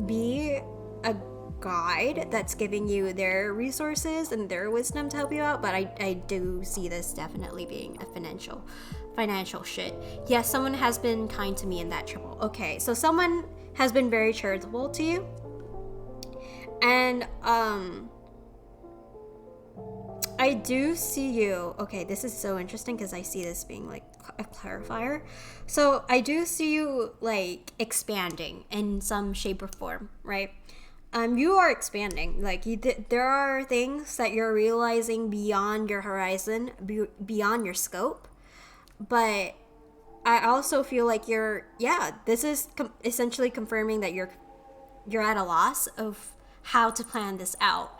be a guide that's giving you their resources and their wisdom to help you out, but I do see this definitely being a financial shit. Yes, someone has been kind to me in that trouble. Okay, so someone has been very charitable to you, and I do see you. Okay, this is so interesting because I see this being like a clarifier. So I do see you like expanding in some shape or form, right? You are expanding. Like there are things that you're realizing beyond your horizon, beyond your scope. But I also feel like this is essentially confirming that you're at a loss of how to plan this out,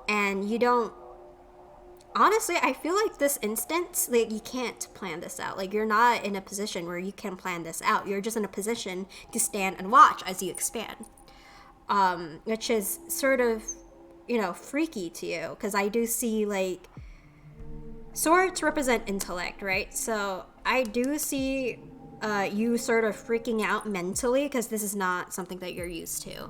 and you don't. Honestly, I feel like this instance, like you can't plan this out. Like you're not in a position where you can plan this out. You're just in a position to stand and watch as you expand. Which is sort of, you know, freaky to you, because I do see like swords represent intellect, right? So I do see you sort of freaking out mentally because this is not something that you're used to.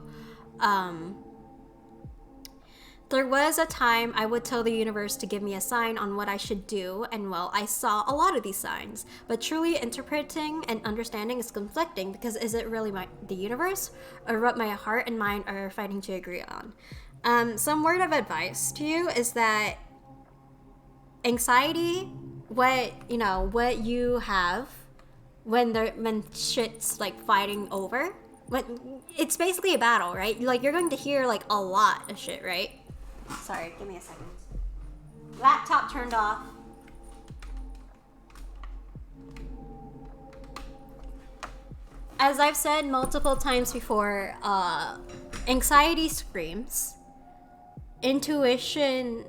There was a time I would tell the universe to give me a sign on what I should do, and well, I saw a lot of these signs. But truly interpreting and understanding is conflicting, because is it really the universe, or what my heart and mind are fighting to agree on? Some word of advice to you is that anxiety, what you have when shit's like fighting over, it's basically a battle, right? Like you're going to hear like a lot of shit, right? Sorry, give me a second. Laptop turned off. As I've said multiple times before, anxiety screams. Intuition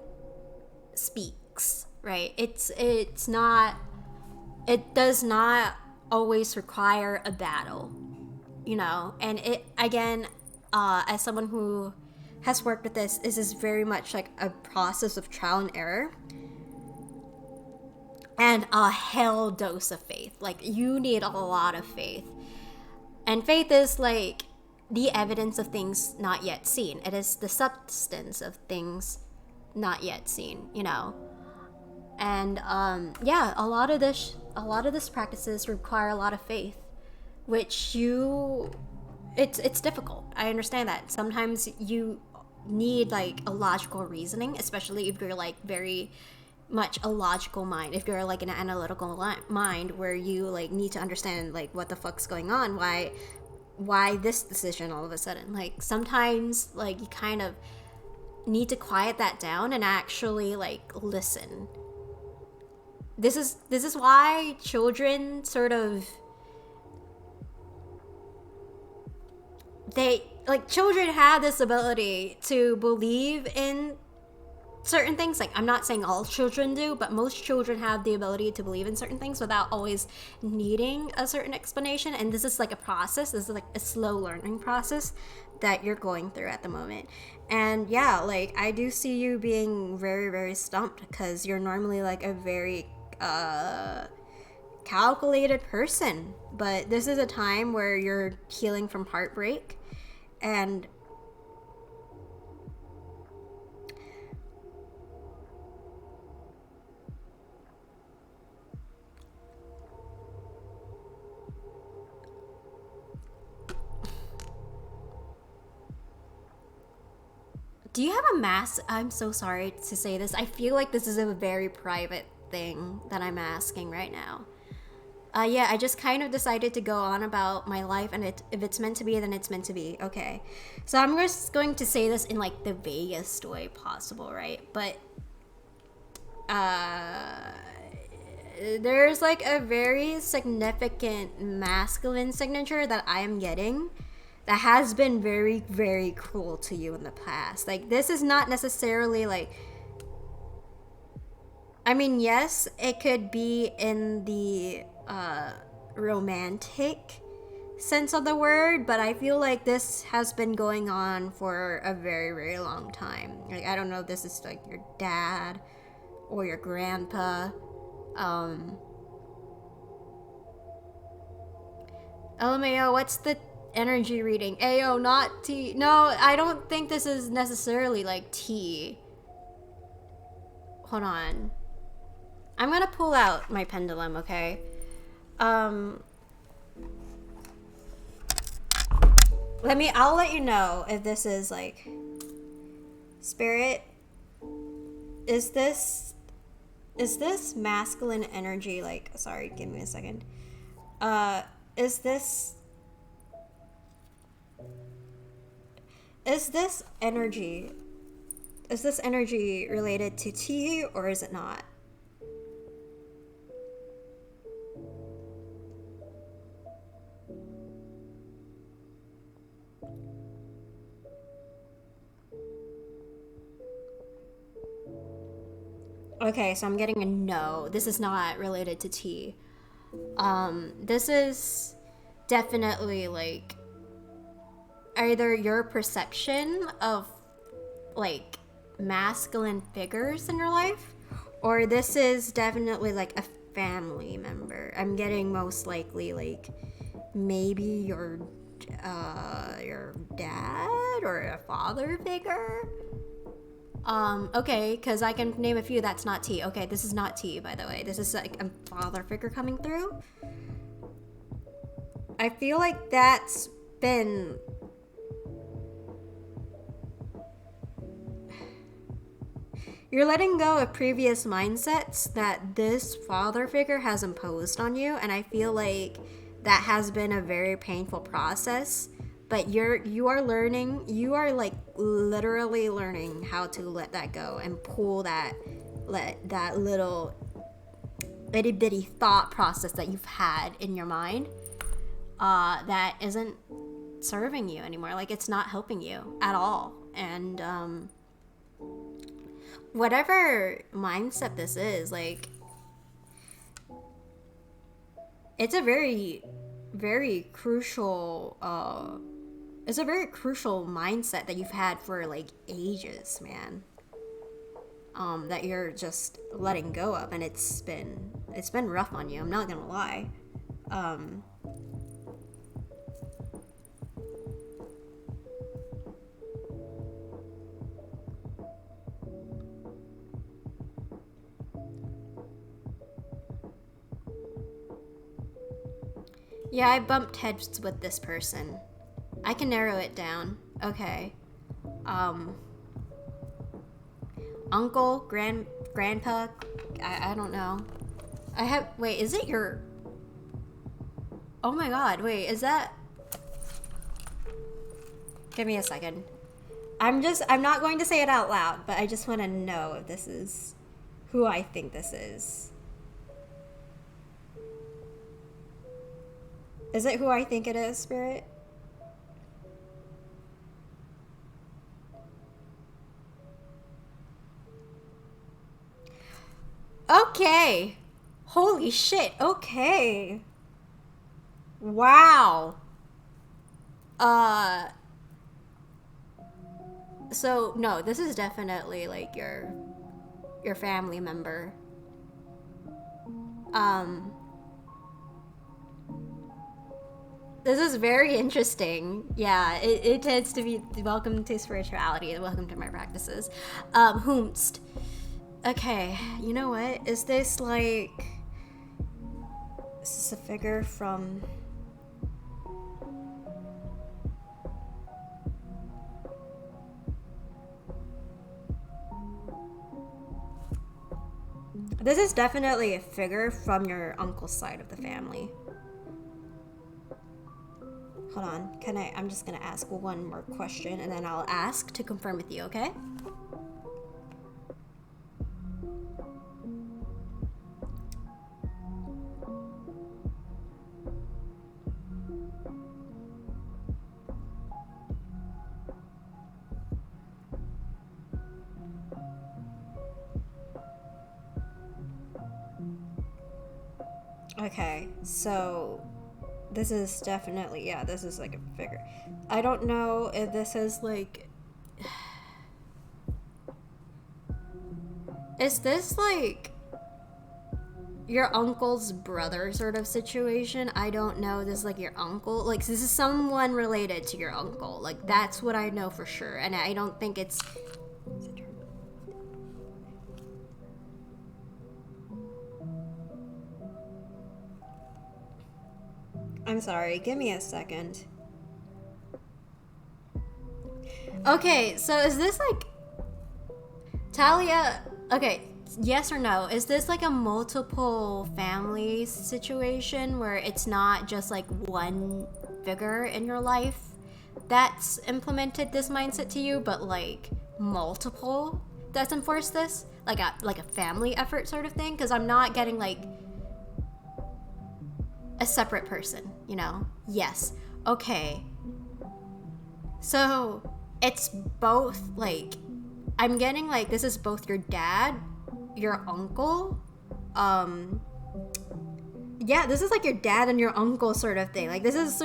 speaks, right? It does not always require a battle, you know? And it, again, as someone who has worked with this is very much like a process of trial and error and a hell dose of faith. Like you need a lot of faith, and faith is like the evidence of things not yet seen. It is the substance of things not yet seen, you know. And a lot of this practices require a lot of faith, which it's difficult. I understand that sometimes you need like a logical reasoning, especially if you're like very much a logical mind. If you're like an analytical mind where you like need to understand like what the fuck's going on, why this decision all of a sudden. Like sometimes like you kind of need to quiet that down and actually like listen. This is why children sort of children have this ability to believe in certain things. Like I'm not saying all children do, but most children have the ability to believe in certain things without always needing a certain explanation. And this is like a process. This is like a slow learning process that you're going through at the moment. And yeah, like I do see you being very, very stumped, because you're normally like a very calculated person, but this is a time where you're healing from heartbreak. And do you have a mask? I'm so sorry to say this. I feel like this is a very private thing that I'm asking right now. Yeah, I just kind of decided to go on about my life, and if it's meant to be, then it's meant to be. Okay. So I'm just going to say this in like the vaguest way possible, right? But there's like a very significant masculine signature that I am getting that has been very, very cruel to you in the past. Like this is not necessarily like I mean, yes, it could be in the romantic sense of the word, but I feel like this has been going on for a very, very long time. Like, I don't know if this is like your dad or your grandpa. LMAO, what's the energy reading? AO, not T. No, I don't think this is necessarily like T. Hold on. I'm gonna pull out my pendulum, okay? I'll let you know if this is like spirit. Is this masculine energy? Like, sorry, give me a second. Is this energy? Is this energy related to T or is it not? Okay, so I'm getting a no. This is not related to T. This is definitely like either your perception of like masculine figures in your life, or this is definitely like a family member. I'm getting most likely like maybe your dad or a father figure. Okay, because I can name a few that's not T. Okay, this is not T, by the way. This is like a father figure coming through. I feel like that's been... You're letting go of previous mindsets that this father figure has imposed on you, and I feel like that has been a very painful process. But you are like literally learning how to let that go and pull that little itty bitty thought process that you've had in your mind that isn't serving you anymore. Like, it's not helping you at all. And whatever mindset this is, like, it's a very, very crucial it's a very crucial mindset that you've had for like ages, man. That you're just letting go of, and it's been rough on you, I'm not gonna lie. Yeah, I bumped heads with this person. I can narrow it down. Okay. Uncle, grandpa, I don't know. Wait, is it your... Oh my god, wait, is that... Give me a second. I'm not going to say it out loud, but I just want to know if this is who I think this is. Is it who I think it is, Spirit? Okay. Holy shit. Okay. Wow. So no, this is definitely like your family member. This is very interesting. Yeah, it tends to be welcome to spirituality and welcome to my practices. Whomst. Okay, you know what? Is this like... Is this a figure from... This is definitely a figure from your uncle's side of the family. Hold on, I'm just gonna ask one more question and then I'll ask to confirm with you, okay? Okay, so this is definitely, yeah, this is like a figure. I don't know if this is like, is this like your uncle's brother sort of situation? I don't know. This is like your uncle. Like, this is someone related to your uncle. Like, that's what I know for sure. And I don't think it's... I'm sorry. Give me a second. Okay, so is this like... Talia... Okay, yes or no? Is this like a multiple family situation where it's not just like one figure in your life that's implemented this mindset to you, but like multiple that's enforced this? Like a family effort sort of thing? Because I'm not getting like a separate person, you know? Yes. Okay. So it's both like... I'm getting like this is both your dad, your uncle, yeah, this is like your dad and your uncle sort of thing. Like, this is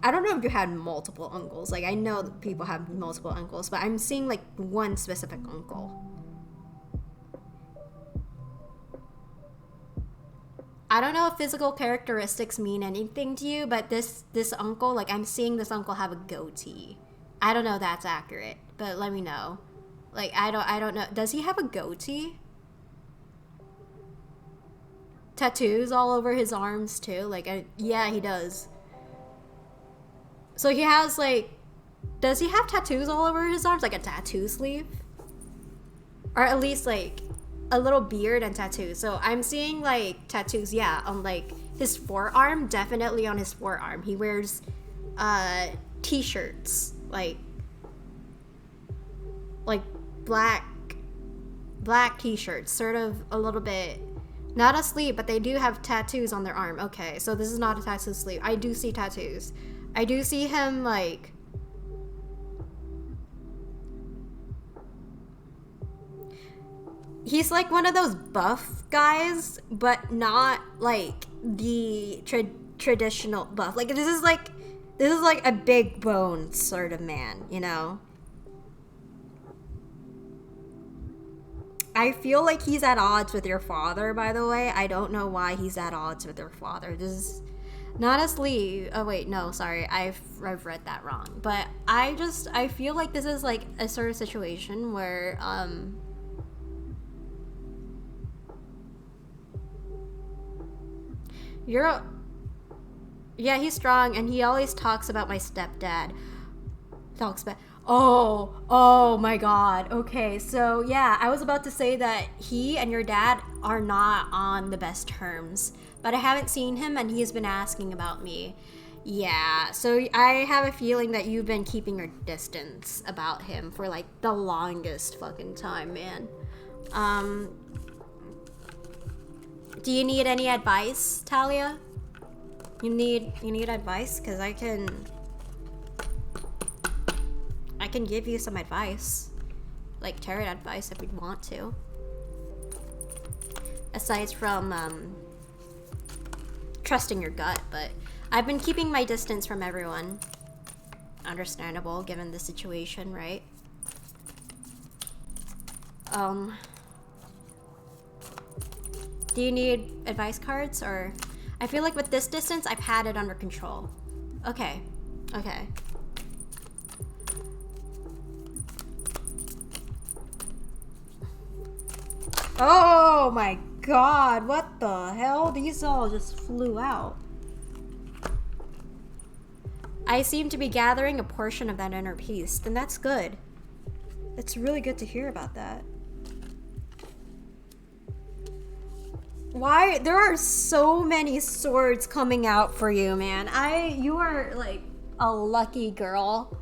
I don't know if you had multiple uncles. Like, I know that people have multiple uncles, but I'm seeing like one specific uncle. I don't know if physical characteristics mean anything to you, but this uncle, like, I'm seeing this uncle have a goatee. I don't know if that's accurate, but let me know. Like, I don't know. Does he have a goatee? Tattoos all over his arms, too? Like, yeah, he does. So he has, like... Does he have tattoos all over his arms? Like a tattoo sleeve? Or at least, like, a little beard and tattoos. So I'm seeing, like, tattoos, yeah, on, like, his forearm. Definitely on his forearm. He wears, t-shirts. Like black t-shirts, sort of a little bit, not a sleeve, but they do have tattoos on their arm. Okay, so this is not a tattoo sleeve. I do see tattoos. I do see him, like, he's like one of those buff guys, but not like the traditional buff. Like, this is like a big bone sort of man, you know? I feel like he's at odds with your father, by the way. I don't know why he's at odds with your father. This is not a sleeve. Oh, wait, no, sorry. I've read that wrong. But I feel like this is like a sort of situation where, yeah, he's strong, and he always talks about my stepdad. Oh my god. Okay, so yeah, I was about to say that he and your dad are not on the best terms, but I haven't seen him and he's been asking about me. Yeah, so I have a feeling that you've been keeping your distance about him for like the longest fucking time, man. Do you need any advice, Talia? You need advice? Because I can give you some advice, like tarot advice if you'd want to, aside from trusting your gut. But I've been keeping my distance from everyone. Understandable given the situation, right? Do you need advice cards? Or I feel like with this distance I've had it under control. Okay. Oh my god, what the hell? These all just flew out. I seem to be gathering a portion of that inner peace, and that's good. It's really good to hear about that. Why? There are so many swords coming out for you, man. You are like a lucky girl.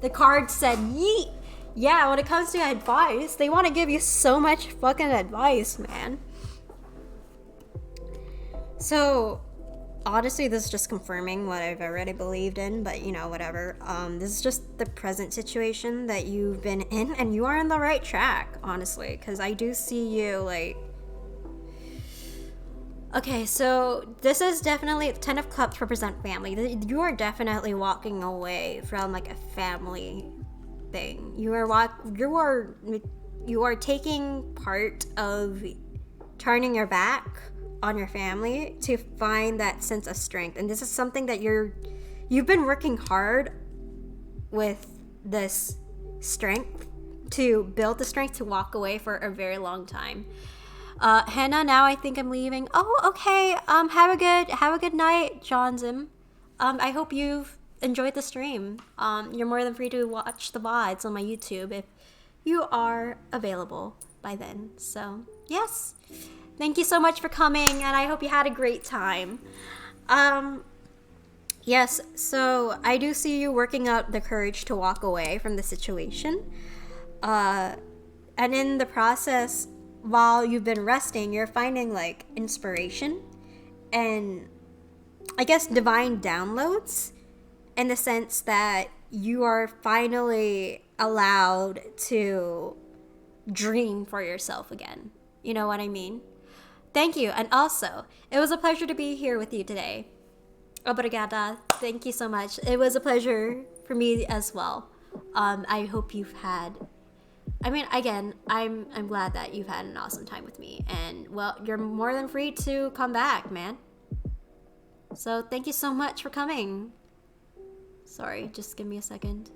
The card said yeet. Yeah, when it comes to advice, they want to give you so much fucking advice, man. So, honestly, this is just confirming what I've already believed in, but, you know, whatever. This is just the present situation that you've been in, and you are on the right track, honestly, because I do see you, like... Okay, so this is definitely 10 of Cups represent family. You are definitely walking away from like a family thing. You are taking part of turning your back on your family to find that sense of strength. And this is something that you've been working hard with this strength to build the strength to walk away for a very long time. Hannah, now I think I'm leaving. Oh, okay. Have a good night, Johnson. I hope you've enjoyed the stream. You're more than free to watch the VODs on my YouTube if you are available by then. So, yes. Thank you so much for coming, and I hope you had a great time. Yes, so I do see you working up the courage to walk away from the situation. And in the process, while you've been resting, you're finding like inspiration and I guess divine downloads in the sense that you are finally allowed to dream for yourself again. You know what I mean? Thank you. And also, it was a pleasure to be here with you today. Obrigada. Thank you so much. It was a pleasure for me as well. I hope you've had... I mean, again, I'm glad that you've had an awesome time with me. And, well, you're more than free to come back, man. So, thank you so much for coming. Sorry, just give me a second.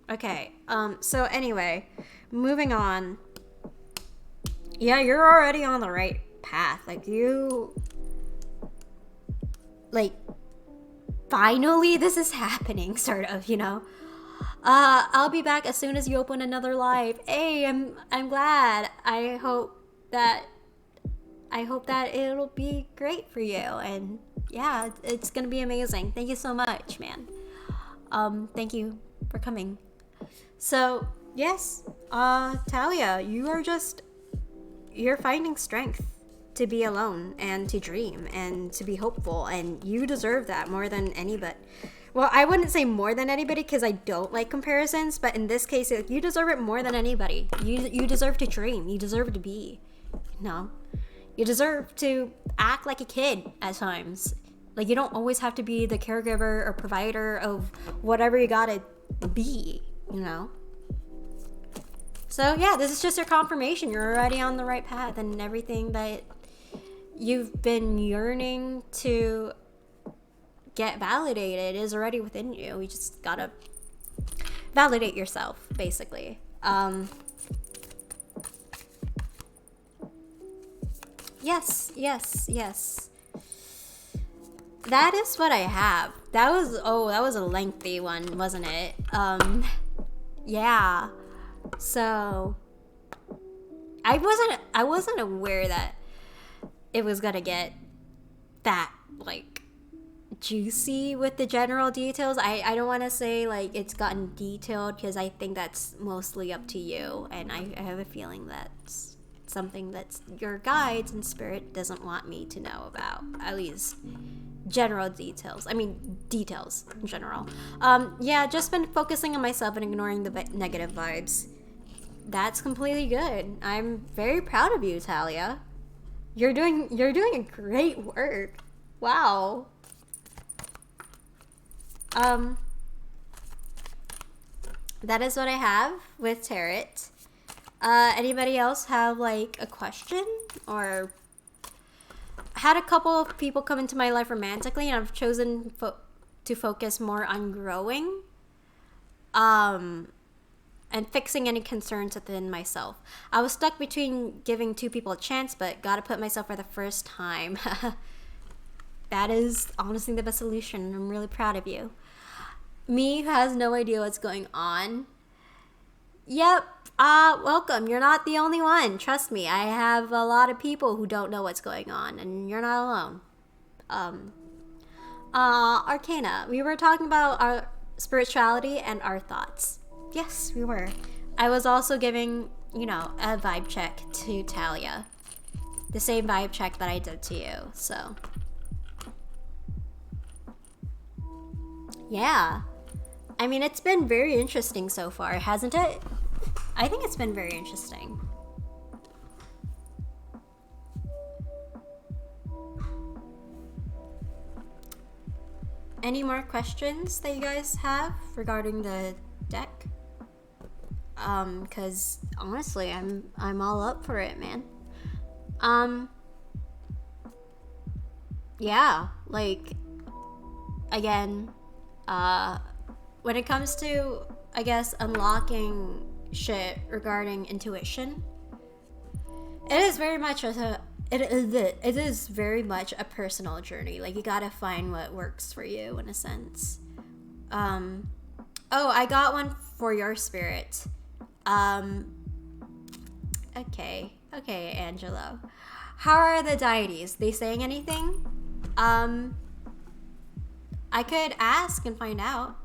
Okay, so anyway, moving on. Yeah, you're already on the right path. Finally this is happening, sort of, you know. I'll be back as soon as you open another live. Hey, I'm glad. I hope that it'll be great for you, and yeah, it's gonna be amazing. Thank you so much, man. Thank you for coming. So yes, Talia, you're finding strength to be alone and to dream and to be hopeful, and you deserve that more than anybody. Well, I wouldn't say more than anybody because I don't like comparisons, but in this case, you deserve it more than anybody. You deserve to dream. You deserve to be. No, you deserve to act like a kid at times. Like, you don't always have to be the caregiver or provider of whatever you gotta be, you know? So yeah, this is just your confirmation. You're already on the right path, and everything that you've been yearning to get validated is already within you. You just gotta validate yourself, basically. Yes. That is what I have. That was a lengthy one, wasn't it? Yeah. So I wasn't aware that it was gonna get that like juicy with the general details. I don't want to say like it's gotten detailed because I think that's mostly up to you, and I have a feeling that's something that your guides and spirit doesn't want me to know about, at least general details. I mean, details in general. Yeah, just been focusing on myself and ignoring the negative vibes. That's completely good. I'm very proud of you, Talia. You're doing great work. Wow. That is what I have with Tarot. Anybody else have like a question? Or had a couple of people come into my life romantically, and I've chosen to focus more on growing and fixing any concerns within myself. I was stuck between giving two people a chance, but gotta put myself for the first time. That is honestly the best solution. I'm really proud of you. Me, who has no idea what's going on. Yep, welcome. You're not the only one. Trust me, I have a lot of people who don't know what's going on, and you're not alone. Arcana, we were talking about our spirituality and our thoughts. Yes, we were. I was also giving, a vibe check to Talia. The same vibe check that I did to you, so. Yeah. I mean, it's been very interesting so far, hasn't it? I think it's been very interesting. any more questions that you guys have regarding the deck? Cause honestly, I'm all up for it, man. Yeah, like, again, when it comes to, I guess, unlocking shit regarding intuition, it is very much it is very much a personal journey. Like, you gotta find what works for you in a sense. Oh, I got one for your spirit. Okay, Angelo. How are the deities? They saying anything? I could ask and find out.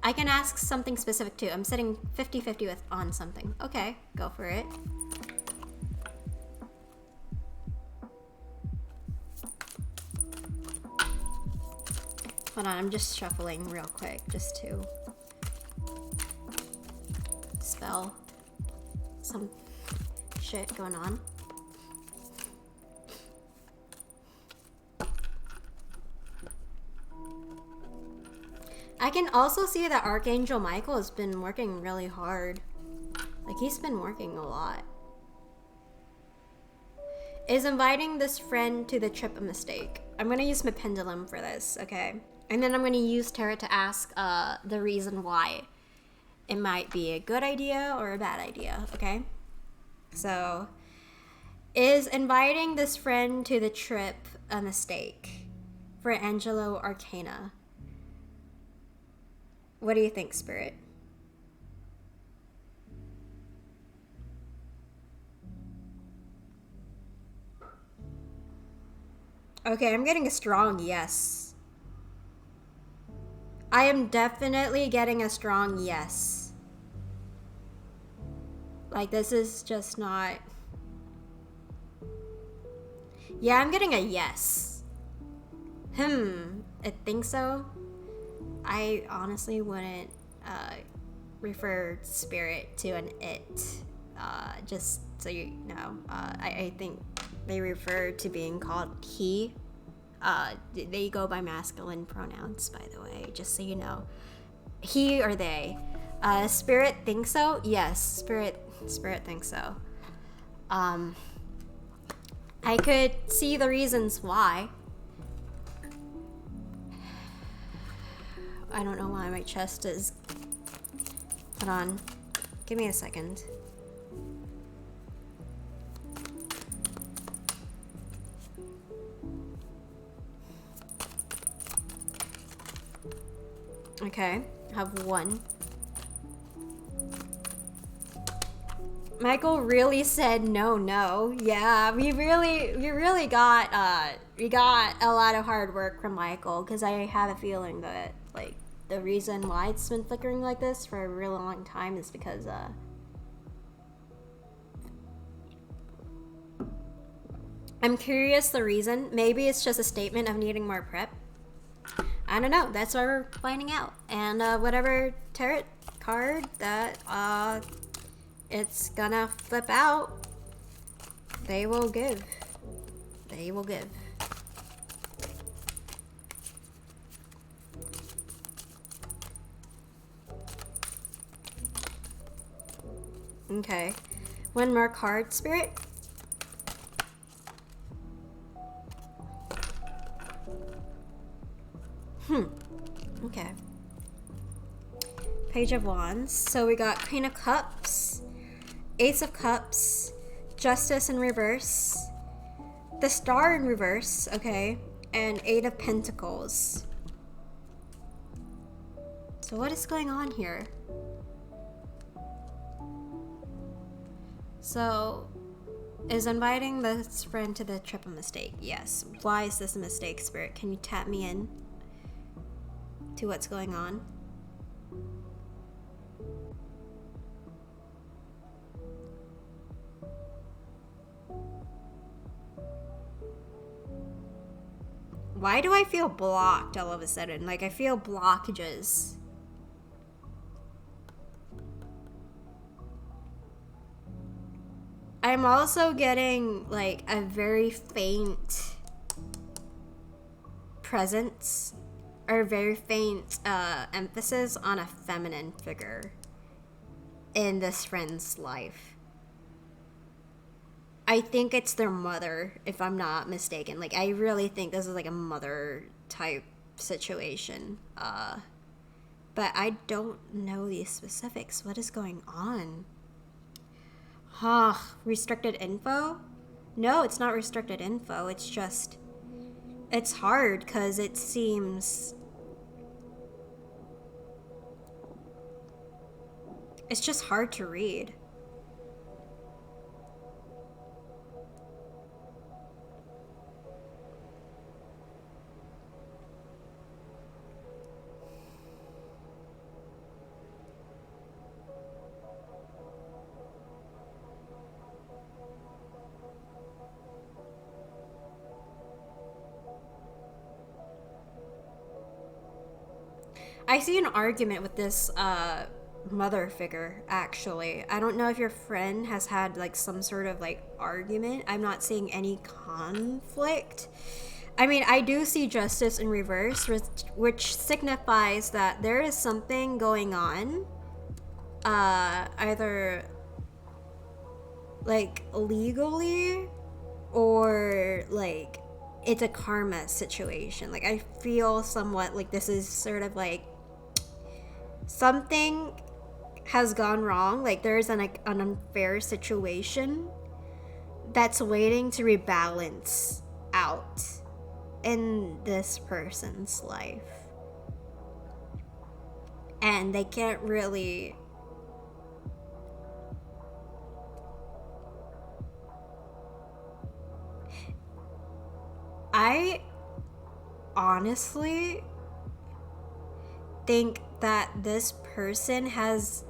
I can ask something specific too. I'm sitting 50-50 on something. Okay, go for it. Hold on, I'm just shuffling real quick just to spell some shit going on. I can also see that Archangel Michael has been working really hard. Like, he's been working a lot. Is inviting this friend to the trip a mistake? I'm gonna use my pendulum for this, okay? And then I'm gonna use Tarot to ask the reason why it might be a good idea or a bad idea, okay? So, is inviting this friend to the trip a mistake? For Angelo Arcana. What do you think, Spirit? Okay, I'm getting a strong yes. I am definitely getting a strong yes. Like, this is just not... Yeah, I'm getting a yes. I think so. I honestly wouldn't refer Spirit to an it. Just so you know. I think they refer to being called he. They go by masculine pronouns, by the way, just so you know. He or they. Spirit thinks so? Yes, Spirit thinks so. I could see the reasons why. I don't know why my chest is... Hold on. Give me a second. Okay, have one. Michael really said no. Yeah, we really got we got a lot of hard work from Michael, because I have a feeling that, like, the reason why it's been flickering like this for a really long time is because I'm curious the reason. Maybe it's just a statement of needing more prep. I don't know. That's why we're finding out. And whatever tarot card that it's gonna flip out, they will give. They will give. Okay. One more card, Spirit. Okay. Page of Wands. So we got Queen of Cups, Ace of Cups, Justice in reverse, the Star in reverse, okay, and Eight of Pentacles. So what is going on here? So, is inviting this friend to the trip a mistake? Yes. Why is this a mistake, Spirit? Can you tap me in to what's going on? Why do I feel blocked all of a sudden? Like, I feel blockages. I'm also getting, like, a very faint presence or very faint emphasis on a feminine figure in this friend's life. I think it's their mother, if I'm not mistaken. Like, I really think this is like a mother type situation. But I don't know the specifics. What is going on? Restricted info? No, it's not restricted info. It's just, it's hard because it seems, it's just hard to read. I see an argument with this mother figure, actually. I don't know if your friend has had like some sort of like argument. I'm not seeing any conflict. I mean, I do see justice in reverse, which signifies that there is something going on. Either like legally or like it's a karma situation. Like, I feel somewhat like this is sort of like something has gone wrong. Like, there's an unfair situation that's waiting to rebalance out in this person's life. And they can't really I honestly think that this person has,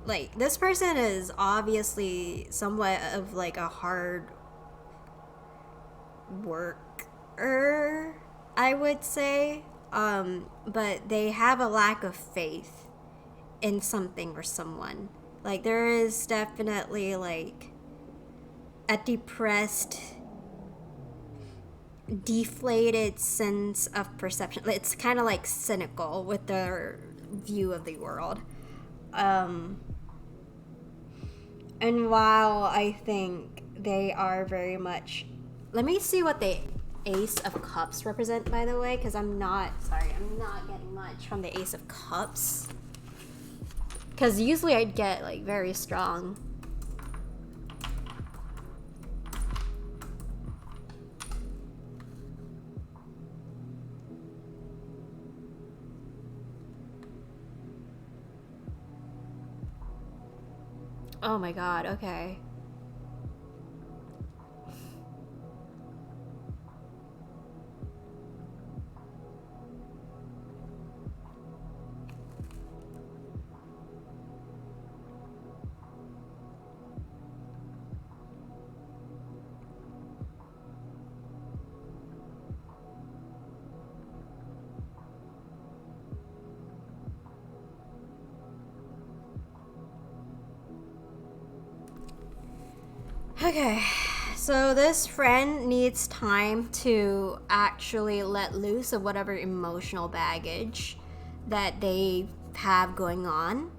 like, this person is obviously somewhat of like a hard worker, I would say, but they have a lack of faith in something or someone. Like, there is definitely like a depressed, deflated sense of perception. It's kind of like cynical with their view of the world. And while I think they are very much, let me see what the Ace of Cups represent, by the way, because I'm not getting much from the Ace of Cups, because usually I'd get like very strong. Oh my god, okay. Okay, so this friend needs time to actually let loose of whatever emotional baggage that they have going on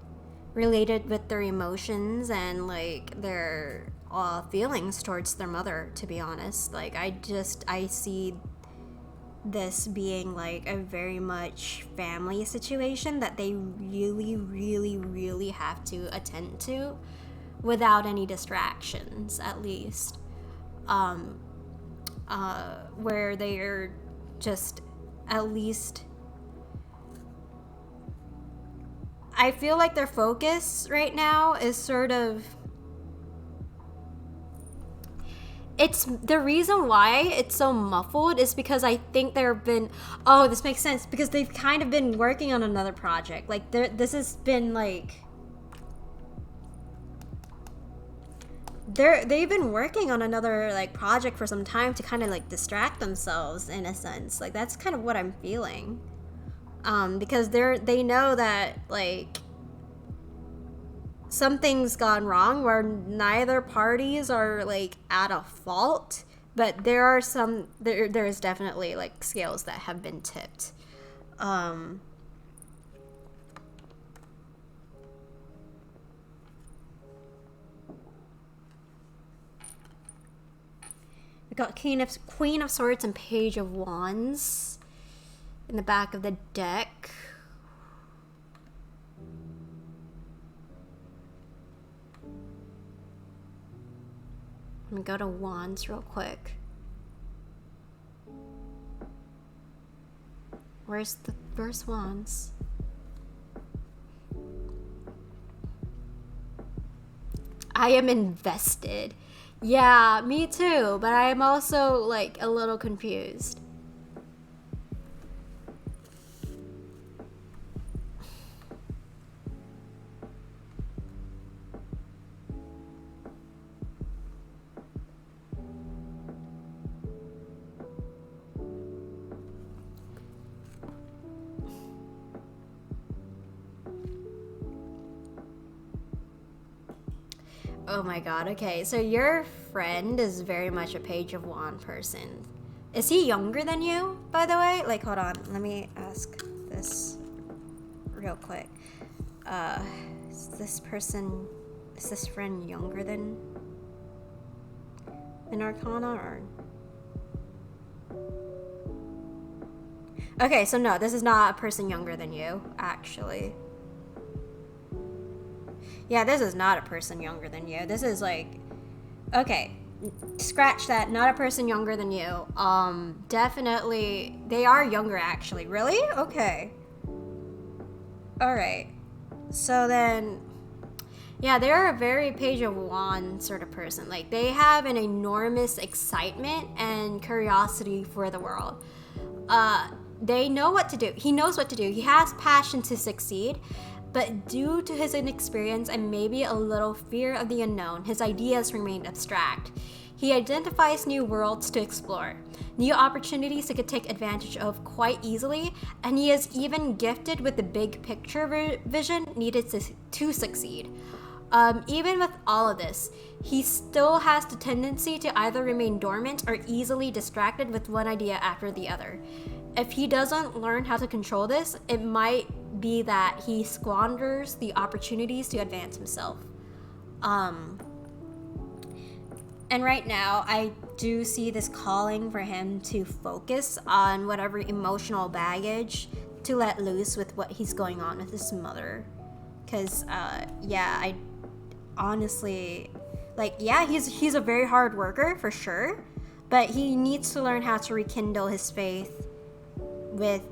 related with their emotions and like their feelings towards their mother, to be honest. Like, I see this being like a very much family situation that they really, really, really have to attend to without any distractions, at least. Where they are just, at least, I feel like their focus right now is sort of, it's the reason why it's so muffled is because I think there have been, oh, this makes sense, because they've kind of been working on another project. Like, this has been like, they've been working on another like project for some time to kind of like distract themselves, in a sense. Like, that's kind of what I'm feeling, because they know that like something's gone wrong where neither parties are like at a fault, But there are some, there is definitely like scales that have been tipped. We got Queen of Swords and Page of Wands in the back of the deck. I'm gonna go to Wands real quick. Where's Wands? I am invested. Yeah, me too, but I am also like a little confused. Oh my god, okay, so your friend is very much a Page of Wands person. Is he younger than you, by the way? Like, hold on, let me ask this real quick. Is this friend younger than Arcana, or? Okay, so no, this is not a person younger than you, actually. Yeah, this is not a person younger than you. This is like, okay, scratch that. Not a person younger than you. Definitely, they are younger actually. Really? Okay. All right. So then, yeah, they're a very Page of Wands sort of person. Like, they have an enormous excitement and curiosity for the world. They know what to do. He knows what to do. He has passion to succeed. But due to his inexperience and maybe a little fear of the unknown, his ideas remain abstract. He identifies new worlds to explore, new opportunities he could take advantage of quite easily, and he is even gifted with the big picture vision needed to succeed. Even with all of this, he still has the tendency to either remain dormant or easily distracted with one idea after the other. If he doesn't learn how to control this, it might be that he squanders the opportunities to advance himself. And right now, I do see this calling for him to focus on whatever emotional baggage to let loose with what he's going on with his mother. Because, yeah, I honestly, like, yeah, he's a very hard worker, for sure. But he needs to learn how to rekindle his faith with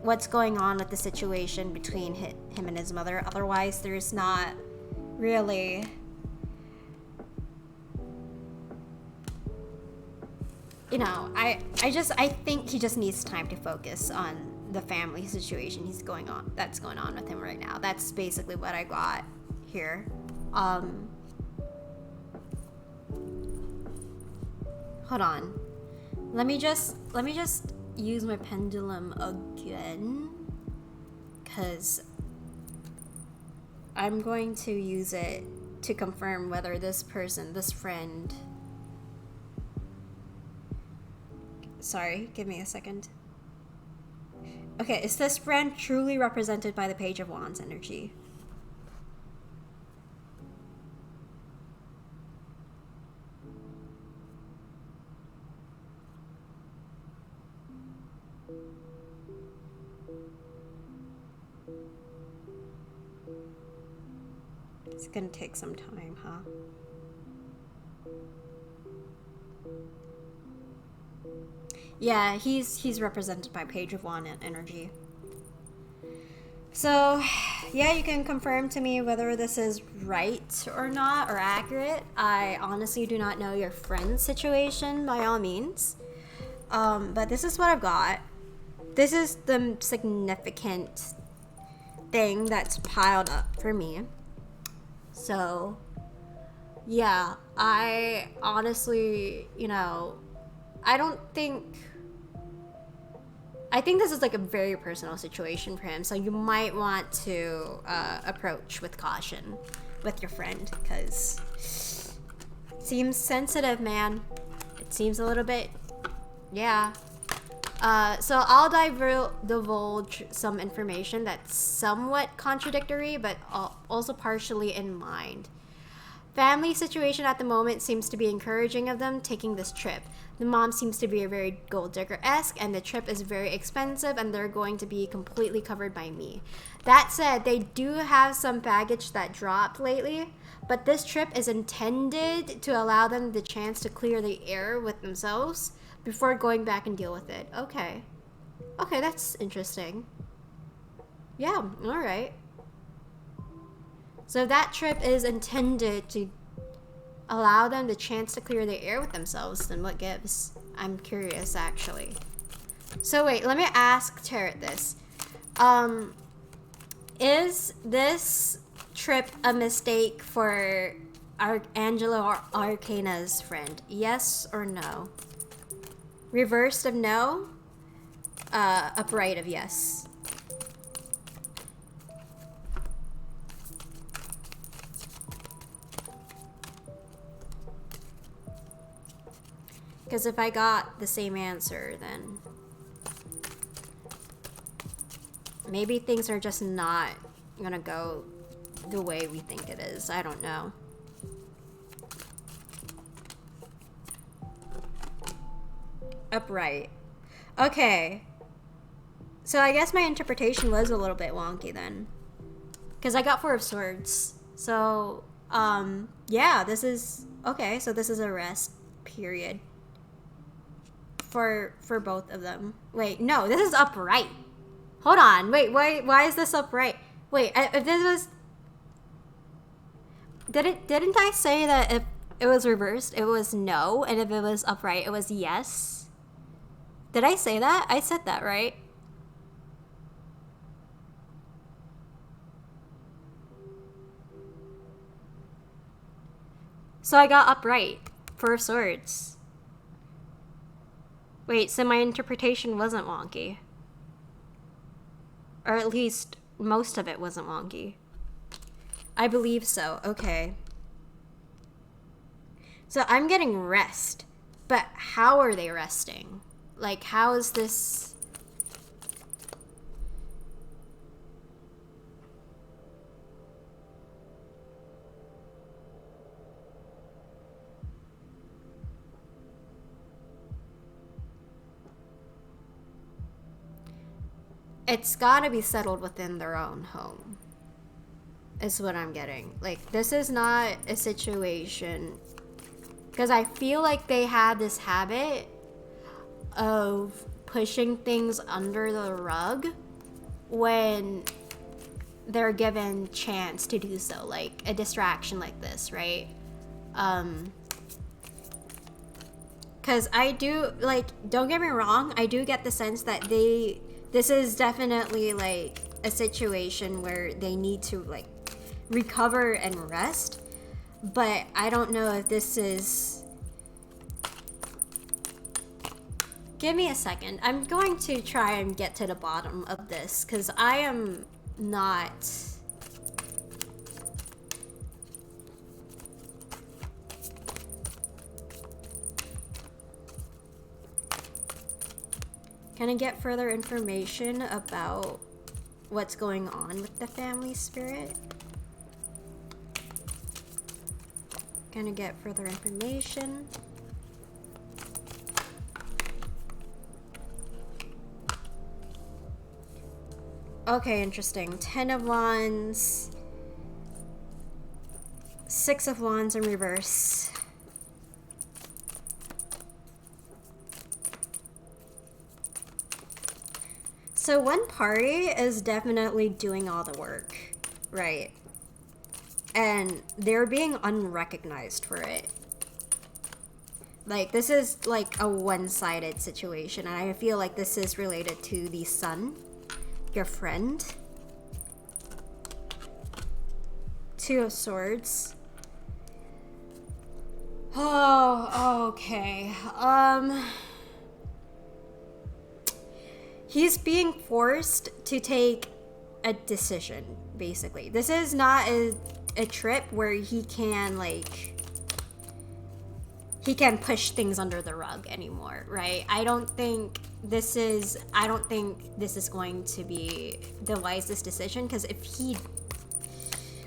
what's going on with the situation between him and his mother. Otherwise, there's not really I think he just needs time to focus on the family situation that's going on with him right now. That's basically what I got here. Hold on. Let me just use my pendulum again, because I'm going to use it to confirm whether this friend, sorry, give me a second. Okay, is this friend truly represented by the Page of Wands energy? It's gonna take some time, huh? Yeah, he's represented by Page of Wands energy. So, yeah, you can confirm to me whether this is right or not, or accurate. I honestly do not know your friend's situation, by all means. But this is what I've got. This is the significant thing that's piled up for me. So, yeah, I honestly, I think this is like a very personal situation for him. So you might want to approach with caution with your friend, because it seems sensitive, man. It seems a little bit, yeah. So I'll divulge some information that's somewhat contradictory, but also partially in mind. Family situation at the moment seems to be encouraging of them taking this trip. The mom seems to be a very gold digger-esque, and the trip is very expensive, and they're going to be completely covered by me. That said, they do have some baggage that dropped lately, but this trip is intended to allow them the chance to clear the air with themselves before going back and deal with it. Okay. Okay, that's interesting. Yeah, alright. So that trip is intended to allow them the chance to clear the air with themselves, then what gives? I'm curious, actually. So wait, let me ask Tarot this. Is this trip a mistake for Angelo Arcana's friend? Yes or no? Reversed of no, upright of yes. Because if I got the same answer, then maybe things are just not gonna go the way we think it is. I don't know. Upright. Okay. So I guess my interpretation was a little bit wonky then. Because I got Four of Swords. So, yeah, this is... Okay, so this is a rest period. For both of them. Wait, no, this is upright. Hold on. Wait, why is this upright? Wait, if this was... Didn't I say that if it was reversed, it was no, and if it was upright, it was yes? Did I say that? I said that, right? So I got upright. Four of Swords. Wait, so my interpretation wasn't wonky. Or at least most of it wasn't wonky. I believe so. Okay. So I'm getting rest. But how are they resting? Like, how is this... It's gotta be settled within their own home, is what I'm getting. Like, this is not a situation, because I feel like they have this habit of pushing things under the rug when they're given chance to do so, like a distraction like this, right? Because I do, like, don't get me wrong, I do get the sense that this is definitely, like, a situation where they need to, like, recover and rest. But I don't know if this is... Give me a second. I'm going to try and get to the bottom of this, because I am not... Can I get further information about what's going on with the family spirit? Can I get further information? Okay, interesting. 10 of Wands. 6 of Wands in reverse. So one party is definitely doing all the work, right? And they're being unrecognized for it. Like, this is like a one-sided situation, and I feel like this is related to the sun, your friend. Two of Swords. Oh, okay. He's being forced to take a decision, basically. This is not a trip where he can, like... he can push things under the rug anymore, right? I don't think this is going to be the wisest decision, because if he,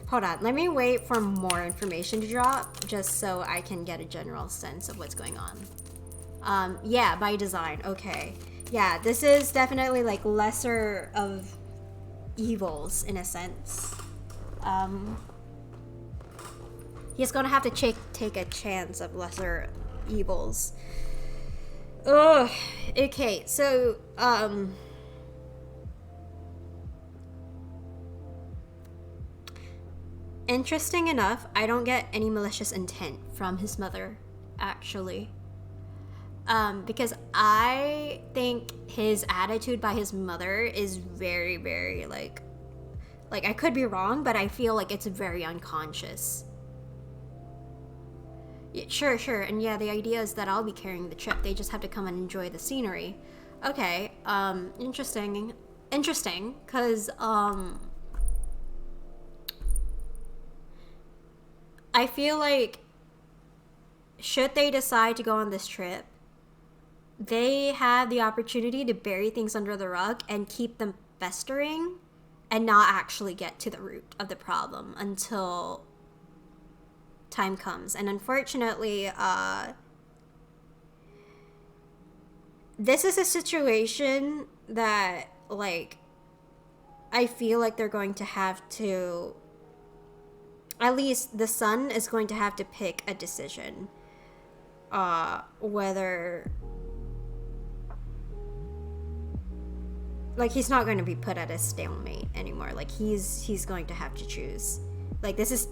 hold on, let me wait for more information to drop just so I can get a general sense of what's going on. Yeah, by design. Okay. Yeah, this is definitely like lesser of evils in a sense. He's gonna have to take a chance of lesser evils. Ugh. Okay, so interesting enough, I don't get any malicious intent from his mother, actually. Because I think his attitude by his mother is very, very like I could be wrong, but I feel like it's very unconscious. Yeah, sure, and yeah, the idea is that I'll be carrying the trip. They just have to come and enjoy the scenery. Okay, interesting, because I feel like should they decide to go on this trip, they have the opportunity to bury things under the rug and keep them festering and not actually get to the root of the problem until time comes. And unfortunately, this is a situation that, like, I feel like they're going to have to, at least the son is going to have to pick a decision, whether, like, he's not going to be put at a stalemate anymore. Like, he's going to have to choose. Like, this is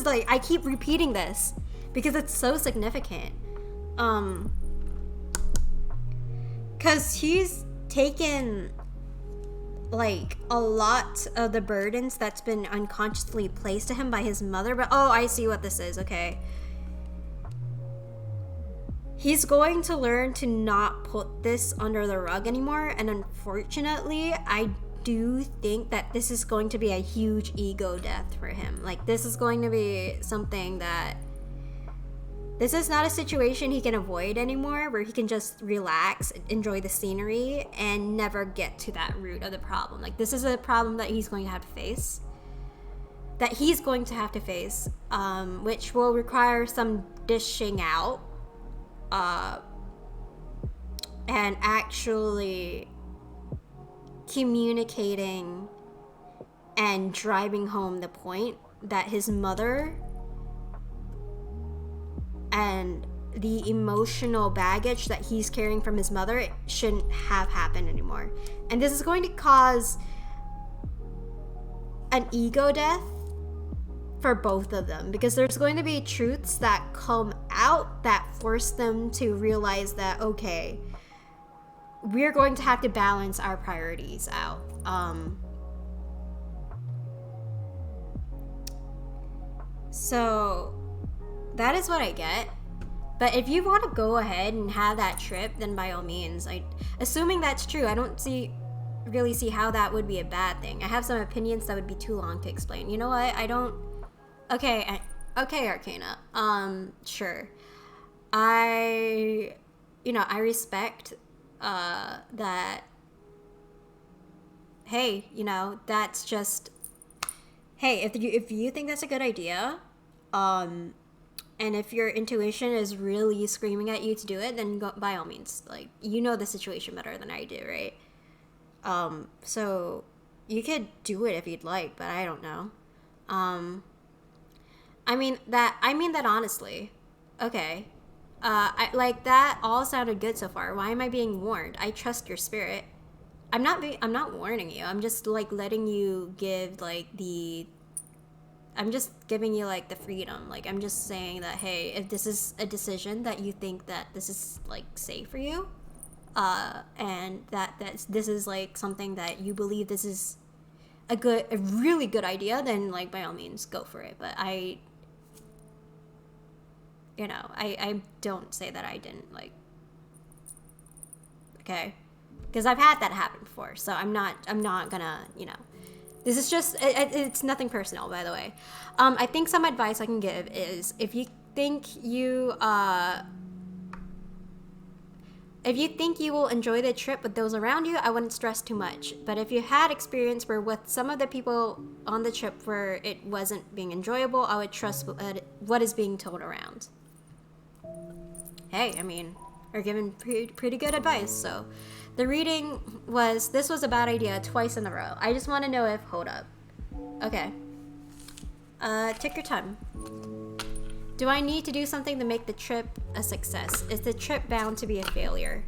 like, I keep repeating this because it's so significant. Because he's taken, like, a lot of the burdens that's been unconsciously placed to him by his mother. But, oh, I see what this is. Okay. He's going to learn to not put this under the rug anymore. And unfortunately, I do think that this is going to be a huge ego death for him. Like, this is going to be something that, this is not a situation he can avoid anymore, where he can just relax, enjoy the scenery, and never get to that root of the problem. Like, this is a problem that he's going to have to face. Which will require some dishing out, and actually communicating and driving home the point that his mother and the emotional baggage that he's carrying from his mother shouldn't have happened anymore. And this is going to cause an ego death for both of them, because there's going to be truths that come out that force them to realize that, okay, we're going to have to balance our priorities out. So that is what I get. But if you want to go ahead and have that trip, then by all means. Assuming that's true, I don't really see how that would be a bad thing. I have some opinions that would be too long to explain. You know what? Okay, Arcana. Sure. I respect that. Hey, that's just. Hey, if you think that's a good idea, and if your intuition is really screaming at you to do it, then go, by all means. Like, you know the situation better than I do, right? So you could do it if you'd like, but I don't know. I mean that honestly. Okay. That all sounded good so far. Why am I being warned? I trust your spirit. I'm not warning you. I'm just like letting you give I'm just giving you like the freedom. Like, I'm just saying that, hey, if this is a decision that you think that this is like safe for you, and this is like something that you believe this is a really good idea, then like by all means go for it. But I don't say that I didn't, like, okay, because I've had that happen before. So I'm not gonna, this is just, it's nothing personal, by the way. I think some advice I can give is, if you think you will enjoy the trip with those around you, I wouldn't stress too much. But if you had experience where with some of the people on the trip where it wasn't being enjoyable, I would trust what is being told around. Hey, I mean, we're given pretty good advice. So the reading was, this was a bad idea twice in a row. I just want to know if, hold up. Okay. Take your time. Do I need to do something to make the trip a success? Is the trip bound to be a failure?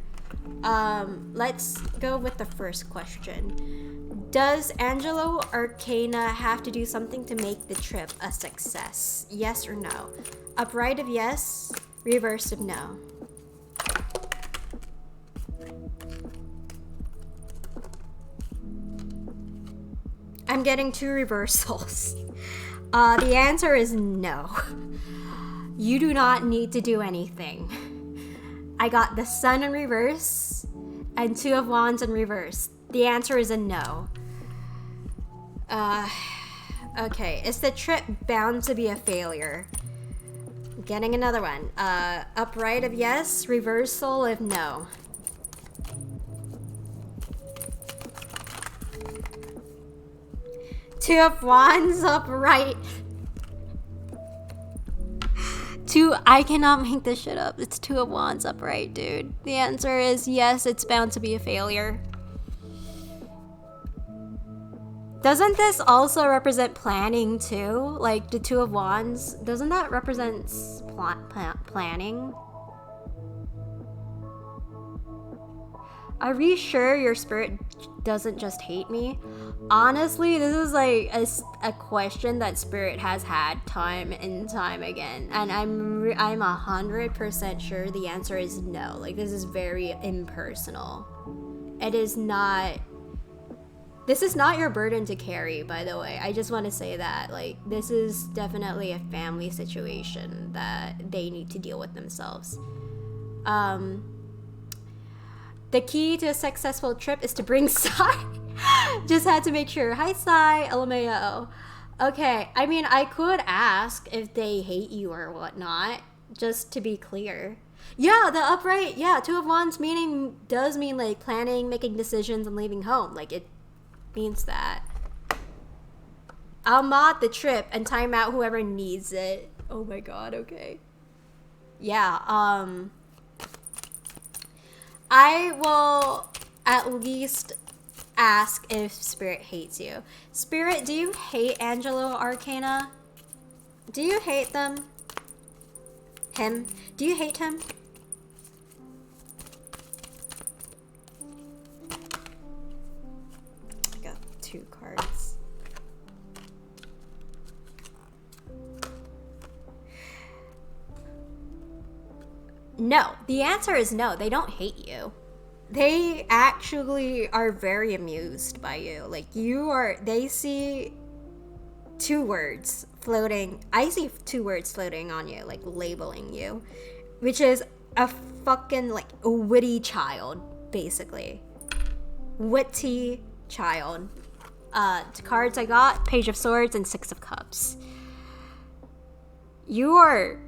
Let's go with the first question. Does Angelo Arcana have to do something to make the trip a success? Yes or no? Upright of yes, reverse of no. I'm getting 2 reversals. The answer is no. You do not need to do anything. I got the Sun in reverse and 2 of Wands in reverse. The answer is a no. Okay, is the trip bound to be a failure? Getting another one. Upright of yes, reversal of no. Two of Wands upright. 2, I cannot make this shit up. It's 2 of Wands upright, dude. The answer is yes, it's bound to be a failure. Doesn't this also represent planning too? Like the 2 of Wands, doesn't that represent planning? Are we sure your spirit doesn't just hate me? Honestly, this is like a question that spirit has had time and time again, and I'm 100% sure the answer is no. Like, this is very impersonal. It is not. This is not your burden to carry, by the way. I just want to say that. Like, this is definitely a family situation that they need to deal with themselves. The key to a successful trip is to bring Sai. Just had to make sure. Hi, Sai. LMAO. Okay, I mean, I could ask if they hate you or whatnot, just to be clear. Yeah, the upright, yeah, 2 of Wands does mean, like, planning, making decisions, and leaving home. Like, it means that. I'll mod the trip and time out whoever needs it. Oh my god, okay. Yeah, I will at least ask if Spirit hates you. Spirit, do you hate Angelo Arcana? Do you hate them? Him? Do you hate him? I got 2 cards. No, the answer is no. They don't hate you. They actually are very amused by you. Like, they see 2 words floating. I see 2 words floating on you, like labeling you, which is a fucking, like, a witty child, basically. Witty child. The cards I got, Page of Swords and 6 of Cups. You are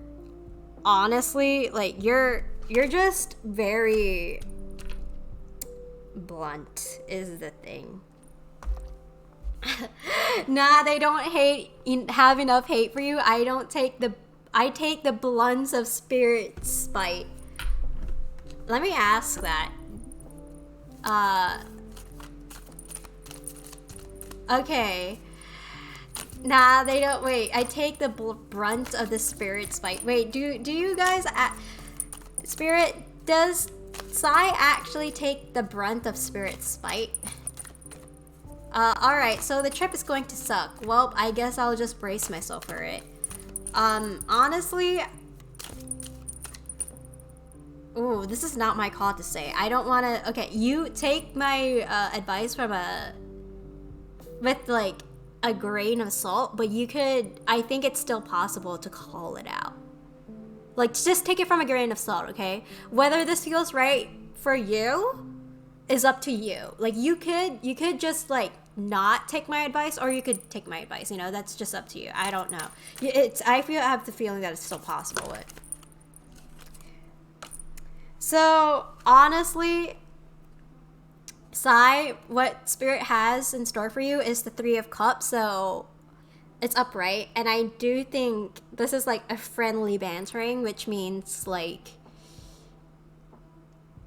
honestly, like, you're just very blunt is the thing. Nah, they don't have enough hate for you. I take the blunts of Spirit spite. Let me ask that. Okay. Nah, they don't. Wait, I take the brunt of the Spirit spite. Wait, do you guys Spirit, does Sai actually take the brunt of Spirit spite? Alright, so the trip is going to suck. Well, I guess I'll just brace myself for it. Honestly, ooh, this is not my call to say. I don't want to. Okay, you take my advice with like a grain of salt, but you could. I think it's still possible to call it out. Like, just take it from a grain of salt, okay? Whether this feels right for you, is up to you. Like you could just like not take my advice, or you could take my advice. You know, that's just up to you. I don't know. I have the feeling that it's still possible. So honestly, Sai, what Spirit has in store for you is the Three of Cups. So it's upright, and I do think this is like a friendly bantering, which means like,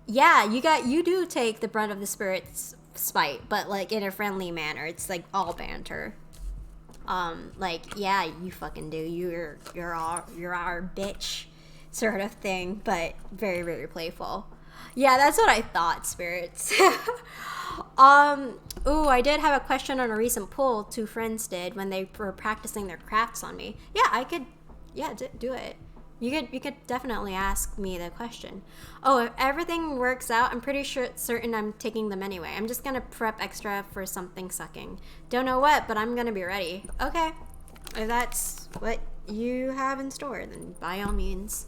yeah, you do take the brunt of the Spirit's spite, but like in a friendly manner. It's like all banter. Like, yeah, you fucking do. You're our bitch sort of thing, but very, very playful. Yeah, that's what I thought, Spirits. Ooh, I did have a question on a recent poll. Two friends did when they were practicing their crafts on me. Yeah, I could, yeah, do it. You could definitely ask me the question. Oh, if everything works out, I'm pretty certain I'm taking them anyway. I'm just gonna prep extra for something sucking. Don't know what, but I'm gonna be ready. Okay, if that's what you have in store, then by all means.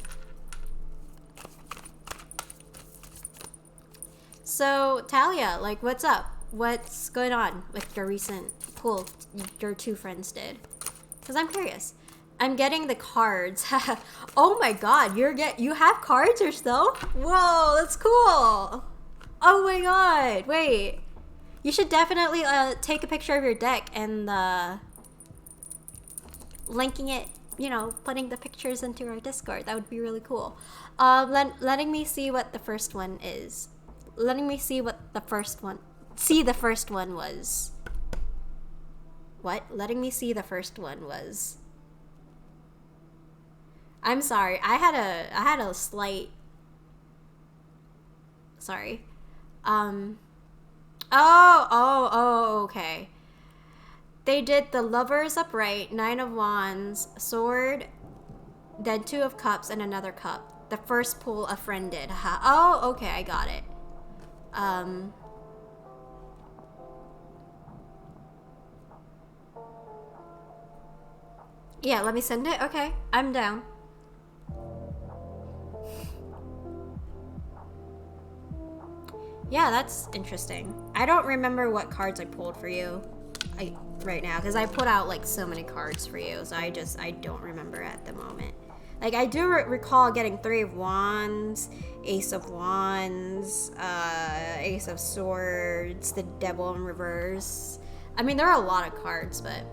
So, Talia, like, what's up? What's going on with your recent pool your two friends did? Because I'm curious. I'm getting the cards. Oh my god, you have cards yourself? Whoa, that's cool. Oh my god, wait. You should definitely take a picture of your deck and linking it, you know, putting the pictures into our Discord. That would be really cool. Letting me see what the first one is. Letting me see what the first one... See the first one was... What? Letting me see the first one was... I'm sorry. I had a slight... Sorry. Oh, okay. They did the Lovers upright, Nine of Wands, Sword, then Two of Cups, and another cup. The first pull a friend did. Oh, okay, I got it. Yeah, let me send it. Okay, I'm down. Yeah, that's interesting. I don't remember what cards I pulled for you right now, because I put out like so many cards for you, so I don't remember at the moment. Like, I do recall getting Three of Wands, Ace of Wands, Ace of Swords, the Devil in reverse. I mean, there are a lot of cards, but...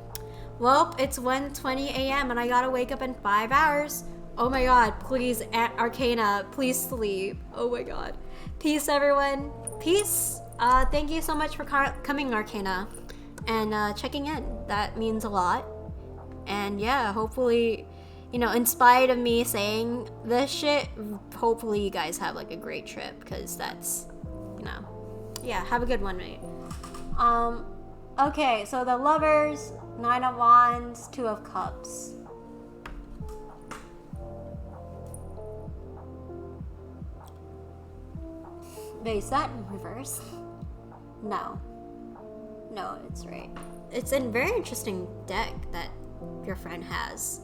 Well, it's 1:20 a.m. and I gotta wake up in 5 hours. Oh my god, please, Arcana, please sleep. Oh my god. Peace, everyone. Peace. Thank you so much for coming, Arcana, and checking in. That means a lot. And yeah, hopefully... You know, in spite of me saying this shit, hopefully you guys have like a great trip, because that's, you know, yeah, have a good one, mate. Okay, so the Lovers, Nine of Wands, Two of Cups. Wait, is that in reverse? No, it's right. It's a very interesting deck that your friend has.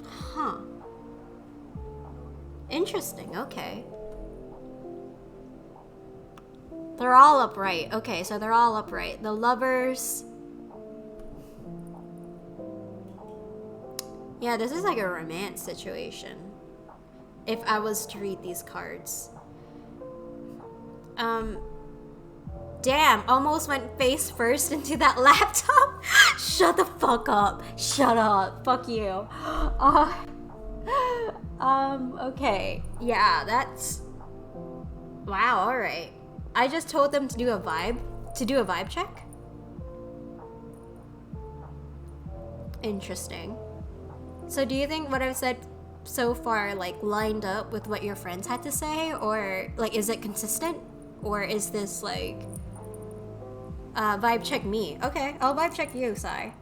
Huh. Interesting, okay. They're all upright. Okay, so they're all upright. The Lovers... Yeah, this is like a romance situation. If I was to read these cards. Damn, almost went face first into that laptop. Shut the fuck up. Shut up. Fuck you. Okay. Yeah, that's... Wow, alright. I just told them to do a vibe check? Interesting. So do you think what I've said so far, like, lined up with what your friends had to say? Or, like, is it consistent? Or is this, like... vibe check me. Okay, I'll vibe check you, Sai.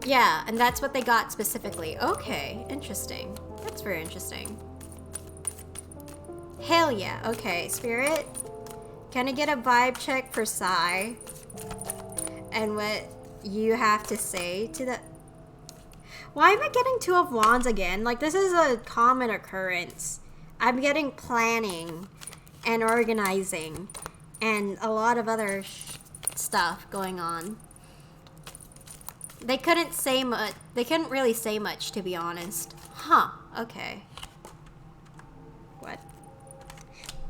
Yeah, and that's what they got specifically. Okay, interesting. That's very interesting. Hell yeah. Okay, Spirit. Can I get a vibe check for Sai? And what you have to say to the... Why am I getting Two of Wands again? Like, this is a common occurrence. I'm getting planning and organizing and a lot of other stuff going on. They couldn't say much. They couldn't really say much, to be honest. Huh. Okay. What?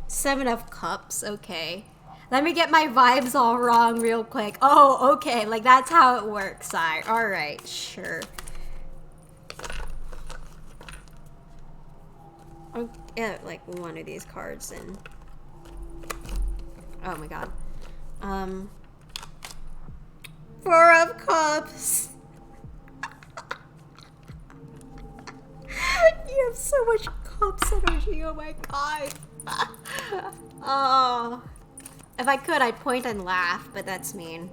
Seven of Cups. Okay. Let me get my vibes all wrong real quick. Oh, okay. Like, that's how it works. Alright, sure. I'll get, like, one of these cards in. Oh my god. Four of Cups. You have so much Cups energy. Oh my god. Oh. If I could, I'd point and laugh, but that's mean.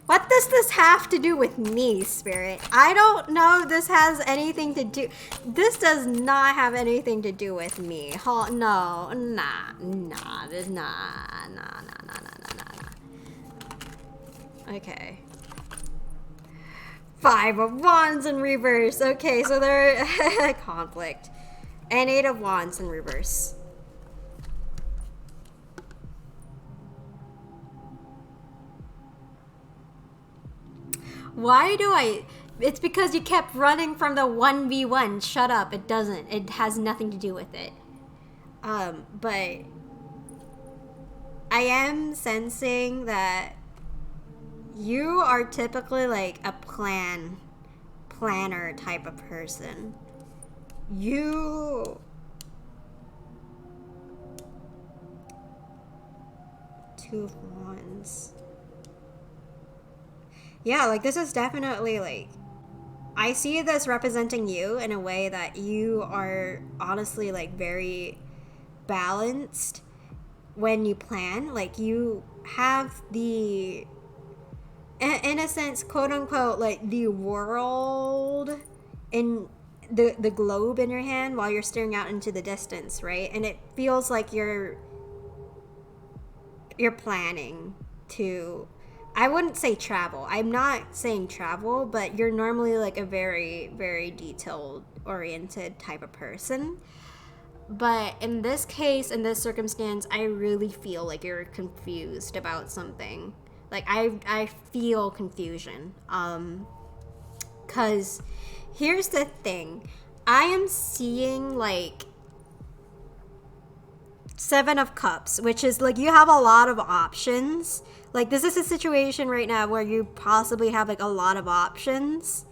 What does this have to do with me, Spirit? I don't know if this has anything to do... This does not have anything to do with me. No, there's nah. Okay. Five of Wands in reverse. Okay, so they're conflict. And Eight of Wands in reverse. Why do I... It's because you kept running from the 1v1. Shut up. It doesn't. It has nothing to do with it. But... I am sensing that you are typically like a planner type of person. You... Two of Wands. Yeah, like, this is definitely, like, I see this representing you in a way that you are honestly, like, very balanced when you plan. Like, you have the, in a sense, quote-unquote, like, the world in the globe in your hand while you're staring out into the distance, right? And it feels like you're planning to... I wouldn't say travel. I'm not saying travel, but you're normally like a very, very detail-oriented type of person. But in this case, in this circumstance, I really feel like you're confused about something. Like, I feel confusion. 'Cause here's the thing. I am seeing, like, Seven of Cups, which is, like, you have a lot of options. Like, this is a situation right now where you possibly have, like, a lot of options.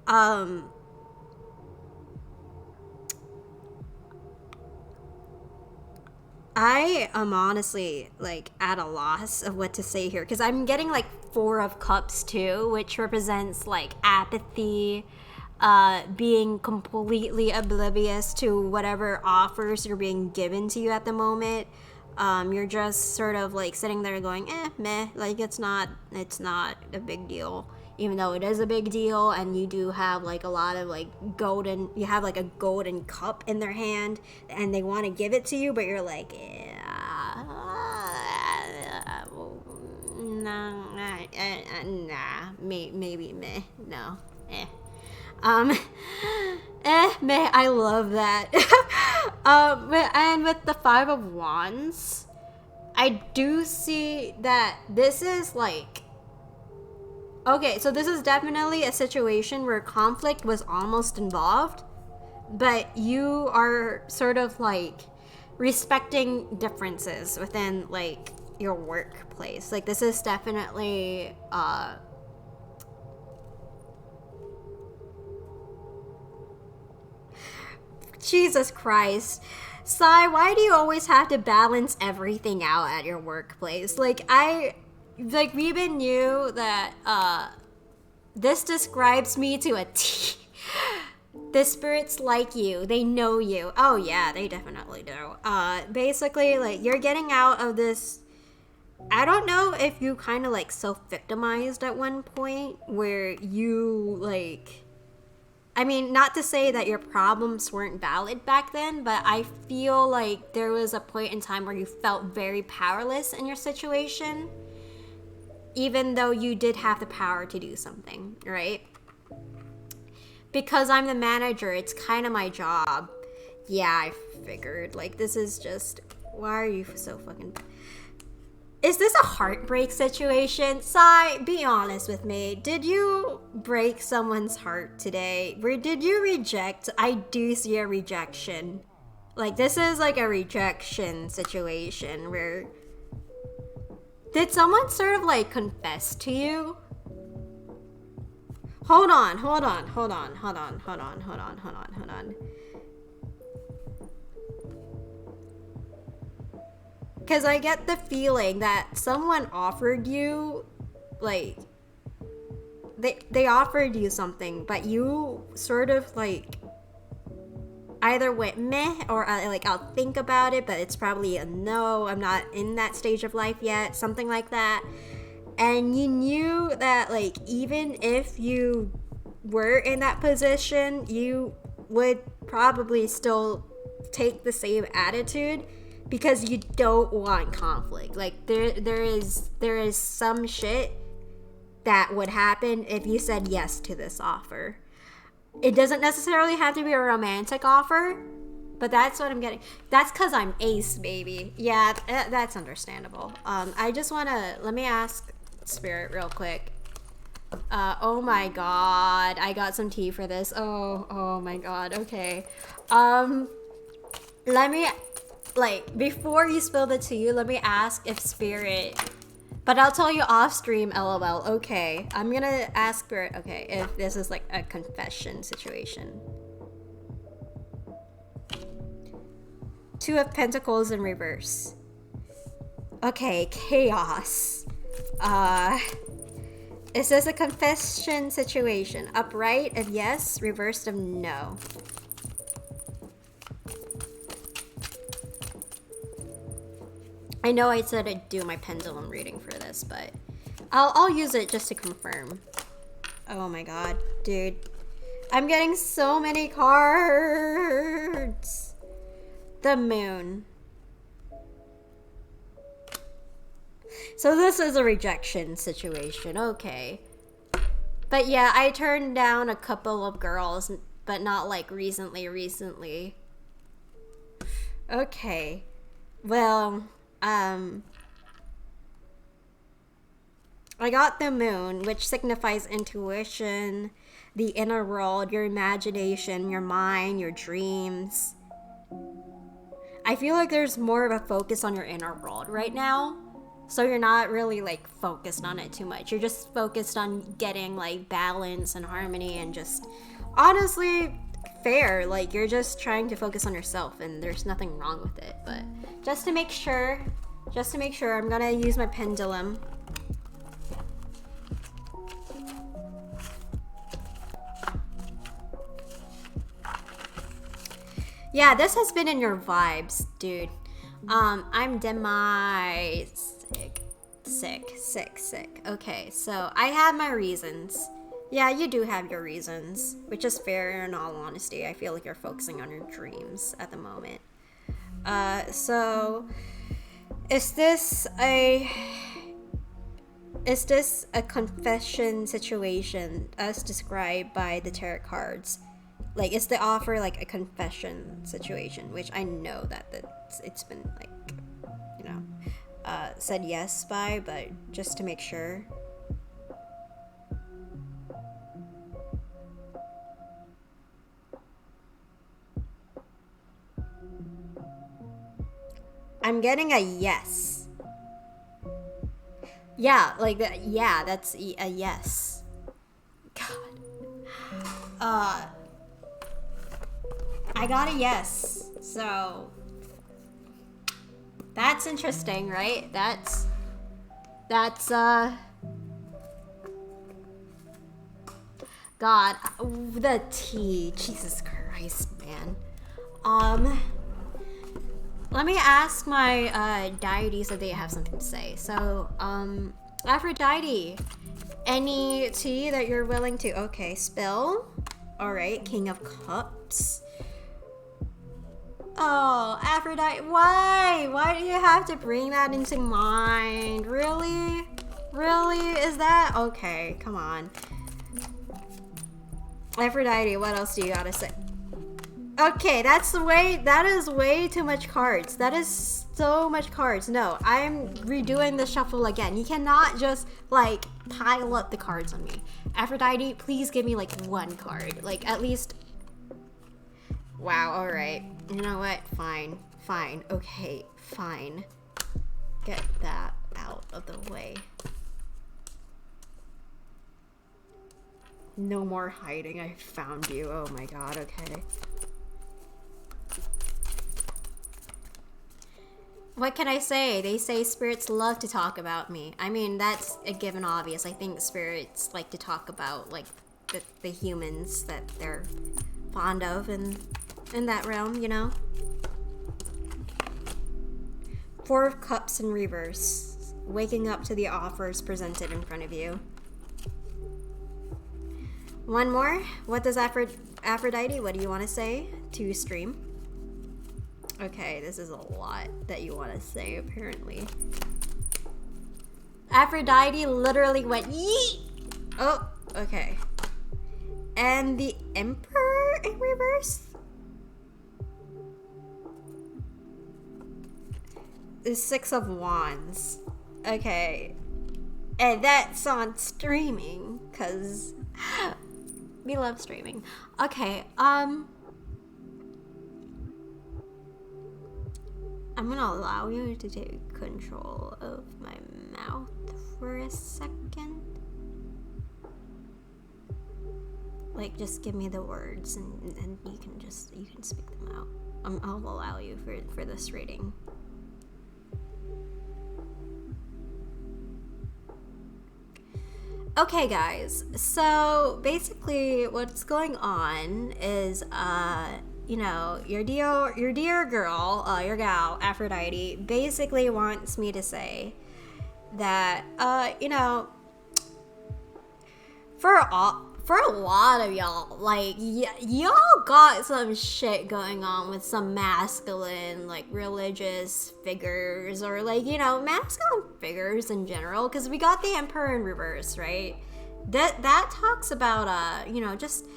I am honestly, like, at a loss of what to say here. Because I'm getting, like, Four of Cups, too, which represents, like, apathy, being completely oblivious to whatever offers are being given to you at the moment. You're just sort of like sitting there going, meh, like it's not a big deal, even though it is a big deal. And you do have like a lot of like you have like a golden cup in their hand and they want to give it to you, but you're like, maybe meh, no, meh, I love that. And with the Five of Wands, I do see that this is like... Okay, so this is definitely a situation where conflict was almost involved, but you are sort of like respecting differences within like your workplace. Like, this is definitely... Jesus Christ. Sai, why do you always have to balance everything out at your workplace? Like, we even knew that, this describes me to a T. The spirits like you. They know you. Oh, yeah, they definitely do. Basically, like, you're getting out of this I don't know if you kind of like self-victimized at one point where you like, I mean, not to say that your problems weren't valid back then, but I feel like there was a point in time where you felt very powerless in your situation, even though you did have the power to do something, right? Because I'm the manager, it's kind of my job. Yeah, I figured. Like, this is just... Why are you so fucking... Is this a heartbreak situation? Sai, be honest with me. Did you break someone's heart today? Where did you reject? I do see a rejection. Like, this is like a rejection situation where... Did someone sort of like confess to you? Hold on. Because I get the feeling that someone offered you, like, they offered you something, but you sort of like either went meh or like I'll think about it, but it's probably a no, I'm not in that stage of life yet, something like that. And you knew that, like, even if you were in that position, you would probably still take the same attitude because you don't want conflict. Like, there is some shit that would happen if you said yes to this offer. It doesn't necessarily have to be a romantic offer, but that's what I'm getting. That's because I'm ace, baby. Yeah, that's understandable. I just want to... Let me ask Spirit real quick. Oh my god. I got some tea for this. Oh my god. Okay. Let me... Like, before you spill the tea, let me ask if Spirit... But I'll tell you off stream, LOL. Okay. I'm gonna ask Spirit, okay, if this is like a confession situation. Two of Pentacles in reverse. Okay, chaos. Is this a confession situation? Upright of yes, reversed of no. I know I said I'd do my pendulum reading for this, but I'll use it just to confirm. Oh my god, dude. I'm getting so many cards. The moon. So this is a rejection situation, okay. But yeah, I turned down a couple of girls, but not like recently. Okay. Well, I got the moon, which signifies intuition, the inner world, your imagination, your mind, your dreams. I feel like there's more of a focus on your inner world right now. So you're not really like focused on it too much. You're just focused on getting like balance and harmony and just honestly fair. Like you're just trying to focus on yourself and there's nothing wrong with it. But just to make sure, I'm gonna use my pendulum. Yeah, this has been in your vibes, dude. I'm sick. Okay, so I have my reasons. Yeah, you do have your reasons, which is fair in all honesty. I feel like you're focusing on your dreams at the moment. So is this a confession situation as described by the tarot cards? Like, is the offer like a confession situation, which I know that it's been like, you know, said yes by, but just to make sure. I'm getting a yes. Yeah, like that. Yeah, that's a yes. God. I got a yes. So that's interesting, right? That's God, the tea. Jesus Christ, man. let me ask my deities if they have something to say. So, Aphrodite, any tea that you're willing to? Okay, spill. All right, King of Cups. Oh, Aphrodite, why? Why do you have to bring that into mind? Really? Really? Is that okay? Come on. Aphrodite, what else do you gotta say? Okay, that is way too much cards. That is so much cards. No, I'm redoing the shuffle again. You cannot just like pile up the cards on me. Aphrodite, please give me like one card. Like at least. Wow, alright. You know what? Fine. Fine. Okay, fine. Get that out of the way. No more hiding. I found you. Oh my god, okay. What can I say? They say spirits love to talk about me. I mean, that's a given obvious. I think spirits like to talk about like the humans that they're fond of and in that realm, you know? Four of Cups in reverse. Waking up to the offers presented in front of you. One more. What does Aphrodite, what do you want to say to stream? Okay, this is a lot that you want to say, apparently. Aphrodite literally went yeet! Oh, okay. And the Emperor in reverse? The Six of Wands. Okay. And that's on streaming, because we love streaming. Okay, I'm gonna allow you to take control of my mouth for a second. Like, just give me the words and you can speak them out. I'll allow you for this reading. Okay, guys, so basically what's going on is, you know, your dear girl, your gal, Aphrodite, basically wants me to say that, you know, for a lot of y'all, like, y'all got some shit going on with some masculine, like, religious figures, or, like, you know, masculine figures in general, because we got the Emperor in reverse, right? That talks about, you know, just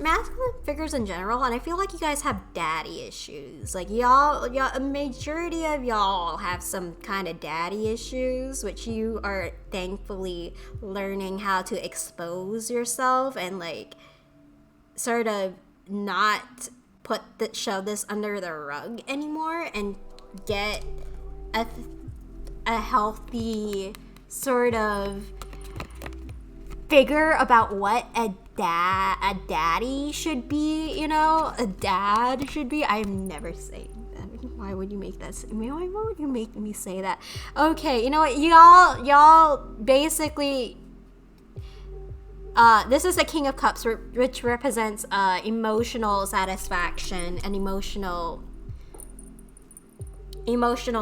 masculine figures in general, and I feel like you guys have daddy issues. Like, y'all, a majority of y'all have some kind of daddy issues, which you are thankfully learning how to expose yourself and, like, sort of not shove this under the rug anymore and get a healthy sort of figure about what a daddy should be, you know? A dad should be. I'm never saying that. Why would you make that? Why would you make me say that? Okay, you know what? Y'all basically, this is the King of Cups, which represents emotional satisfaction and emotional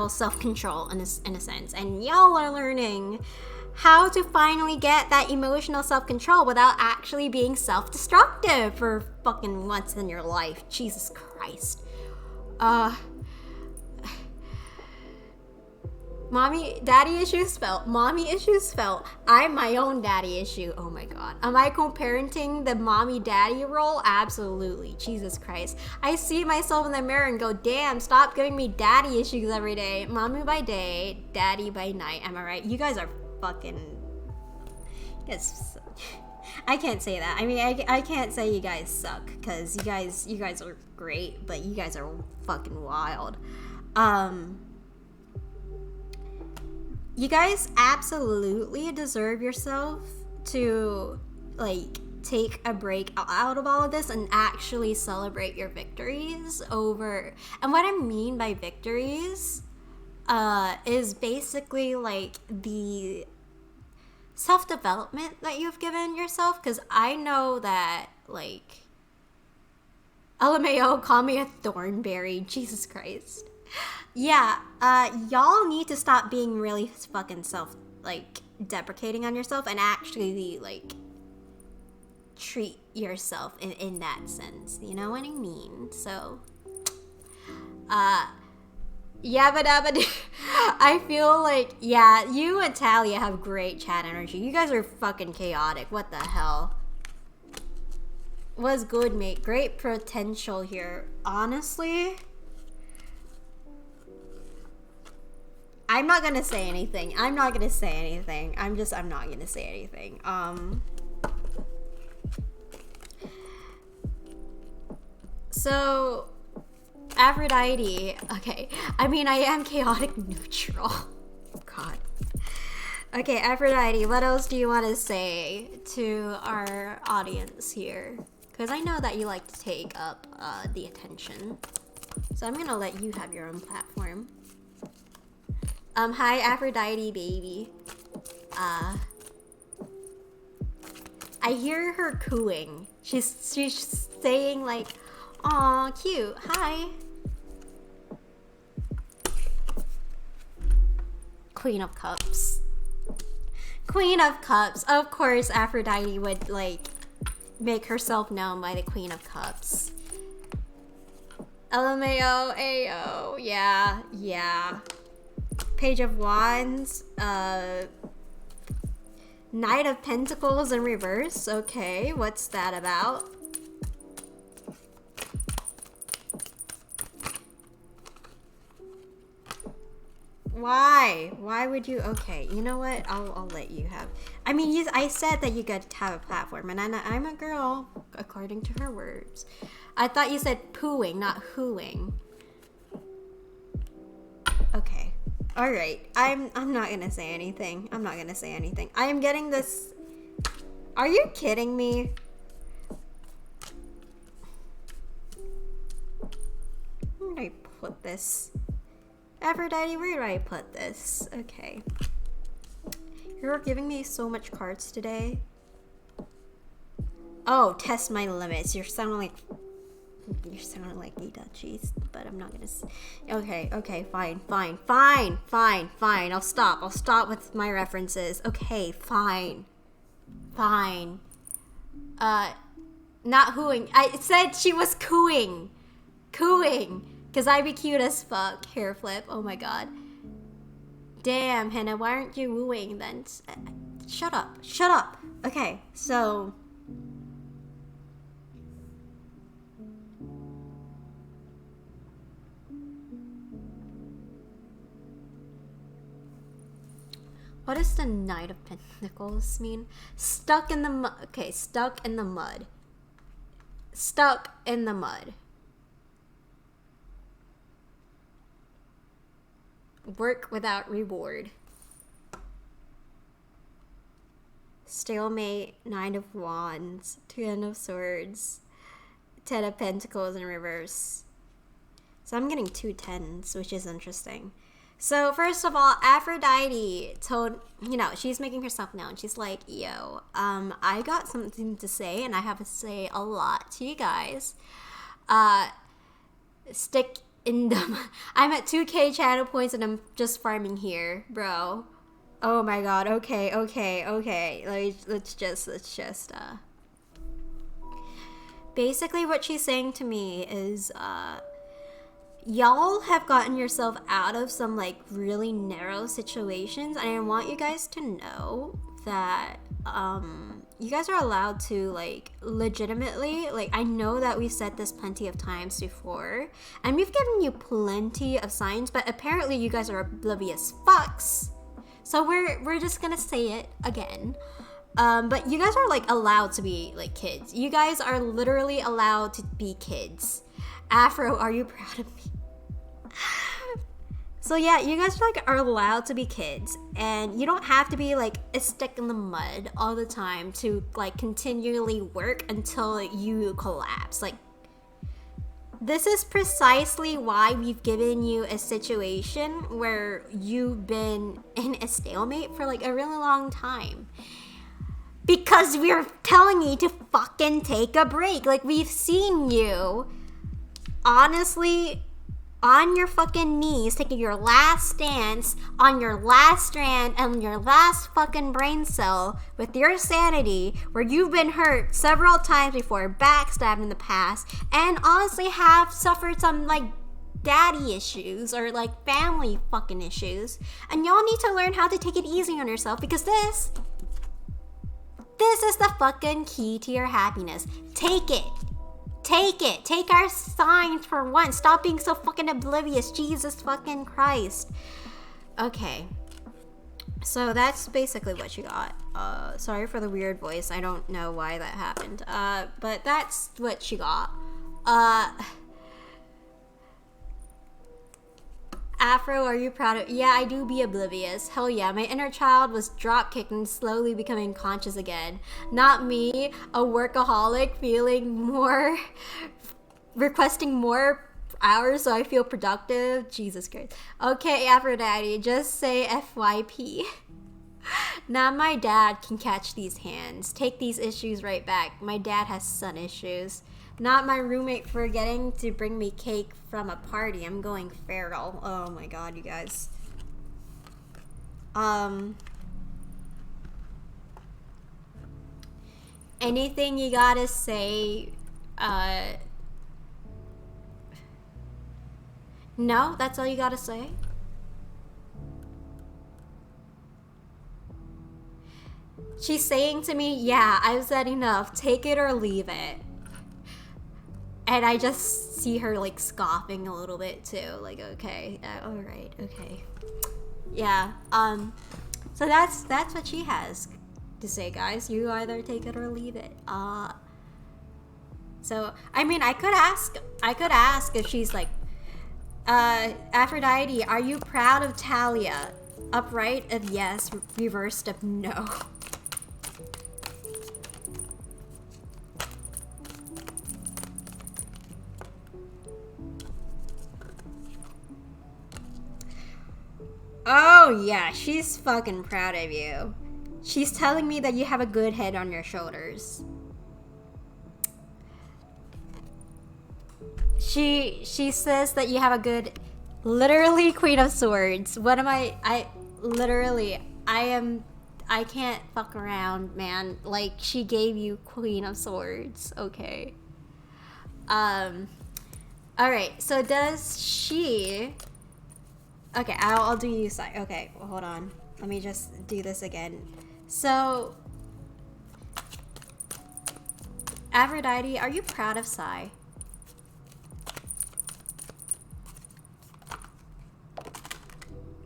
self-control in a sense. And y'all are learning how to finally get that emotional self-control without actually being self-destructive for fucking once in your life. Jesus Christ. Daddy issues felt. Mommy issues felt. I'm my own daddy issue. Oh my god. Am I co-parenting the mommy-daddy role? Absolutely. Jesus Christ. I see myself in the mirror and go, damn, stop giving me daddy issues every day. Mommy by day, daddy by night. Am I right? You guys are fucking... Yes, I can't say that. I mean, I can't say you guys suck, because you guys are great, but you guys are fucking wild. You guys absolutely deserve yourself to, like, take a break out of all of this and actually celebrate your victories over... And what I mean by victories is basically, like, the self-development that you've given yourself, because I know that, like, LMAO, call me a thornberry, Jesus Christ. Yeah, y'all need to stop being really fucking deprecating on yourself and actually, like, treat yourself in that sense. You know what I mean? So, yabba dabba doo. I feel like, yeah, you and Talia have great chat energy. You guys are fucking chaotic. What the hell? Was good, mate. Great potential here. Honestly, I'm not gonna say anything. I'm not gonna say anything. I'm not gonna say anything. So, Aphrodite. Okay. I mean, I am chaotic neutral. God. Okay, Aphrodite, what else do you want to say to our audience here? Because I know that you like to take up the attention. So I'm gonna let you have your own platform. Hi, Aphrodite, baby. I hear her cooing. She's saying like, "Aw, cute. Hi." Queen of Cups. Queen of Cups. Of course, Aphrodite would like make herself known by the Queen of Cups. LMAO, AO. Yeah, yeah. Page of Wands. Knight of Pentacles in reverse. Okay, what's that about? Why? Why would you? Okay, you know what? I'll let you have. I mean, I said that you got to have a platform, and I'm a girl, according to her words. I thought you said pooing, not hooing. Okay. All right. I'm not gonna say anything. I'm not gonna say anything. I am getting this. Are you kidding me? Where did I put this? Aphrodite, where do I put this? Okay. You're giving me so much cards today. Oh, test my limits. You're sounding like Ida cheese, but I'm not gonna. Okay, fine. I'll stop with my references. Okay, fine. Not hooing. I said she was cooing. Cause I be cute as fuck. Hair flip. Oh my god. Damn, Hannah, why aren't you wooing then? Shut up. Okay, so. What does the Knight of Pentacles mean? Stuck in the mud. Okay, stuck in the mud. Stuck in the mud. Work without reward. Stalemate, Nine of Wands, Ten of Swords, Ten of Pentacles in reverse. So I'm getting 2 10s, which is interesting. So first of all, Aphrodite told, she's making herself known. She's like, yo, I got something to say, and I have to say a lot to you guys. Stick in them. I'm at 2k channel points and I'm just farming here, bro. Oh my god. Okay. Let's just basically what she's saying to me is y'all have gotten yourself out of some like really narrow situations, and I want you guys to know that you guys are allowed to like legitimately, like, I know that we've said this plenty of times before and we've given you plenty of signs, but apparently you guys are oblivious fucks, so we're just gonna say it again. But you guys are like allowed to be like kids. You guys are literally allowed to be kids. Afro, are you proud of me? So yeah, you guys are allowed to be kids, and you don't have to be like a stick in the mud all the time to like continually work until you collapse. Like, this is precisely why we've given you a situation where you've been in a stalemate for like a really long time. Because we're telling you to fucking take a break. Like, we've seen you honestly on your fucking knees, taking your last stance on your last strand and your last fucking brain cell with your sanity, where you've been hurt several times before, backstabbed in the past, and honestly have suffered some like daddy issues or like family fucking issues, and y'all need to learn how to take it easy on yourself, because this is the fucking key to your happiness. Take it. Take it. Take our signs for once. Stop being so fucking oblivious. Jesus fucking Christ. Okay. So that's basically what you got. Sorry for the weird voice. I don't know why that happened. But that's what she got. Afro, are you proud of? Yeah, I do be oblivious. Hell yeah, my inner child was drop-kicked and slowly becoming conscious again. Not me, a workaholic, requesting more hours so I feel productive. Jesus Christ. Okay, Aphrodite, just say FYP. Now my dad can catch these hands. Take these issues right back. My dad has son issues. Not my roommate forgetting to bring me cake from a party. I'm going feral. Oh my god, you guys. Anything you gotta say? No, that's all you gotta say? She's saying to me, yeah, I've said enough. Take it or leave it. And I just see her like scoffing a little bit too. Like, okay, all right, okay. Yeah, so that's what she has to say, guys. You either take it or leave it. So, I mean, I could ask if she's like, Aphrodite, are you proud of Talia? Upright of yes, reversed of no. Oh yeah, she's fucking proud of you. She's telling me that you have a good head on your shoulders. She says that you have a good, literally Queen of Swords. What am I can't fuck around, man. Like, she gave you Queen of Swords, okay. Alright, so does she... Okay, I'll do you side. Okay, well, hold on. Let me just do this again. So, Aphrodite, are you proud of Sai?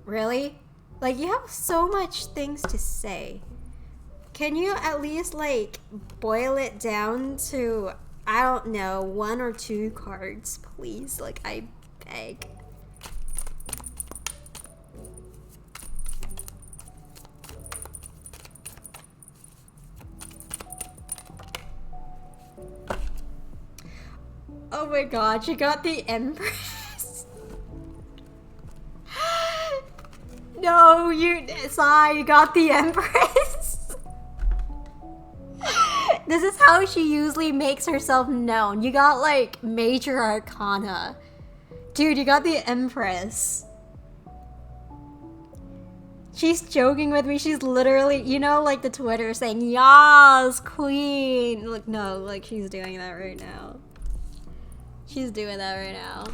Really? Like, you have so much things to say. Can you at least, like, boil it down to, I don't know, 1 or 2 cards, please? Like, I beg. Oh my god, she got the Empress. No, Sai, you got the Empress. This is how she usually makes herself known. You got like Major Arcana. Dude, you got the Empress. She's joking with me. She's literally, you know, like the Twitter saying, "Yas, queen." Like, no, like she's doing that right now. She's doing that right now.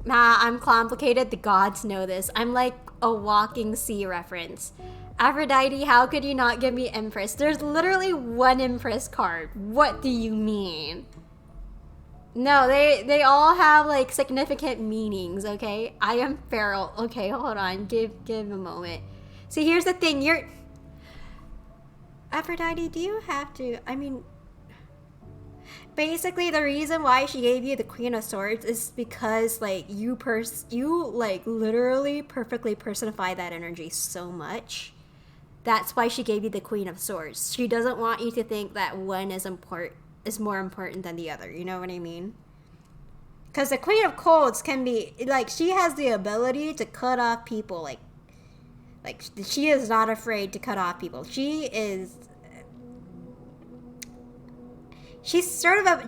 Nah, I'm complicated. The gods know this. I'm like a walking sea reference. Aphrodite, how could you not give me Empress? There's literally 1 Empress card. What do you mean? No, they all have like significant meanings, okay? I am feral. Okay, hold on. Give a moment. See, here's the thing. Aphrodite, do you have to... I mean... Basically, the reason why she gave you the Queen of Swords is because, like, you like, literally perfectly personify that energy so much. That's why she gave you the Queen of Swords. She doesn't want you to think that one is more important than the other. You know what I mean? Because the Queen of Coals can be, like, she has the ability to cut off people, like, she is not afraid to cut off people. She is... she's kind of a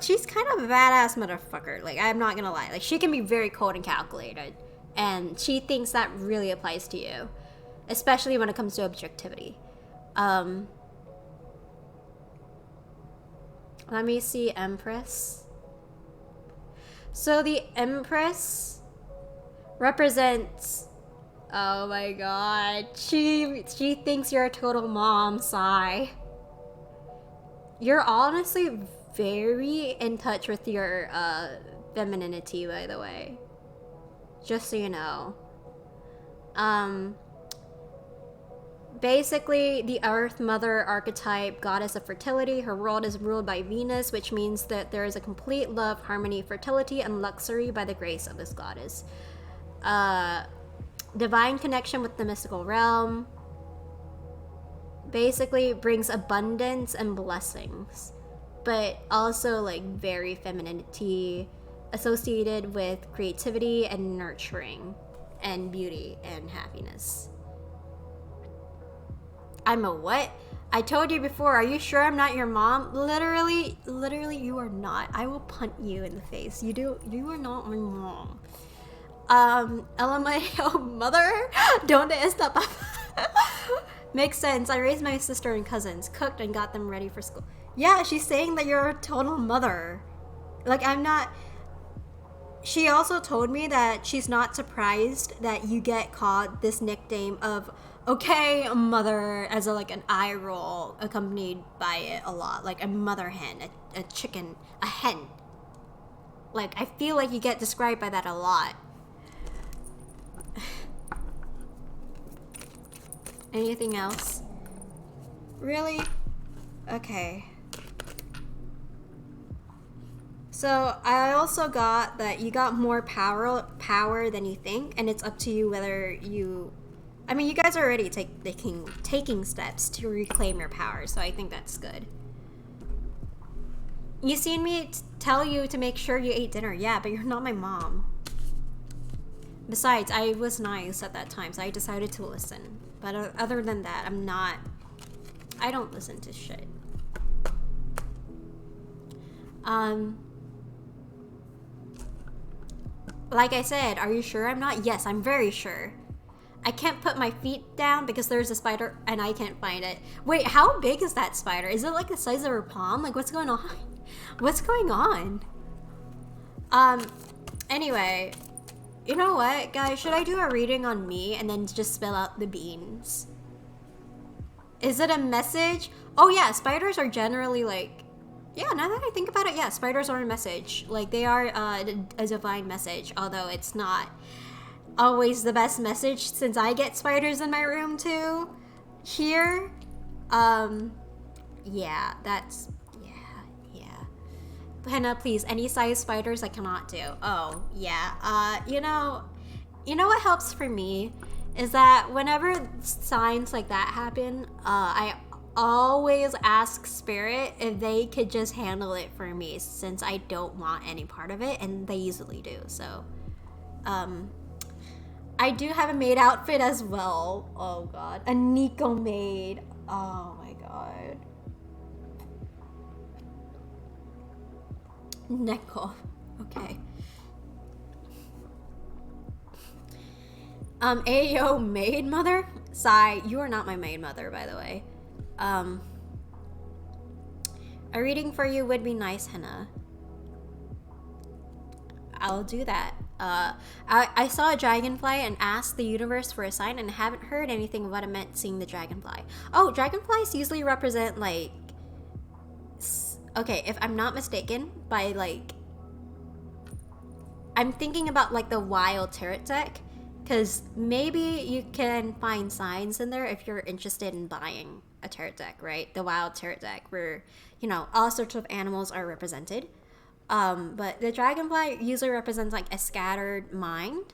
badass motherfucker. Like, I'm not gonna lie. Like, she can be very cold and calculated, and she thinks that really applies to you, especially when it comes to objectivity. Let me see Empress. So the Empress represents, oh my god, she thinks you're a total mom, sigh. You're honestly very in touch with your femininity, by the way. Just so you know. Basically, the Earth Mother archetype, goddess of fertility, her world is ruled by Venus, which means that there is a complete love, harmony, fertility, and luxury by the grace of this goddess. Divine connection with the mystical realm. Basically brings abundance and blessings, but also like very femininity associated with creativity and nurturing and beauty and happiness. I'm a what? I told you before, are you sure I'm not your mom? Literally, you are not. I will punt you in the face. You are not my mom. LMAO mother? Donde está papá? Makes sense. I raised my sister and cousins, cooked and got them ready for school. Yeah, she's saying that you're a total mother. Like, I'm not... She also told me that she's not surprised that you get called this nickname of okay mother, as like an eye roll accompanied by it a lot, like a mother hen, a chicken, a hen. Like, I feel like you get described by that a lot. Anything else? Really? Okay. So I also got that you got more power than you think, and it's up to you whether you... I mean, you guys are already taking steps to reclaim your power, so I think that's good. You seen me tell you to make sure you ate dinner. Yeah, but you're not my mom. Besides, I was nice at that time, so I decided to listen. But other than that, I don't listen to shit. Like I said, are you sure I'm not? Yes, I'm very sure. I can't put my feet down because there's a spider and I can't find it. Wait, how big is that spider? Is it like the size of her palm? Like, what's going on? What's going on? Anyway, you know what, guys? Should I do a reading on me and then just spill out the beans? Is it a message? Oh yeah, spiders are generally like... Yeah, now that I think about it, yeah, spiders are a message. Like, they are a divine message, although it's not always the best message since I get spiders in my room too. Here, yeah, that's... Henna, please, any size spiders I cannot do. Oh, yeah. You know what helps for me is that whenever signs like that happen, I always ask Spirit if they could just handle it for me since I don't want any part of it, and they usually do. So, I do have a maid outfit as well. Oh god, a Nico maid. Oh my god. Neko. Okay. Ayo, maid mother? Sigh, you are not my maid mother, by the way. A reading for you would be nice, Henna. I'll do that. I saw a dragonfly and asked the universe for a sign and haven't heard anything of what it meant seeing the dragonfly. Oh, dragonflies usually represent like... Okay, if I'm not mistaken, by like... I'm thinking about like the wild tarot deck, because maybe you can find signs in there if you're interested in buying a tarot deck, right? The wild tarot deck where, you know, all sorts of animals are represented. But the dragonfly usually represents like a scattered mind,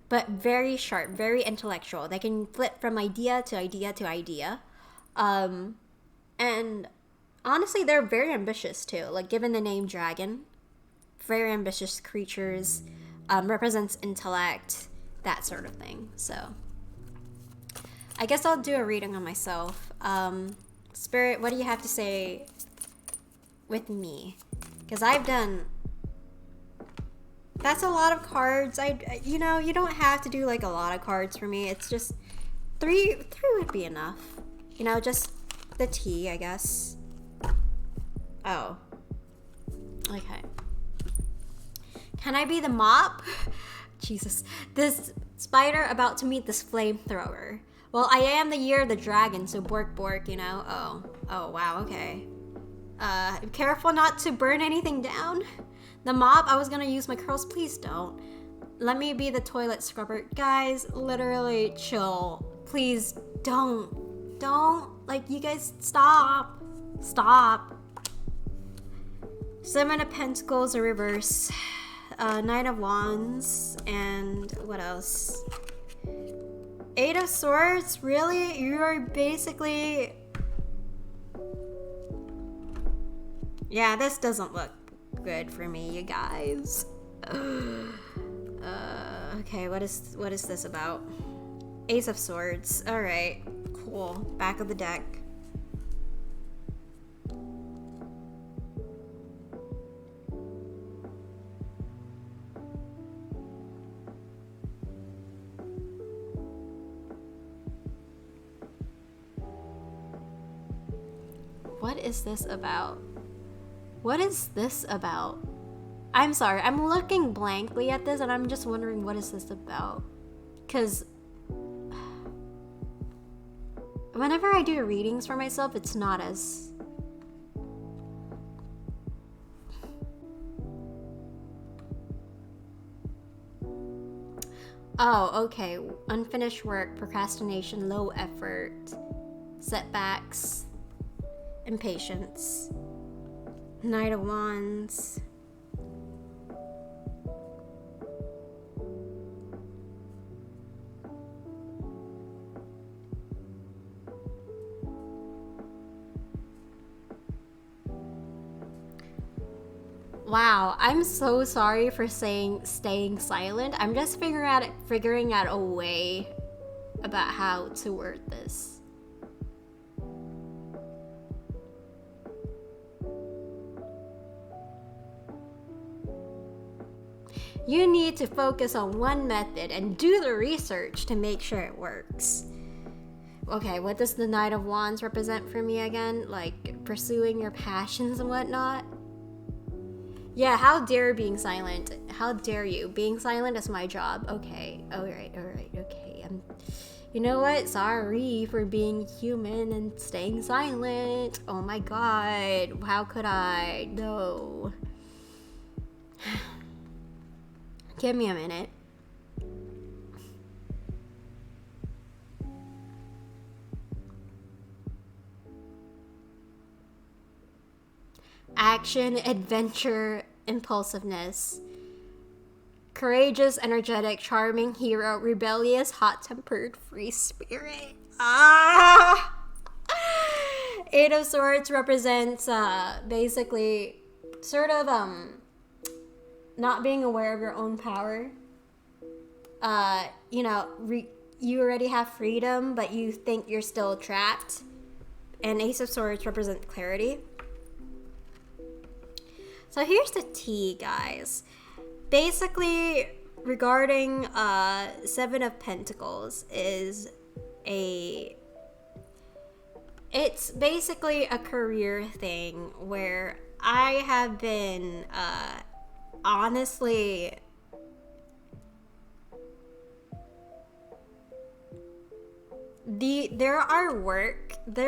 but very sharp, very intellectual. They can flip from idea to idea to idea. And honestly, they're very ambitious too. Like, given the name dragon, very ambitious creatures, represents intellect, that sort of thing. So I guess I'll do a reading on myself. Spirit, what do you have to say with me, because I've done. That's a lot of cards. You know, you don't have to do like a lot of cards for me. It's just three would be enough. You know, just the tea, I guess. Oh. Okay. Can I be the mop? Jesus. This spider about to meet this flamethrower. Well, I am the year of the dragon, so bork bork, you know? Oh, wow, okay. Careful not to burn anything down. The mop, I was gonna use my curls, please don't. Let me be the toilet scrubber. Guys, literally chill. Please don't. Like, you guys, stop. Seven of Pentacles are reverse. Knight of Wands, and what else? Eight of Swords, really? You're basically... Yeah, this doesn't look good for me, you guys. Okay, what is this about? Ace of Swords. Alright, cool. Back of the deck. What is this about? What is this about? I'm sorry, I'm looking blankly at this and I'm just wondering what is this about? Because whenever I do readings for myself, it's not as... Oh, okay. Unfinished work, procrastination, low effort, setbacks, impatience, Knight of Wands. Wow, I'm so sorry for staying silent. I'm just figuring out a way about how to word this. You need to focus on one method and do the research to make sure it works. Okay, what does the Knight of Wands represent for me again? Like pursuing your passions and whatnot? Yeah, how dare being silent? How dare you? Being silent is my job. Okay, alright, okay. You know what? Sorry for being human and staying silent. Oh my god, how could I? No. Give me a minute. Action, adventure, impulsiveness. Courageous, energetic, charming hero, rebellious, hot-tempered, free spirit. Ah! Eight of Swords represents basically sort of not being aware of your own power. You know, you already have freedom, but you think you're still trapped. And Ace of Swords represents clarity. So here's the tea, guys. Basically, regarding Seven of Pentacles it's basically a career thing where I have been honestly there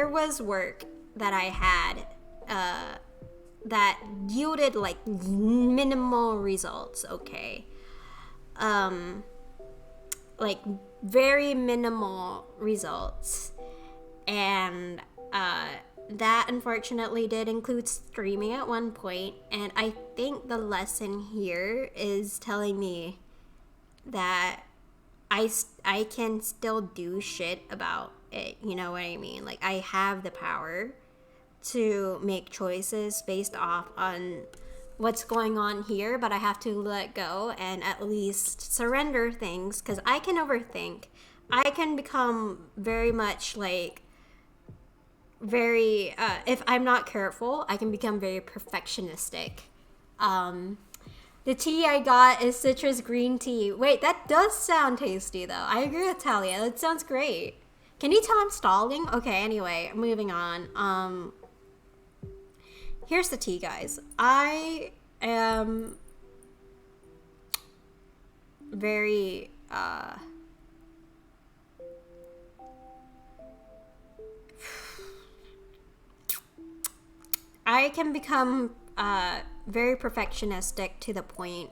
was work that I had that yielded like minimal results, okay? Like very minimal results. And that unfortunately did include streaming at one point, and I think the lesson here is telling me that I can still do shit about it, you know what I mean? Like, I have the power to make choices based off on what's going on here, but I have to let go and at least surrender things, because I can overthink. I can become very much like very, if I'm not careful, I can become very perfectionistic. The tea I got is citrus green tea. Wait, that does sound tasty though. I agree with Talia. That sounds great. Can you tell I'm stalling? Okay, anyway, moving on. Here's the tea, guys. I am very, I can become very perfectionistic to the point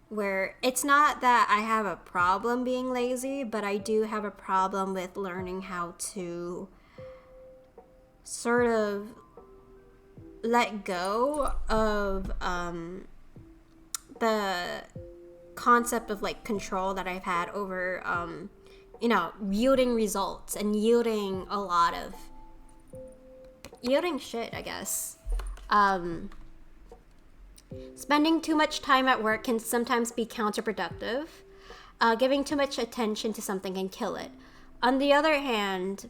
where it's not that I have a problem being lazy, but I do have a problem with learning how to sort of let go of the concept of like control that I've had over yielding results and yielding a lot of shit, I guess. Spending too much time at work can sometimes be counterproductive. Giving too much attention to something can kill it. On the other hand,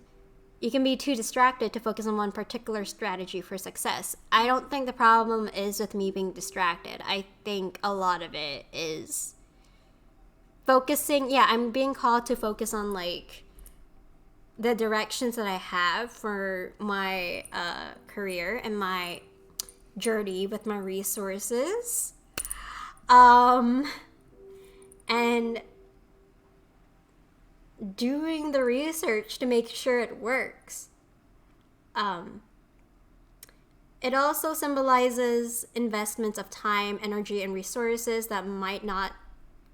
you can be too distracted to focus on one particular strategy for success. I don't think the problem is with me being distracted. I think a lot of it is focusing. Yeah, I'm being called to focus on like the directions that I have for my career and my journey with my resources, and doing the research to make sure it works. It also symbolizes investments of time, energy, and resources that might not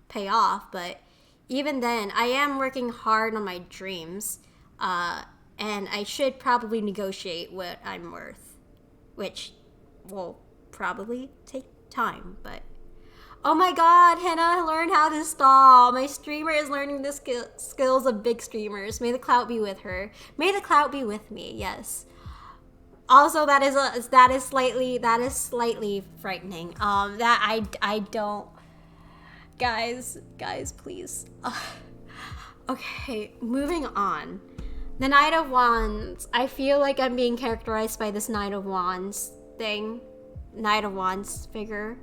pay off, but even then, I am working hard on my dreams, and I should probably negotiate what I'm worth, which will probably take time, but oh my god, Hannah learned how to stall. My streamer is learning the skills of big streamers. May the clout be with her. May the clout be with me. Yes. Also, that is slightly frightening. That I don't. Guys, please. Okay, moving on. The Knight of Wands. I feel like I'm being characterized by this Knight of Wands thing. Knight of Wands figure.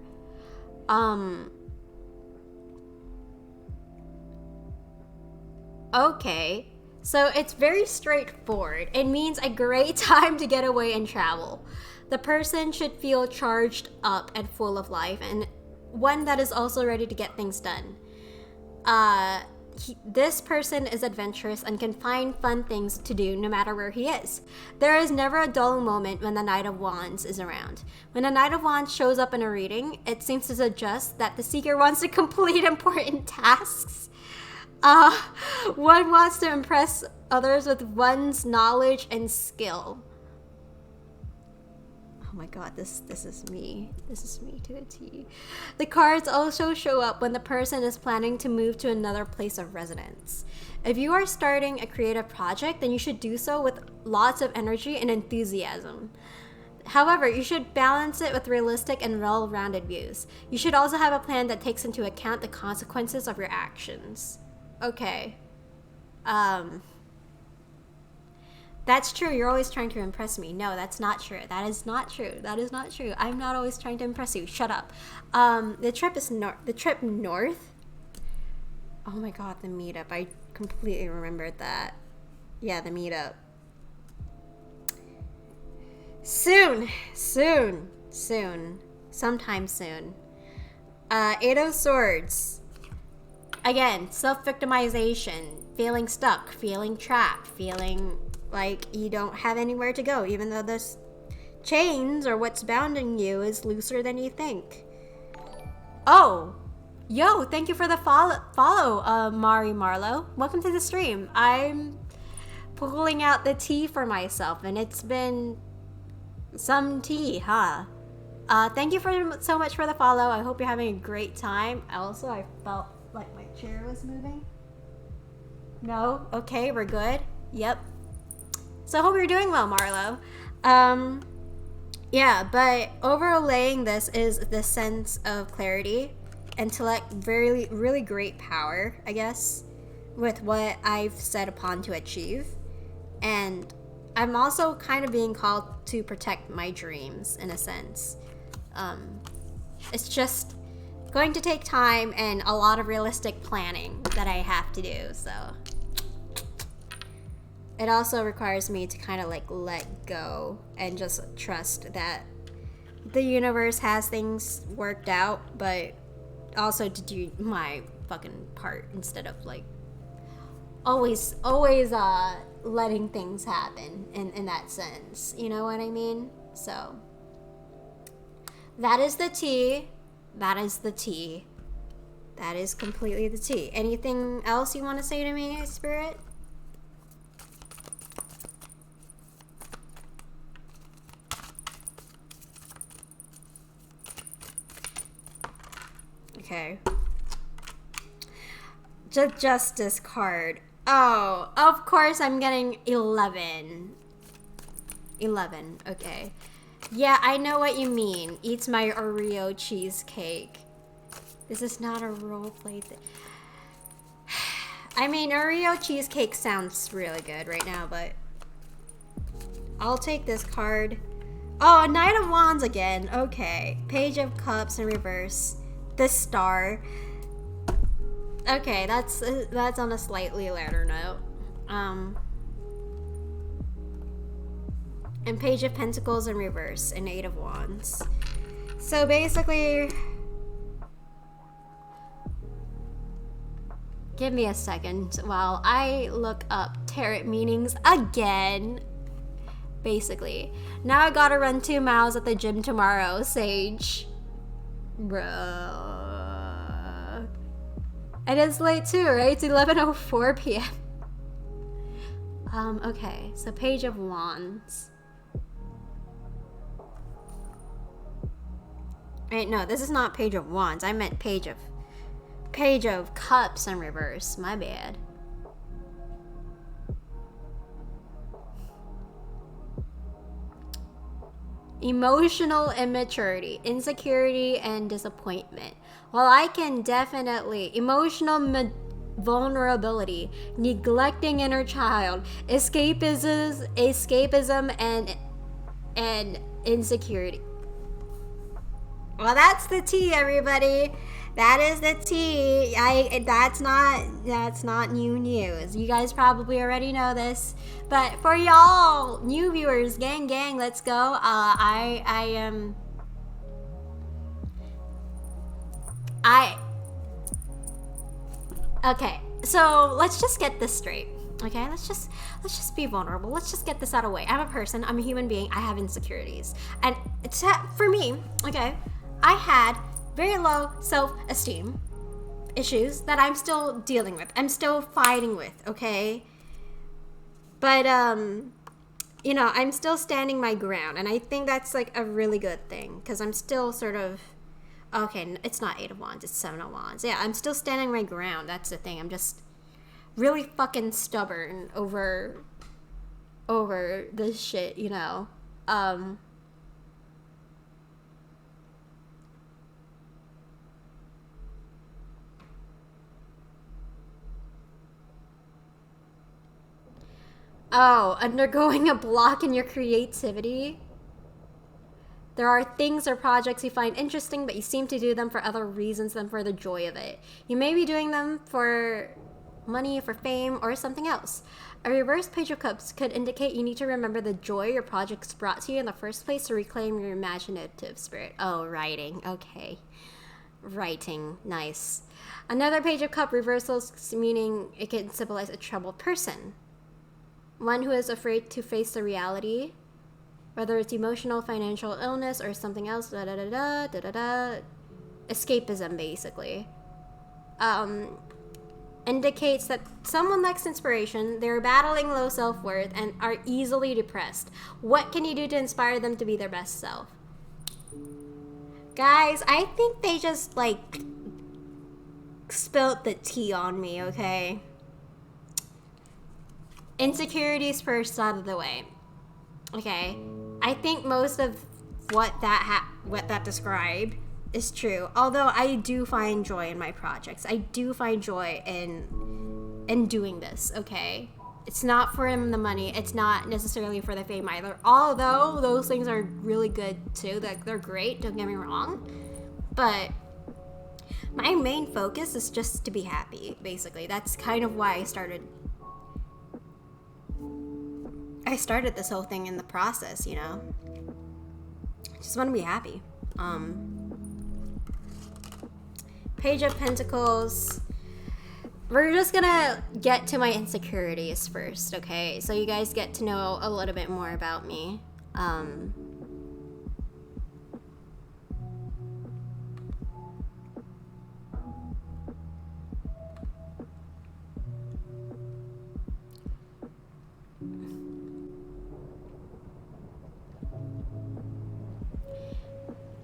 Okay. So it's very straightforward. It means a great time to get away and travel. The person should feel charged up and full of life, and one that is also ready to get things done. This person is adventurous and can find fun things to do no matter where he is. There is never a dull moment when the Knight of Wands is around. When the Knight of Wands shows up in a reading, it seems to suggest that the seeker wants to complete important tasks. One wants to impress others with one's knowledge and skill. Oh my god, this is me. This is me to a T. The cards also show up when the person is planning to move to another place of residence. If you are starting a creative project, then you should do so with lots of energy and enthusiasm. However, you should balance it with realistic and well-rounded views. You should also have a plan that takes into account the consequences of your actions. Okay. That's true. You're always trying to impress me. No, that's not true. That is not true. That is not true. I'm not always trying to impress you. Shut up. The trip is the trip north. Oh my god, the meetup. I completely remembered that. Yeah, the meetup. Soon. Sometime soon. Eight of Swords. Again, self-victimization. Feeling stuck. Feeling trapped. Feeling like you don't have anywhere to go, even though the chains or what's bounding you is looser than you think. Oh, yo, thank you for the follow, Mari Marlowe. Welcome to the stream. I'm pulling out the tea for myself, and it's been some tea, huh? Thank you so much for the follow. I hope you're having a great time. Also, I felt like my chair was moving. No? Okay, we're good. Yep. So I hope you're doing well, Marlo. Yeah, but overlaying this is the sense of clarity, intellect, really great power, I guess, with what I've set upon to achieve. And I'm also kind of being called to protect my dreams in a sense. It's just going to take time and a lot of realistic planning that I have to do, so it also requires me to kind of like let go and just trust that the universe has things worked out, but also to do my fucking part instead of like always letting things happen in that sense, you know what I mean? So that is the tea. That is the tea. That is completely the tea. Anything else you want to say to me, Spirit? Okay. Justice card. Oh, of course I'm getting 11. 11, okay. Yeah, I know what you mean. Eats my Oreo cheesecake. This is not a roleplay thing. I mean, Oreo cheesecake sounds really good right now, but I'll take this card. Oh, Knight of Wands again. Okay. Page of Cups in reverse. The Star. Okay, that's on a slightly lighter note. And Page of Pentacles in reverse and Eight of Wands. So basically, give me a second while I look up tarot meanings again. Basically, now I gotta run 2 miles at the gym tomorrow, Sage. Bruh. It is late too, right? It's 11:04 p.m. Okay, so Page of Wands. Wait, no, this is not Page of Wands. I meant Page of Cups in reverse. My bad. Emotional immaturity, insecurity, and disappointment. Well, I can definitely vulnerability, neglecting inner child, escapism, and insecurity. Well, that's the tea, everybody. That is the tea. That's not new news. You guys probably already know this, but for y'all new viewers, gang, let's go. Okay, so let's just get this straight. Okay, let's just be vulnerable. Let's just get this out of the way. I'm a person. I'm a human being. I have insecurities, and for me, okay, I had very low self-esteem issues that I'm still dealing with. I'm still fighting with, okay? But, you know, I'm still standing my ground. And I think that's, like, a really good thing. Because I'm still sort of... Okay, it's not 8 of Wands. It's 7 of Wands. Yeah, I'm still standing my ground. That's the thing. I'm just really fucking stubborn over this shit, you know? Oh, undergoing a block in your creativity. There are things or projects you find interesting, but you seem to do them for other reasons than for the joy of it. You may be doing them for money, for fame, or something else. A reverse Page of Cups could indicate you need to remember the joy your projects brought to you in the first place to reclaim your imaginative spirit. Oh, writing. Okay. Writing. Nice. Another Page of Cup reversals, meaning it can symbolize a troubled person. One who is afraid to face the reality, whether it's emotional, financial illness, or something else, escapism, basically. Indicates that someone lacks inspiration, they're battling low self-worth, and are easily depressed. What can you do to inspire them to be their best self? Guys, I think they just, like, spilt the tea on me, okay? Insecurities first out of the way. Okay, I think most of what that described is true. Although I do find joy in my projects. I do find joy in doing this, okay? It's not for him the money. It's not necessarily for the fame either. Although those things are really good too. Like, they're great, don't get me wrong. But my main focus is just to be happy, basically. That's kind of why I started this whole thing in the process, you know? Just want to be happy. Page of Pentacles. We're just gonna get to my insecurities first, okay? So you guys get to know a little bit more about me.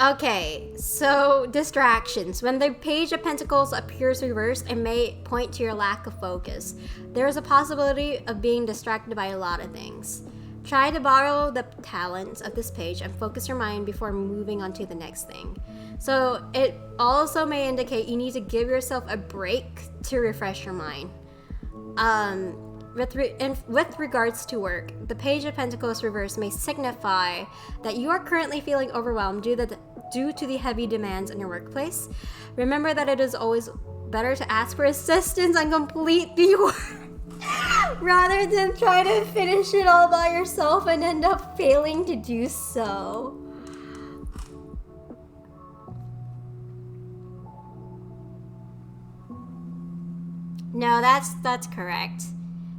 Okay, so distractions. When the Page of Pentacles appears reversed, it may point to your lack of focus. There is a possibility of being distracted by a lot of things. Try to borrow the talents of this page and focus your mind before moving on to the next thing. So it also may indicate you need to give yourself a break to refresh your mind. With regards to work, the Page of Pentacles reverse may signify that you are currently feeling overwhelmed due to the heavy demands in your workplace. Remember that it is always better to ask for assistance and complete the work rather than try to finish it all by yourself and end up failing to do so. No, that's correct.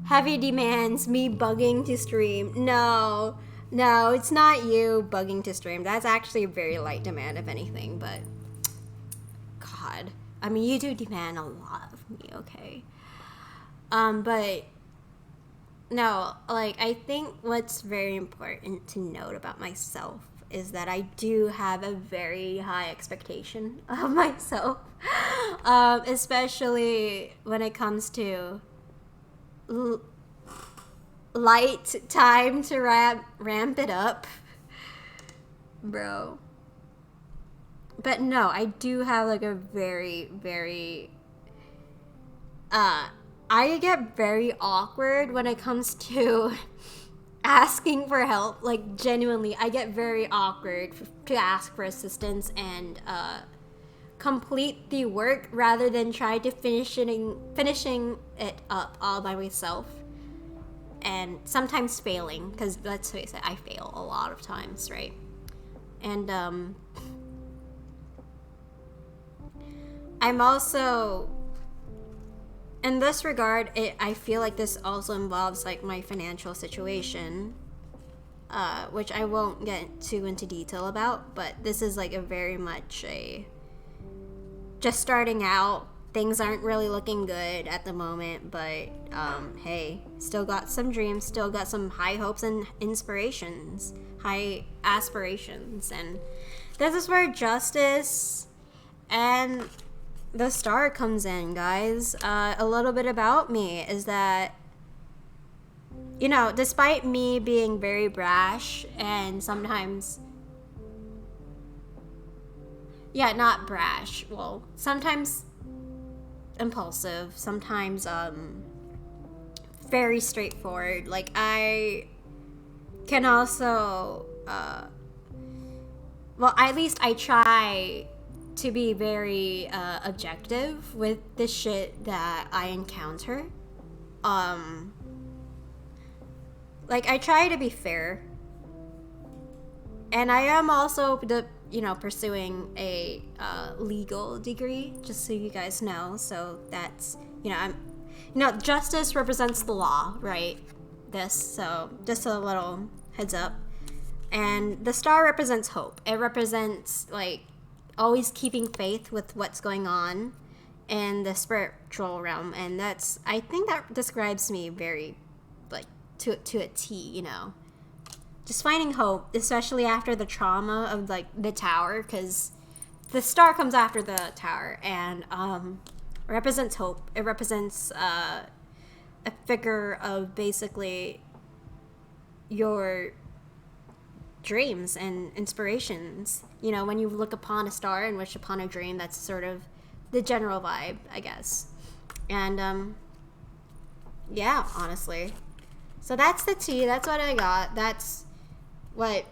Heavy demands, me bugging to stream. No, it's not you bugging to stream. That's actually a very light demand, if anything, but God. I mean, you do demand a lot of me, okay? But no, like, I think what's very important to note about myself is that I do have a very high expectation of myself, especially when it comes to light time to ramp it up, bro. But no, I do have like a very, very I get very awkward when it comes to asking for help. Like, genuinely, I get very awkward to ask for assistance and complete the work rather than try to finishing it up all by myself, and sometimes failing, because let's face it, I fail a lot of times, right? And I'm also, in this regard, I feel like this also involves like my financial situation, which I won't get too into detail about, but this is like a very much a just starting out. Things aren't really looking good at the moment, but hey, still got some dreams, still got some high hopes and inspirations, high aspirations, and this is where Justice and the Star comes in, guys. A little bit about me is that, you know, despite me being very brash and sometimes, yeah, not brash, well, sometimes impulsive, sometimes very straightforward, like, I can also well, at least I try to be very objective with the shit that I encounter. Like, I try to be fair, and I am also pursuing a legal degree, just so you guys know. So that's, justice represents the law, right? So just a little heads up. And the Star represents hope. It represents like always keeping faith with what's going on in the spiritual realm, and I think that describes me very like to a T, just finding hope, especially after the trauma of like the Tower, because the Star comes after the Tower, and represents hope. It represents a figure of basically your dreams and inspirations. When you look upon a star and wish upon a dream, that's sort of the general vibe, I guess. And yeah, honestly, So that's the tea. That's what I got. That's what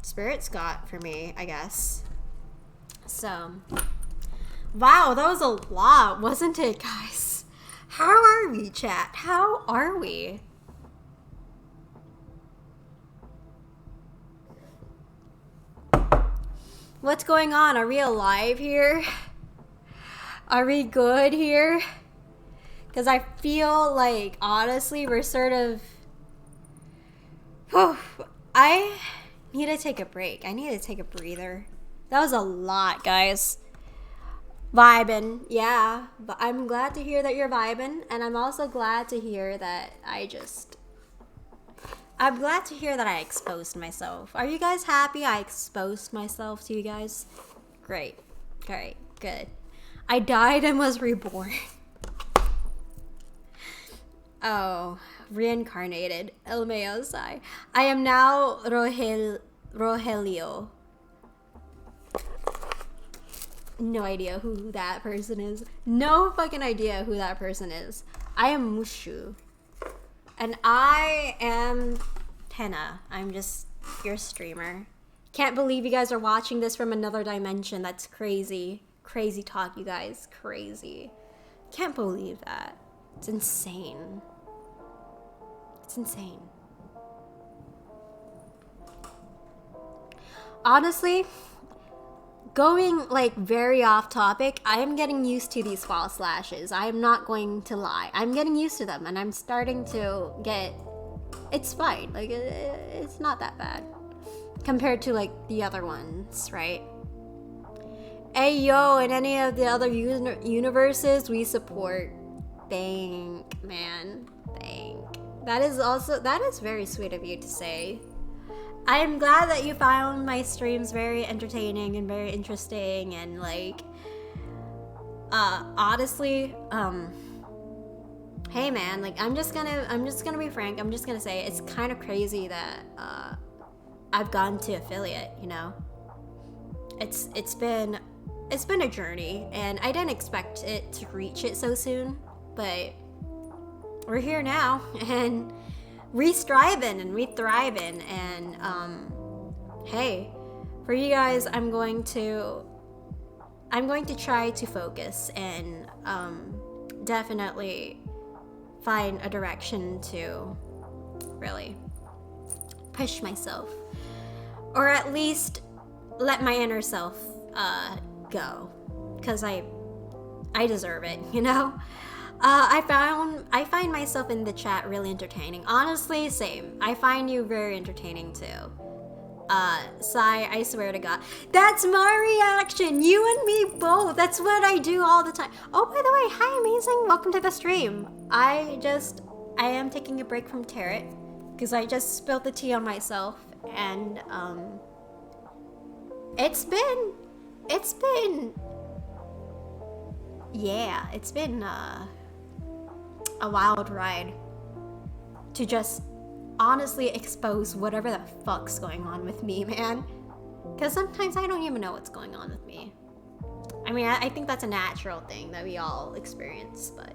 Spirits got for me, I guess. So, wow, that was a lot, wasn't it, guys? How are we, chat? How are we? What's going on? Are we alive here? Are we good here? Because I feel like, honestly, we're sort of... Whew, I need to take a break. I need to take a breather. That was a lot, guys. Vibing, yeah. But I'm glad to hear that you're vibing. And I'm also glad to hear that I'm glad to hear that I exposed myself. Are you guys happy I exposed myself to you guys? Great. Great. Good. I died and was reborn. Oh, reincarnated. LMAO sigh. I am now Rogelio. No idea who that person is. No fucking idea who that person is. I am Mushu. And I am Tenna. I'm just your streamer. Can't believe you guys are watching this from another dimension. That's crazy. Crazy talk, you guys. Crazy. Can't believe that. It's insane. It's insane. Honestly, going like very off topic, I am getting used to these false lashes. I am not going to lie. I'm getting used to them and I'm starting to get... It's fine. Like, it's not that bad. Compared to like the other ones, right? Hey yo, in any of the other universes, we support. Thank, man. Thank. That is very sweet of you to say. I am glad that you found my streams very entertaining and very interesting and like honestly, hey man, like I'm just gonna be frank. I'm just gonna say it's kind of crazy that I've gone to affiliate, you know? It's been a journey and I didn't expect it to reach it so soon, but we're here now and we striving and we thriving and hey, for you guys I'm going to try to focus and definitely find a direction to really push myself or at least let my inner self go because I deserve it, you know? I find myself in the chat really entertaining. Honestly, same. I find you very entertaining too. Sai, I swear to God. That's my reaction! You and me both! That's what I do all the time. Oh, by the way, hi Amazing! Welcome to the stream. I am taking a break from Tarot because I just spilled the tea on myself and it's been a wild ride to just honestly expose whatever the fuck's going on with me, man. Because sometimes I don't even know what's going on with me. I mean, I think that's a natural thing that we all experience, but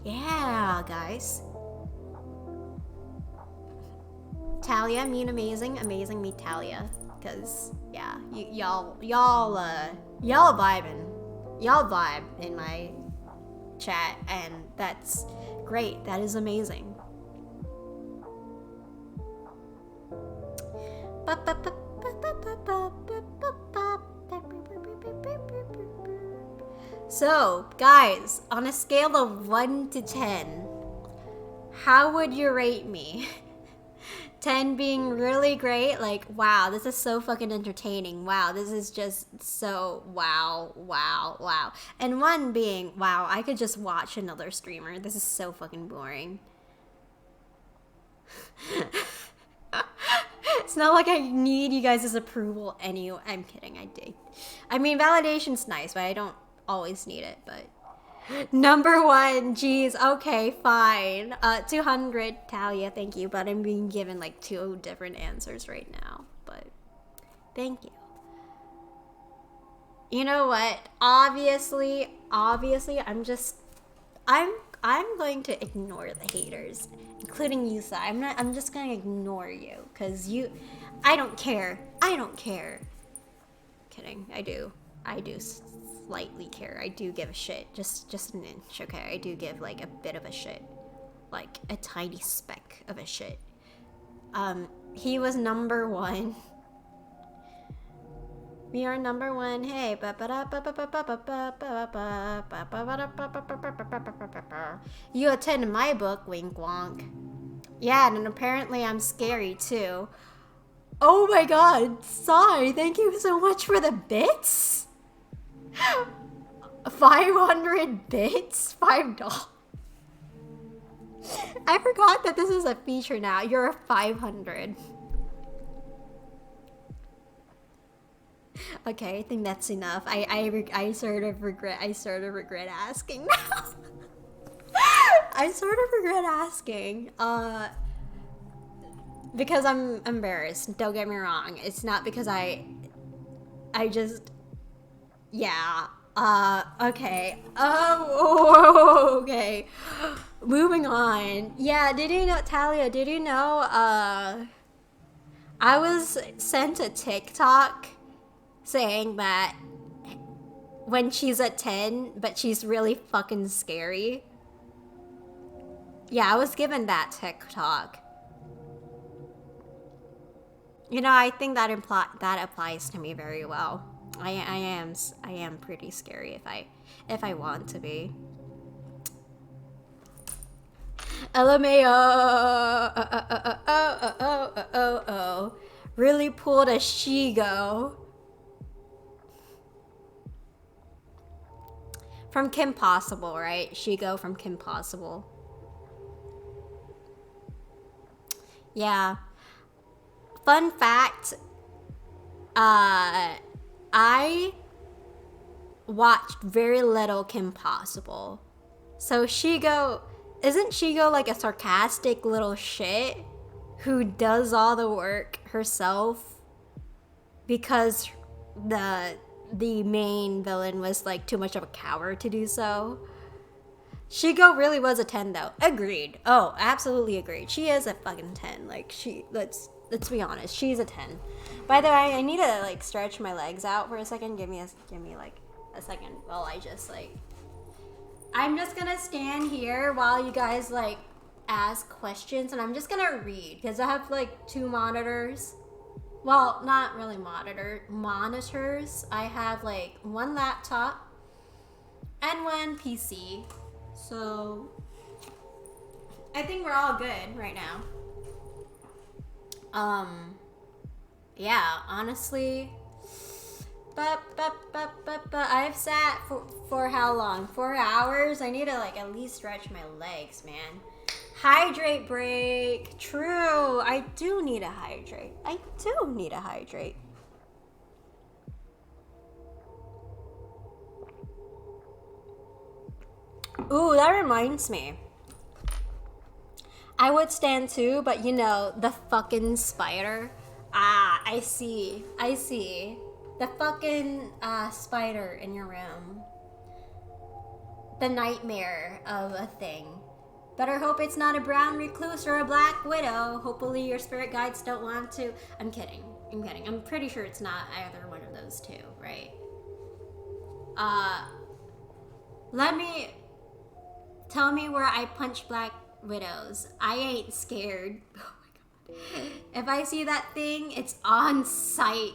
yeah, guys. Talia, mean amazing, amazing meet Talia. Because, yeah, y'all vibing. Y'all vibe in my chat, and that's great. That is amazing. So, guys, on a scale of 1 to 10, how would you rate me? 10 being really great, like, wow, this is so fucking entertaining. Wow, this is just so wow. And 1 being, wow, I could just watch another streamer. This is so fucking boring. It's not like I need you guys' approval anyway. I'm kidding, I do. I mean, validation's nice, but I don't always need it, but... Number 1, geez, okay, fine. 200, Talia, thank you, but I'm being given like 2 different answers right now, but thank you. You know what? Obviously, I'm I'm going to ignore the haters, including you, Sai. I'm just gonna ignore you, cause I don't care. I don't care. Kidding. I do slightly care. I do give a shit. Just an inch, okay? I do give like a bit of a shit. Like a tiny speck of a shit. He was number 1. We are number 1. Hey. You attend my book, wink wonk. Yeah, and apparently I'm scary too. Oh my god, Sai, thank you so much for the bits. 500 bits? $5. I forgot that this is a feature now. You're a 500. Okay, I think that's enough. I sort of regret asking now. I sort of regret asking. Because I'm embarrassed. Don't get me wrong. It's not because I just, yeah. Okay. Oh, okay. Moving on. Yeah, did you know, Talia, did you know, I was sent a TikTok saying that when she's a 10, but she's really fucking scary. Yeah, I was given that TikTok. You know, I think that applies to me very well. I am pretty scary if I want to be. LMAO. Really pulled a Shigo. From Kim Possible, right? Shigo from Kim Possible. Yeah. Fun fact, I watched very little Kim Possible. So isn't Shigo like a sarcastic little shit who does all the work herself because the main villain was like too much of a coward to do so? Shigo really was a 10 though. Agreed. Oh, absolutely agreed. She is a fucking 10. Like let's be honest. She's a 10. By the way, I need to like stretch my legs out for a second. Give me like a second while I just like, I'm just gonna stand here while you guys like ask questions, and I'm just gonna read because I have like 2 monitors. Well, not really monitors. I have like 1 laptop and 1 PC. So I think we're all good right now. Yeah, honestly, but I've sat for how long? 4 hours? I need to like at least stretch my legs, man. Hydrate break. True, I do need to hydrate. Ooh, that reminds me. I would stand too, but you know, the fucking spider. Ah, I see. The fucking spider in your room. The nightmare of a thing. Better hope it's not a brown recluse or a black widow. Hopefully your spirit guides don't want to. I'm kidding. I'm pretty sure it's not either one of those two, right? Tell me where I punch black widows. I ain't scared. Oh my god. If I see that thing, it's on sight.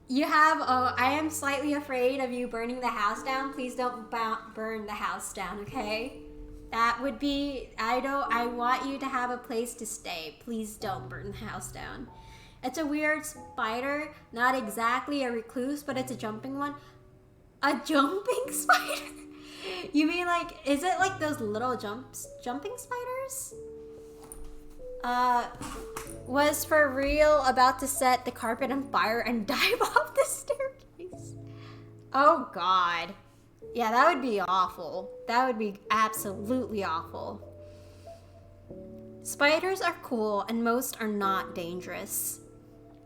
I am slightly afraid of you burning the house down. Please don't burn the house down, okay? That would be, I want you to have a place to stay. Please don't burn the house down. It's a weird spider, not exactly a recluse, but it's a jumping one. A jumping spider? You mean like, is it like those little jumping spiders? Was for real about to set the carpet on fire and dive off the staircase. Oh god. Yeah, that would be awful. That would be absolutely awful. Spiders are cool and most are not dangerous.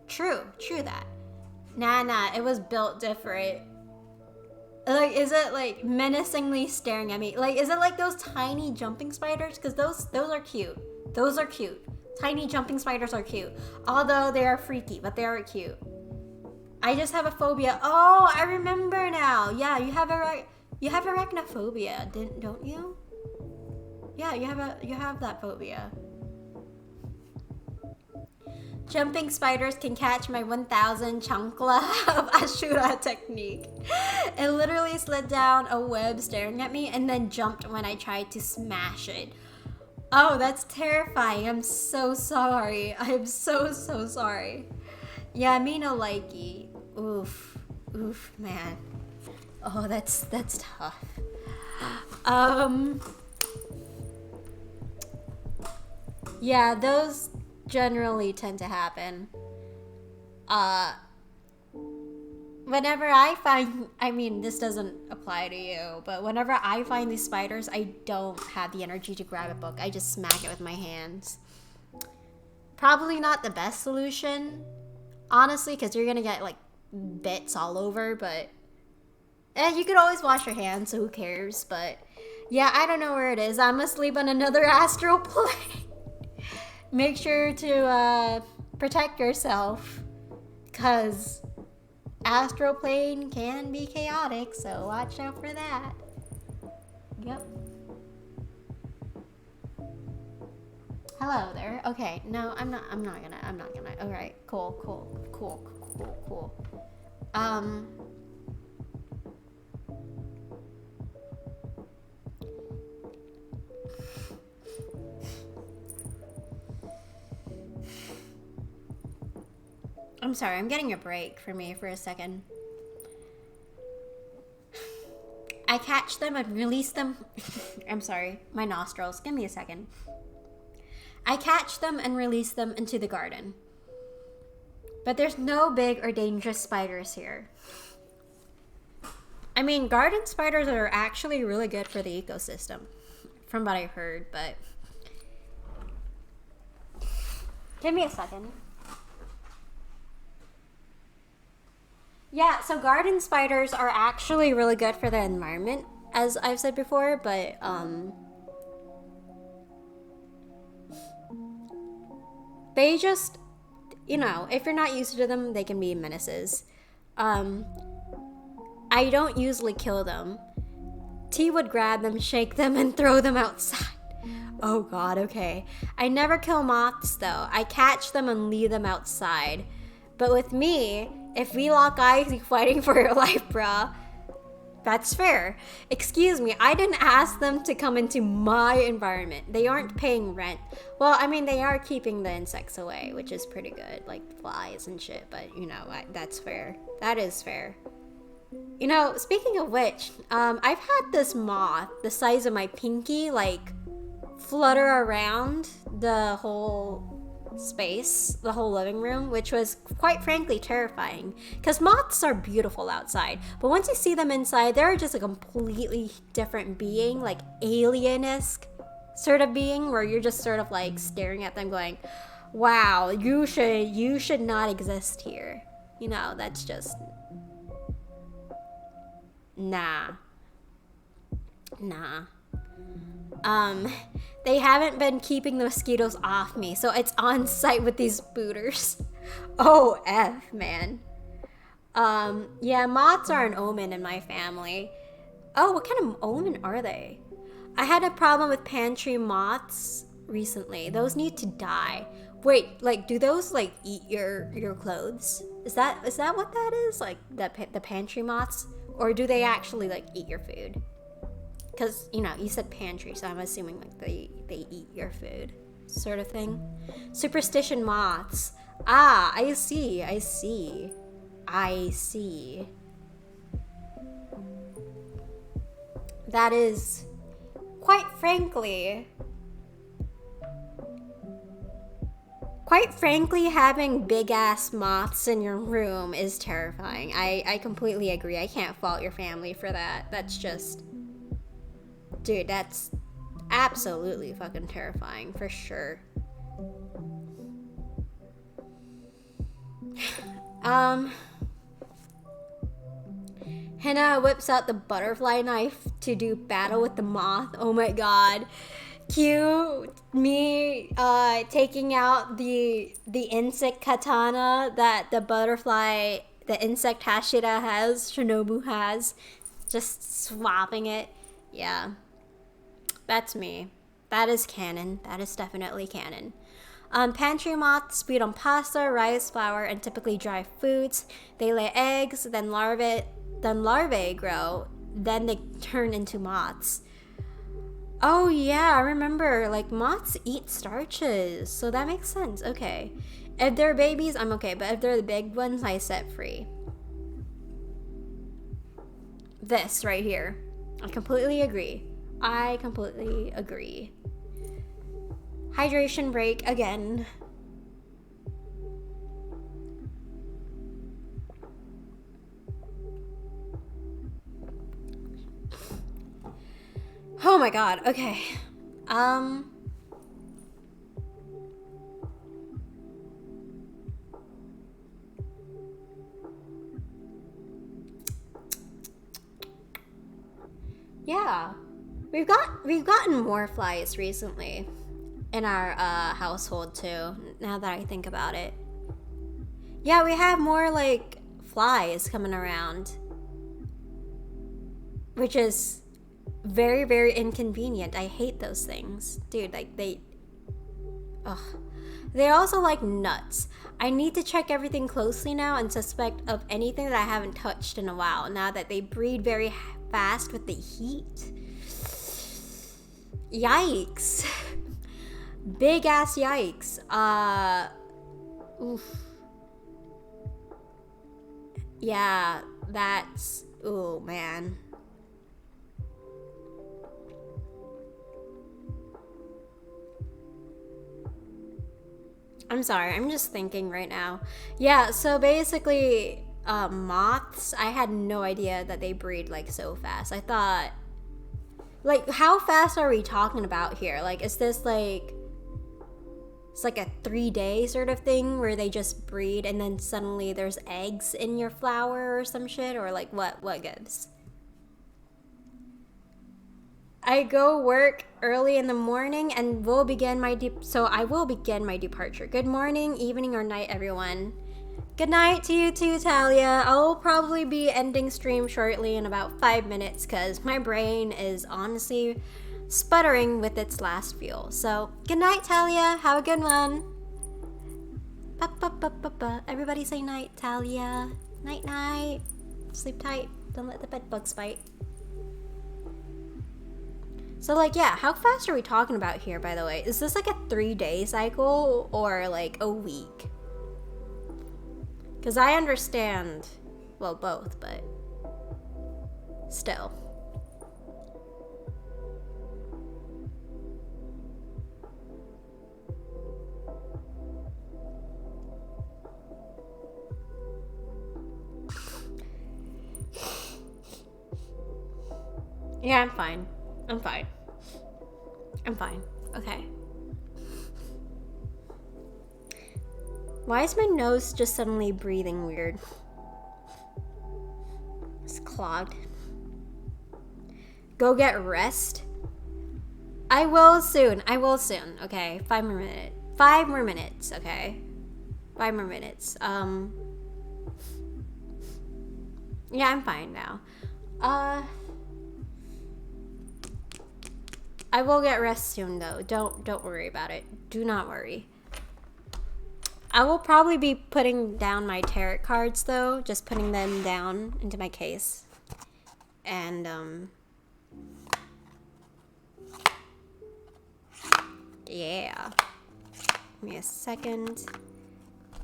True that. Nah, it was built different. Like, is it like menacingly staring at me? Like, is it like those tiny jumping spiders? Because those are cute. Those are cute. Tiny jumping spiders are cute. Although they are freaky, but they are cute. I just have a phobia. Oh, I remember now. Yeah, you have arachnophobia, don't you? Yeah, you have that phobia. Jumping spiders can catch my 1000 chancla of Ashura technique. It literally slid down a web staring at me and then jumped when I tried to smash it. Oh, that's terrifying. I'm so sorry. I'm so sorry. Yeah, me no likey. Oof, man. Oh, that's tough. Yeah, those generally tend to happen. Whenever I mean, this doesn't apply to you, but whenever I find these spiders, I don't have the energy to grab a book. I just smack it with my hands. Probably not the best solution, honestly, because you're gonna get like bits all over, but you could always wash your hands, so who cares? But yeah, I don't know where it is. I'm asleep on another astral plane. Make sure to protect yourself, because astral plane can be chaotic, so watch out for that. Yep. Hello there. Okay, no, I'm not gonna. All right, cool. I'm sorry, I'm getting a break for me for a second. I catch them and release them. I'm sorry, my nostrils. Give me a second. I catch them and release them into the garden. But there's no big or dangerous spiders here. I mean, garden spiders are actually really good for the ecosystem, from what I've heard, but... Give me a second. Yeah, so garden spiders are actually really good for the environment, as I've said before, but, they just, you know, if you're not used to them, they can be menaces. I don't usually kill them. T would grab them, shake them, and throw them outside. Oh god, okay. I never kill moths, though. I catch them and leave them outside. But with me, if we lock eyes, you're fighting for your life, bruh. That's fair. Excuse me, I didn't ask them to come into my environment. They aren't paying rent. Well, I mean, they are keeping the insects away, which is pretty good, like flies and shit, but you know, that's fair. That is fair. You know, speaking of which, I've had this moth, the size of my pinky, like, flutter around the whole space, the whole living room, which was quite frankly terrifying, because moths are beautiful outside, but once you see them inside, they're just a completely different being, like alien-esque sort of being, where you're just sort of like staring at them going, wow, you should not exist here. You know, that's just nah. They haven't been keeping the mosquitoes off me, so it's on site with these booters. Oh, F, man. Yeah, moths are an omen in my family. Oh, what kind of omen are they? I had a problem with pantry moths recently. Those need to die. Wait, like, do those, like, eat your clothes? Is that what that is? Like, the pantry moths? Or do they actually, like, eat your food? Because, you know, you said pantry, so I'm assuming, like, they eat your food, sort of thing. Superstition moths. Ah, I see. That is, quite frankly, having big-ass moths in your room is terrifying. I completely agree. I can't fault your family for that. That's just... Dude, that's absolutely fucking terrifying, for sure. Hannah whips out the butterfly knife to do battle with the moth. Oh my god. Cue me taking out the insect katana that the insect Hashira has, Shinobu has. Just swapping it. Yeah. That's me. That is canon. That is definitely canon. Pantry moths feed on pasta, rice, flour, and typically dry foods. They lay eggs, then larvae grow, then they turn into moths. Oh yeah, I remember, like, moths eat starches, so that makes sense. Okay. If they're babies, I'm okay, but if they're the big ones, I set free. This right here. I completely agree. Hydration break again. Oh my god, okay. Yeah. We've gotten more flies recently in our household too, now that I think about it. Yeah, we have more like flies coming around, which is very, very inconvenient. I hate those things. Dude, like they're also like nuts. I need to check everything closely now and suspect of anything that I haven't touched in a while, now that they breed very fast with the heat. Yikes. Big ass yikes. Oof. Yeah, that's, oh man. I'm sorry, I'm just thinking right now. Yeah, so basically, moths, I had no idea that they breed like so fast. I thought, like, how fast are we talking about here? Like, is this like, it's like a 3-day sort of thing where they just breed and then suddenly there's eggs in your flour or some shit? Or like, what gives? I go work early in the morning and will begin my I will begin my departure. Good morning, evening, or night, everyone. Good night to you too, Talia. I'll probably be ending stream shortly in about 5 minutes because my brain is honestly sputtering with its last fuel. So, good night, Talia. Have a good one. Ba-ba-ba-ba-ba. Everybody say night, Talia. Night, night. Sleep tight. Don't let the bed bugs bite. So, like, yeah, how fast are we talking about here, by the way? Is this like a 3-day cycle or like a week? Because I understand, well, both, but still. Yeah, I'm fine. I'm fine. Okay. Why is my nose just suddenly breathing weird? It's clogged. Go get rest. I will soon. Okay, 5 more minutes. 5 more minutes, okay? 5 more minutes. Yeah, I'm fine now. I will get rest soon though. Don't worry about it. Do not worry. I will probably be putting down my tarot cards though, just putting them down into my case. And yeah. Give me a second.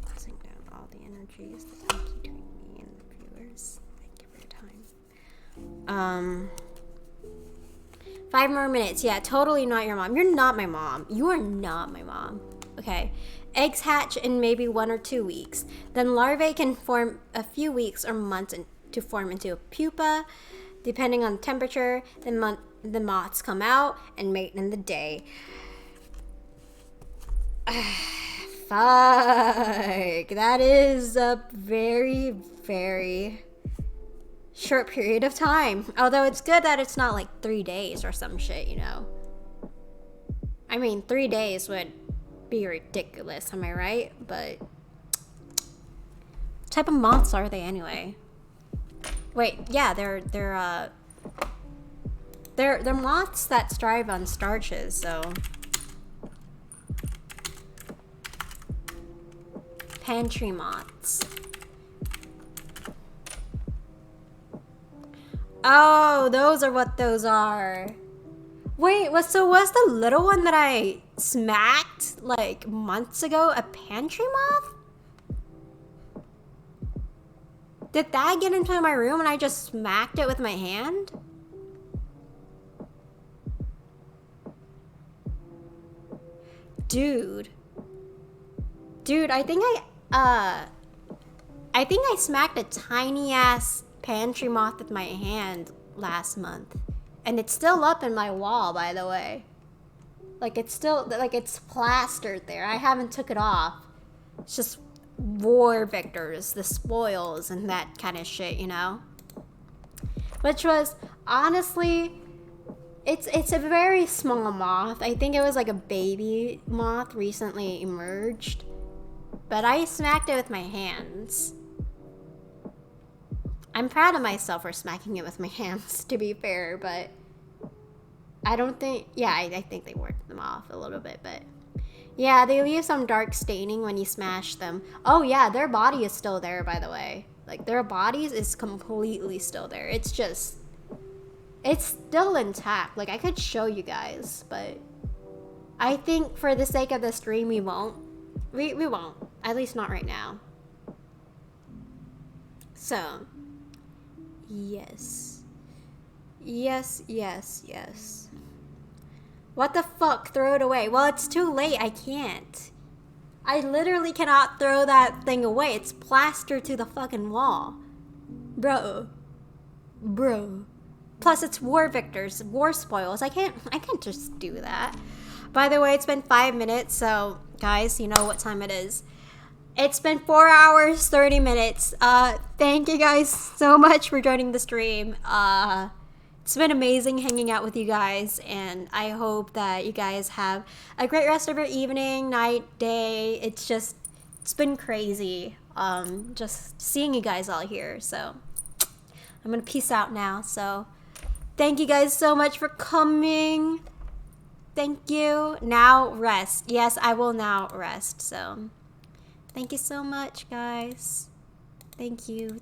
Closing down all the energies that come between me and the viewers. Thank you for your time. 5 more minutes. Yeah, totally not your mom. You're not my mom. You are not my mom. Okay. Eggs hatch in maybe 1 or 2 weeks. Then larvae can form a few weeks or months to form into a pupa. Depending on temperature, the moths come out and mate in the day. Fuck. That is a very, very short period of time. Although it's good that it's not like 3 days or some shit, you know. I mean, 3 days would be ridiculous, am I right? But what type of moths are they anyway? Wait, yeah, they're moths that strive on starches, so pantry moths. Oh, those are what those are. Wait, was the little one that I smacked like months ago a pantry moth? Did that get into my room and I just smacked it with my hand? Dude, I think I smacked a tiny ass pantry moth with my hand last month. And it's still up in my wall, by the way. Like, it's still, like, it's plastered there. I haven't took it off. It's just war victors, the spoils, and that kind of shit, you know? Which was, honestly, it's a very small moth. I think it was like a baby moth recently emerged. But I smacked it with my hands. I'm proud of myself for smacking it with my hands, to be fair, but I don't think, yeah, I think they worked them off a little bit, but yeah, they leave some dark staining when you smash them. Oh yeah, their body is still there, by the way. Like, their bodies is completely still there. It's just, it's still intact. Like, I could show you guys, but I think for the sake of the stream, we won't. We won't. At least not right now. So, yes. Yes. What the fuck? Throw it away. Well, it's too late. I can't. I literally cannot throw that thing away. It's plastered to the fucking wall. Bro. Plus, it's war victors, war spoils. I can't just do that. By the way, it's been 5 minutes, so guys, you know what time it is. It's been 4 hours, 30 minutes. Thank you guys so much for joining the stream. It's been amazing hanging out with you guys, and I hope that you guys have a great rest of your evening, night, day. It's been crazy. Just seeing you guys all here. So I'm gonna peace out now. So thank you guys so much for coming. Thank you. Now rest. Yes, I will now rest. So thank you so much, guys. Thank you.